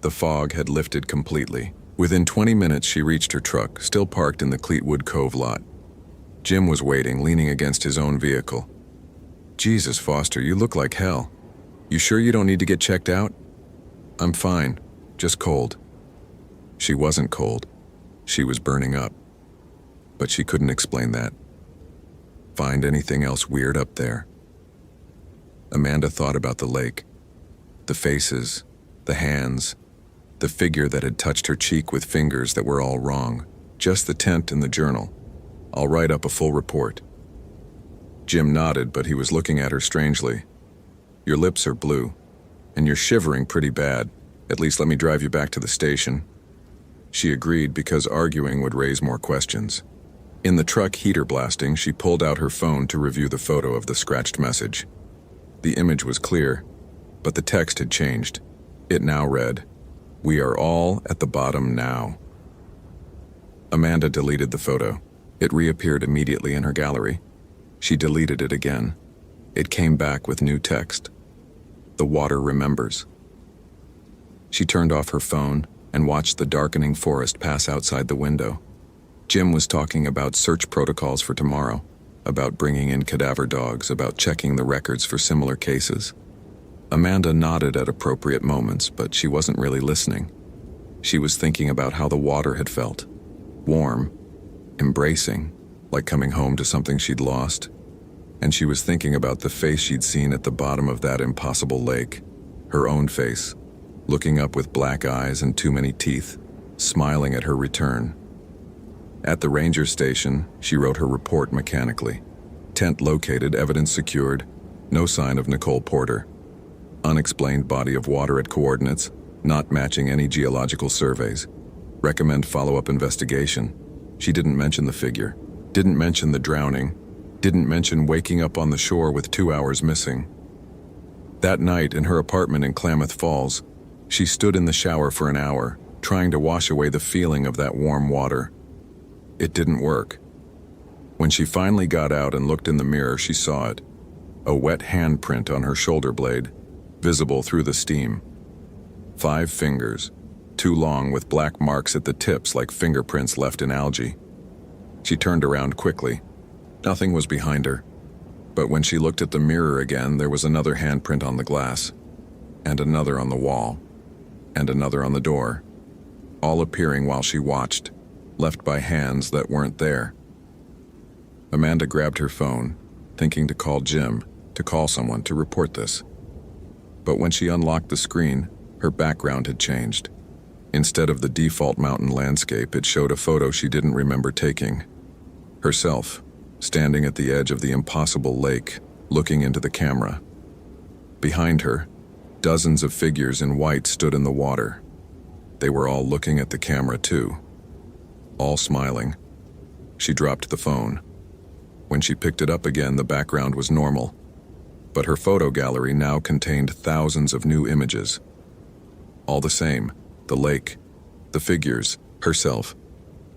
The fog had lifted completely. Within 20 minutes, she reached her truck, still parked in the Cleetwood Cove lot. Jim was waiting, leaning against his own vehicle. "Jesus, Foster, you look like hell. You sure you don't need to get checked out?" "I'm fine, just cold." She wasn't cold. She was burning up. But she couldn't explain that. Find anything else weird up there? Amanda thought about the lake. The faces, the hands, the figure that had touched her cheek with fingers that were all wrong. Just the tent and the journal. "I'll write up a full report." Jim nodded, but he was looking at her strangely. "Your lips are blue, and you're shivering pretty bad. At least let me drive you back to the station." She agreed because arguing would raise more questions. In the truck heater blasting, she pulled out her phone to review the photo of the scratched message. The image was clear, but the text had changed. It now read, "We are all at the bottom now." Amanda deleted the photo. It reappeared immediately in her gallery. She deleted it again. It came back with new text. "The water remembers." She turned off her phone and watched the darkening forest pass outside the window. Jim was talking about search protocols for tomorrow, about bringing in cadaver dogs, about checking the records for similar cases. Amanda nodded at appropriate moments, but she wasn't really listening. She was thinking about how the water had felt. Warm, embracing, like coming home to something she'd lost. And she was thinking about the face she'd seen at the bottom of that impossible lake. Her own face, looking up with black eyes and too many teeth, smiling at her return. At the ranger station, she wrote her report mechanically. Tent located, evidence secured, no sign of Nicole Porter. Unexplained body of water at coordinates, not matching any geological surveys. Recommend follow-up investigation. She didn't mention the figure, didn't mention the drowning, didn't mention waking up on the shore with 2 hours missing. That night in her apartment in Klamath Falls, she stood in the shower for an hour, trying to wash away the feeling of that warm water. It didn't work. When she finally got out and looked in the mirror, she saw it. A wet handprint on her shoulder blade, visible through the steam. 5 fingers, too long with black marks at the tips like fingerprints left in algae. She turned around quickly. Nothing was behind her. But when she looked at the mirror again, there was another handprint on the glass, and another on the wall, and another on the door, all appearing while she watched, left by hands that weren't there. Amanda grabbed her phone, thinking to call Jim, to call someone to report this. But when she unlocked the screen, her background had changed. Instead of the default mountain landscape, it showed a photo she didn't remember taking. Herself, standing at the edge of the impossible lake, looking into the camera. Behind her, dozens of figures in white stood in the water. They were all looking at the camera too, all smiling. She dropped the phone. When she picked it up again, the background was normal, but her photo gallery now contained thousands of new images. All the same, the lake, the figures, herself,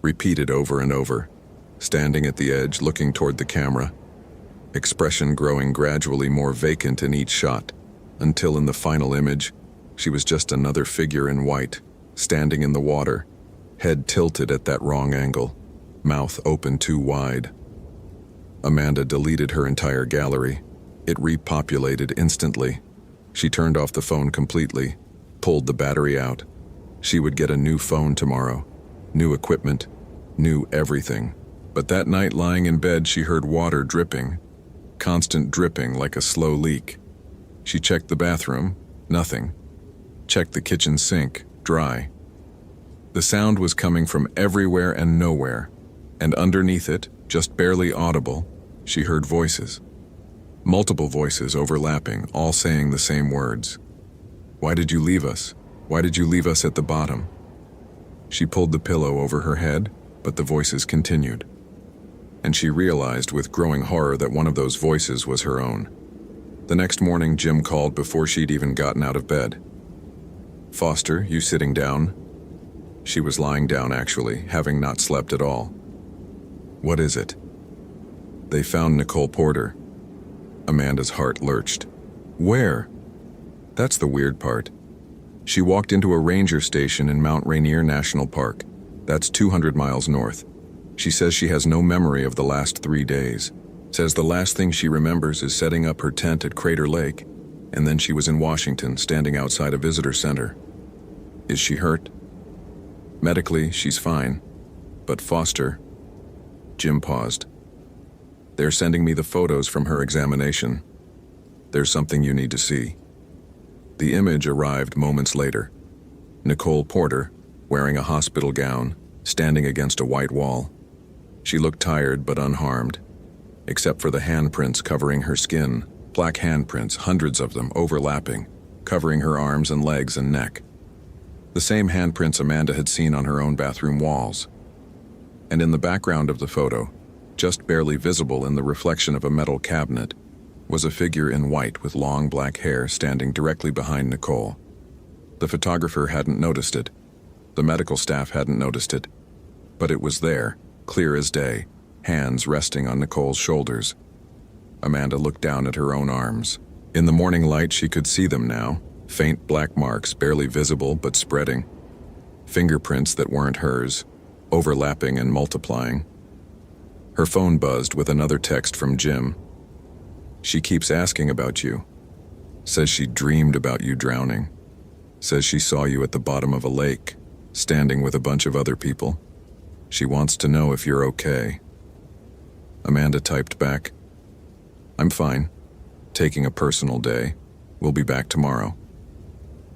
repeated over and over, standing at the edge looking toward the camera, expression growing gradually more vacant in each shot, until in the final image, she was just another figure in white, standing in the water, head tilted at that wrong angle, mouth open too wide. Amanda deleted her entire gallery. It repopulated instantly. She turned off the phone completely, pulled the battery out. She would get a new phone tomorrow, new equipment, new everything. But that night lying in bed, she heard water dripping, constant dripping like a slow leak. She checked the bathroom, nothing. Checked the kitchen sink, dry. The sound was coming from everywhere and nowhere, and underneath it, just barely audible, she heard voices. Multiple voices overlapping, all saying the same words. "Why did you leave us? Why did you leave us at the bottom?" She pulled the pillow over her head, but the voices continued. And she realized with growing horror that one of those voices was her own. The next morning, Jim called before she'd even gotten out of bed. "Foster, you sitting down?" She was lying down, actually, having not slept at all. "What is it?" "They found Nicole Porter." Amanda's heart lurched. "Where?" That's the weird part. She walked into a ranger station in Mount Rainier National Park. That's 200 miles north. She says she has no memory of the last 3 days. Says the last thing she remembers is setting up her tent at Crater Lake, and then she was in Washington, standing outside a visitor center. Is she hurt? Medically, she's fine. But Foster... Jim paused. "They're sending me the photos from her examination. There's something you need to see." The image arrived moments later. Nicole Porter, wearing a hospital gown, standing against a white wall. She looked tired but unharmed, except for the handprints covering her skin, black handprints, hundreds of them overlapping, covering her arms and legs and neck. The same handprints Amanda had seen on her own bathroom walls. And in the background of the photo, just barely visible in the reflection of a metal cabinet, was a figure in white with long black hair standing directly behind Nicole. The photographer hadn't noticed it. The medical staff hadn't noticed it. But it was there, clear as day, hands resting on Nicole's shoulders. Amanda looked down at her own arms. In the morning light, she could see them now, faint black marks barely visible but spreading. Fingerprints that weren't hers, overlapping and multiplying. Her phone buzzed with another text from Jim. "She keeps asking about you. Says she dreamed about you drowning. Says she saw you at the bottom of a lake, standing with a bunch of other people. She wants to know if you're okay." Amanda typed back, "I'm fine. Taking a personal day. We'll be back tomorrow."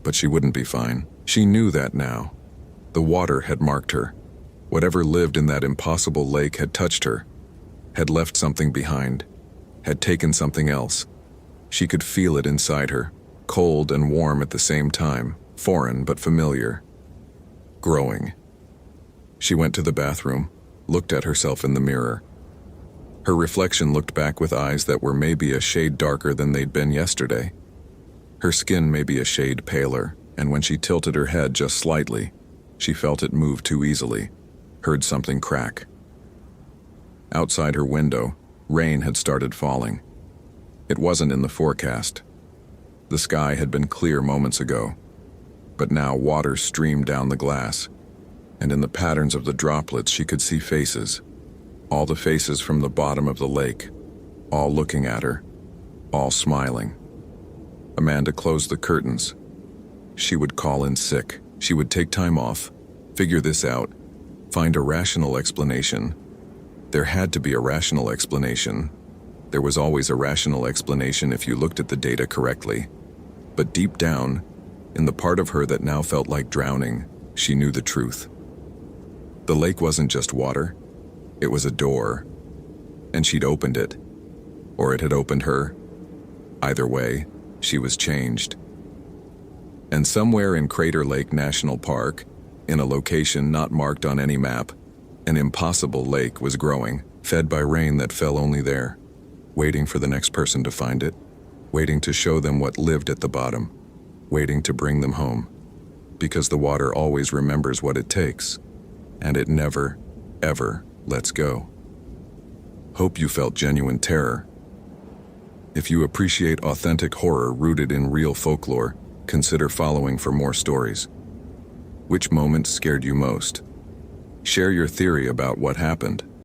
But she wouldn't be fine. She knew that now. The water had marked her. Whatever lived in that impossible lake had touched her, had left something behind, had taken something else. She could feel it inside her, cold and warm at the same time, foreign but familiar. Growing. She went to the bathroom, looked at herself in the mirror. Her reflection looked back with eyes that were maybe a shade darker than they'd been yesterday. Her skin maybe a shade paler, and when she tilted her head just slightly, she felt it move too easily, heard something crack. Outside her window, rain had started falling. It wasn't in the forecast. The sky had been clear moments ago, but now water streamed down the glass, and in the patterns of the droplets she could see faces. All the faces from the bottom of the lake, all looking at her, all smiling. Amanda closed the curtains. She would call in sick. She would take time off, figure this out, find a rational explanation. There had to be a rational explanation. There was always a rational explanation if you looked at the data correctly. But deep down, in the part of her that now felt like drowning, she knew the truth. The lake wasn't just water. It was a door, and she'd opened it, or it had opened her. Either way, she was changed. And somewhere in Crater Lake National Park, in a location not marked on any map, an impossible lake was growing, fed by rain that fell only there, waiting for the next person to find it, waiting to show them what lived at the bottom, waiting to bring them home. Because the water always remembers what it takes, and it never, ever lets go. Hope you felt genuine terror. If you appreciate authentic horror rooted in real folklore, consider following for more stories. Which moment scared you most? Share your theory about what happened.